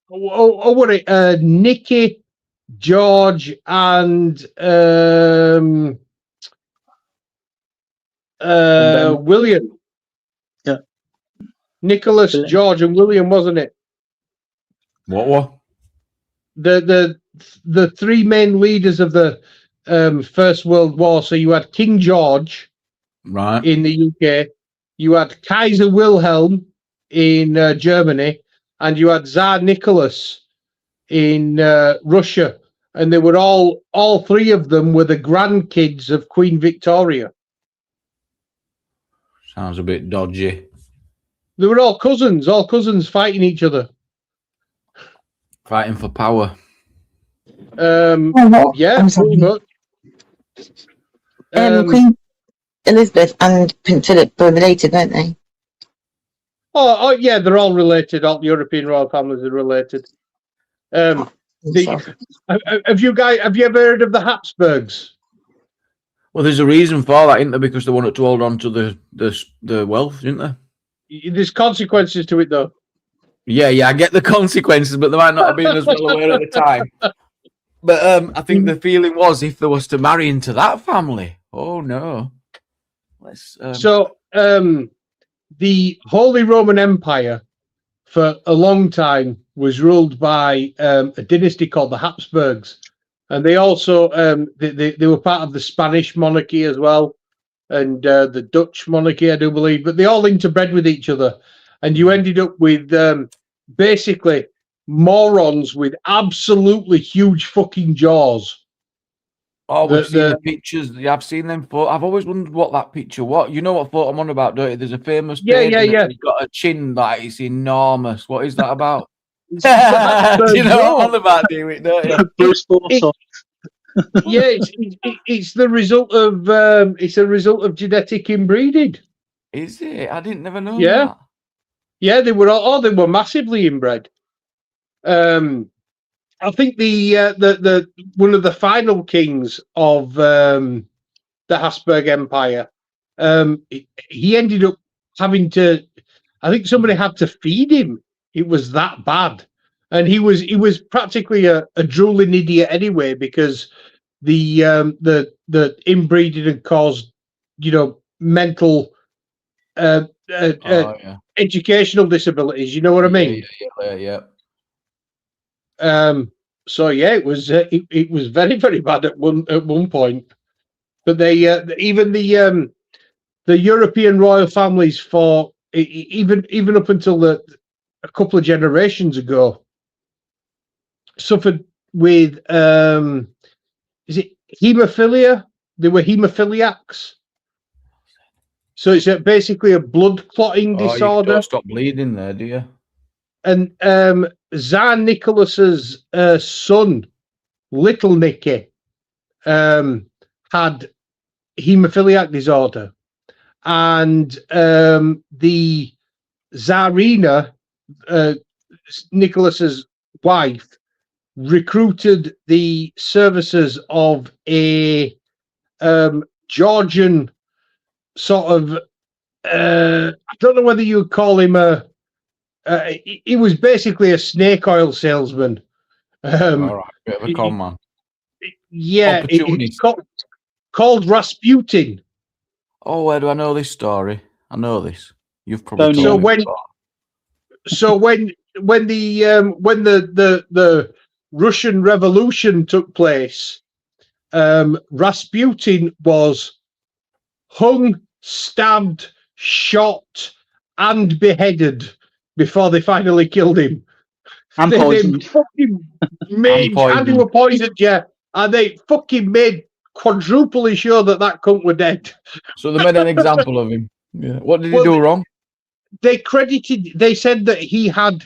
S20: What it? Nicky, George, and William.
S21: Yeah,
S20: Nicholas, George, and William, wasn't it?
S1: What?
S20: The three main leaders of the First World War. So you had King George,
S1: right,
S20: in the UK. You had Kaiser Wilhelm in Germany, and you had Tsar Nicholas in Russia. And they were all three of them were the grandkids of Queen Victoria.
S1: Sounds a bit dodgy.
S20: They were all cousins fighting each other.
S1: Fighting for power.
S20: Yeah, pretty much.
S6: Queen Elizabeth and Prince Philip were related, weren't they?
S20: Oh, yeah, they're all related. All European royal families are related. Have you ever heard of the Habsburgs?
S1: Well, there's a reason for that, isn't there? Because they wanted to hold on to the wealth, isn't there?
S20: There's consequences to it, though.
S1: Yeah, I get the consequences, but they might not have been as well aware at the time. But I think the feeling was, if they was to marry into that family, oh no.
S20: So the Holy Roman Empire for a long time was ruled by a dynasty called the Habsburgs, and they also they were part of the Spanish monarchy as well, and the Dutch monarchy, I do believe, but they all interbred with each other, and you ended up with basically morons with absolutely huge fucking jaws.
S1: Oh,
S20: The-
S1: we've seen the
S20: the-
S1: pictures. Yeah, I've seen them. I've always wondered what that picture. What you know? What photo I'm on about? Don't you? There's a famous.
S20: Yeah,
S1: painting
S20: yeah,
S1: and
S20: yeah.
S1: He's got a chin like it's enormous. What is that about?
S20: That's
S1: Do you know what I'm
S20: Raw.
S1: on about, David? Don't you?
S21: Bruce Forsyth.
S20: Yeah, it's the result of genetic inbreeding.
S1: Is it? I didn't never know
S20: Yeah.
S1: that.
S20: Yeah, they were massively inbred. I think the one of the final kings of the Habsburg Empire, he ended up having to. I think somebody had to feed him. It was that bad, and he was practically a drooling idiot anyway, because the inbreeding had caused, mental
S1: Yeah.
S20: educational disabilities. You know what I mean?
S1: Yeah.
S20: So yeah, it was very, very bad at one point. But they even the European royal families for even up until a couple of generations ago suffered with is it hemophilia? They were hemophiliacs. So it's basically a blood clotting
S1: Oh, you
S20: disorder.
S1: don't stop bleeding there, do you?
S20: And Tsar Nicholas's son, Little Nicky, had hemophiliac disorder, and the Tsarina, Nicholas's wife, recruited the services of a Georgian sort of I don't know whether you would call him he was basically a snake oil salesman.
S1: All right, bit of a con man.
S20: Yeah, it's called Rasputin.
S1: Oh, where do I know this story? I know this. You've probably
S20: So
S1: told me
S20: when,
S1: before.
S20: so when the Russian Revolution took place, Rasputin was hung, stabbed, shot, and beheaded before they finally killed him.
S21: And
S20: They
S21: poisoned.
S20: fucking made, and they were poisoned, yeah. And they fucking made quadruply sure that cunt were dead.
S1: So they made an example of him. Yeah. What did he
S20: Well,
S1: do wrong?
S20: They said that he had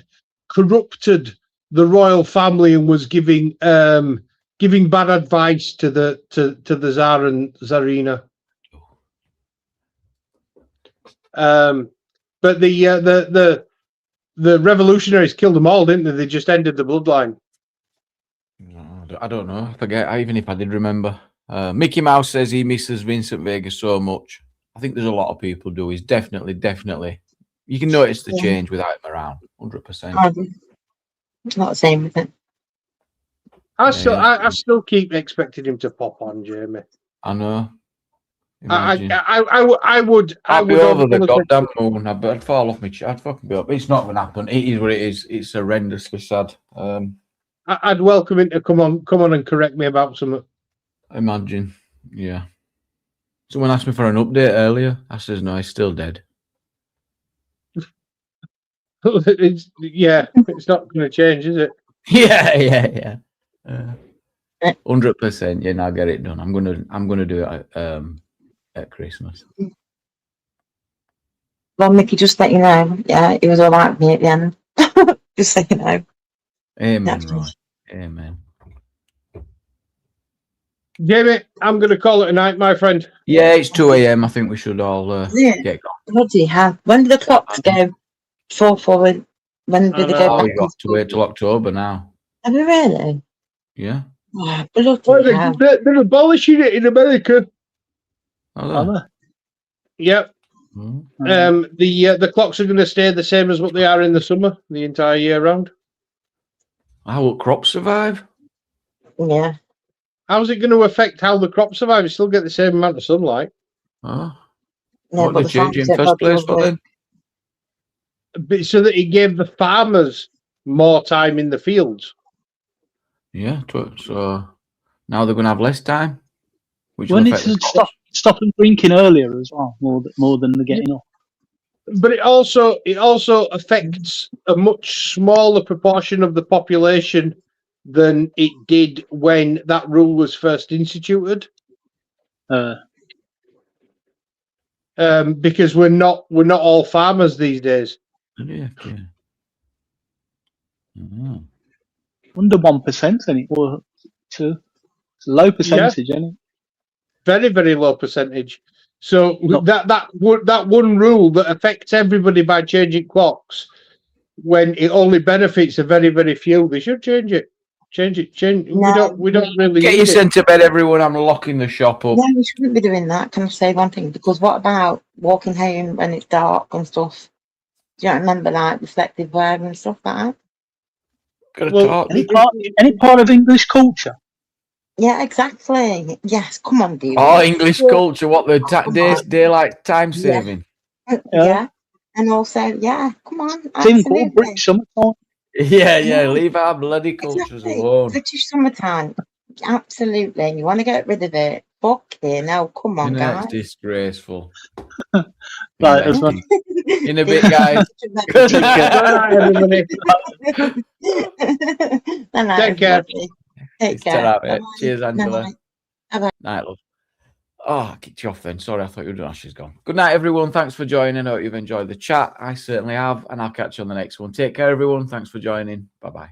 S20: corrupted the royal family and was giving bad advice to the Tsar and Tsarina. But the revolutionaries killed them all, didn't they? They just ended the bloodline.
S1: I don't know. I forget. Even if I did remember, Mickey Mouse says he misses Vincent Vega so much. I think there's a lot of people do. He's definitely. You can notice the change without him around. 100%.
S6: It's not the same with it.
S20: I still keep expecting him to pop on, Jamie.
S1: I know.
S20: I would
S1: I'd be over the
S20: unapologetic-
S1: goddamn moon. I'd fall off my chair. I'd fucking be up. It's not going to happen. It is what it is. It's horrendously sad.
S20: I'd welcome him to come on and correct me about something.
S1: Imagine. Yeah. Someone asked me for an update earlier. I says no, he's still dead.
S20: It's not going to change, is it?
S1: Yeah. 100%. Yeah, now get it done. I'm gonna do it at Christmas.
S6: Well, Mickey, just let you know, yeah, it was all right with me at the end. Just so you know.
S1: Amen, Roy. Amen.
S20: Jamie, I'm going to call it a night, my friend.
S1: Yeah, it's 2 a.m. I think we should all get going.
S6: Bloody hell. When did the clocks go forward? When did they go
S1: Oh,
S6: back?
S1: you have to wait till October now.
S6: Have we really?
S1: Yeah.
S6: Oh, bloody hell.
S20: They're abolishing it in America.
S1: Are they?
S20: Yep. The clocks are going to stay the same as what they are in the summer, the entire year round.
S1: How will crops survive?
S6: Yeah.
S20: How's it going to affect how the crops survive? You still get the same amount of sunlight.
S1: Oh.
S6: No,
S1: What
S6: but
S1: did
S6: the
S1: they change in
S6: farmers
S1: first
S6: don't
S1: place for
S6: bother.
S1: then?
S20: But so that it gave the farmers more time in the fields.
S1: Yeah. So now they're going to have less time. Which will
S21: When
S1: affect
S21: it's
S1: the
S21: stop them drinking earlier as well, more than they're getting off.
S20: But it also affects a much smaller proportion of the population than it did when that rule was first instituted. Because we're not all farmers these days.
S1: Yeah.
S21: Under 1%, then it was it's a low percentage, isn't it?
S20: Very, very low percentage. So that one rule that affects everybody by changing clocks, when it only benefits a very, very few, they should change it. Change it. We don't really
S1: get
S20: need
S1: you
S20: it.
S1: sent to bed, everyone. I'm locking the shop up.
S6: Yeah, we shouldn't be doing that. Can I say one thing? Because what about walking home when it's dark and stuff? Do you not remember like reflective wear and stuff like that?
S21: Any part of English culture.
S6: Yeah, exactly. Yes, come on, dude.
S1: Oh, English culture. What the daylight time saving?
S6: Yeah. And also, yeah, come on.
S21: Same called British summertime.
S1: Yeah. Leave our bloody cultures alone.
S6: British summertime. Absolutely. And you want to get rid of it? Fucking hell, come on, guys.
S1: It's disgraceful.
S21: Right,
S1: in a bit, guys.
S20: Good night, everybody.
S6: Take
S20: care.
S6: Take care.
S1: Cheers, Angela.
S6: Bye-bye.
S1: Night, love. Oh, I kicked you off then. Sorry, I thought you were done. She's gone. Good night, everyone. Thanks for joining. I hope you've enjoyed the chat. I certainly have. And I'll catch you on the next one. Take care, everyone. Thanks for joining. Bye-bye.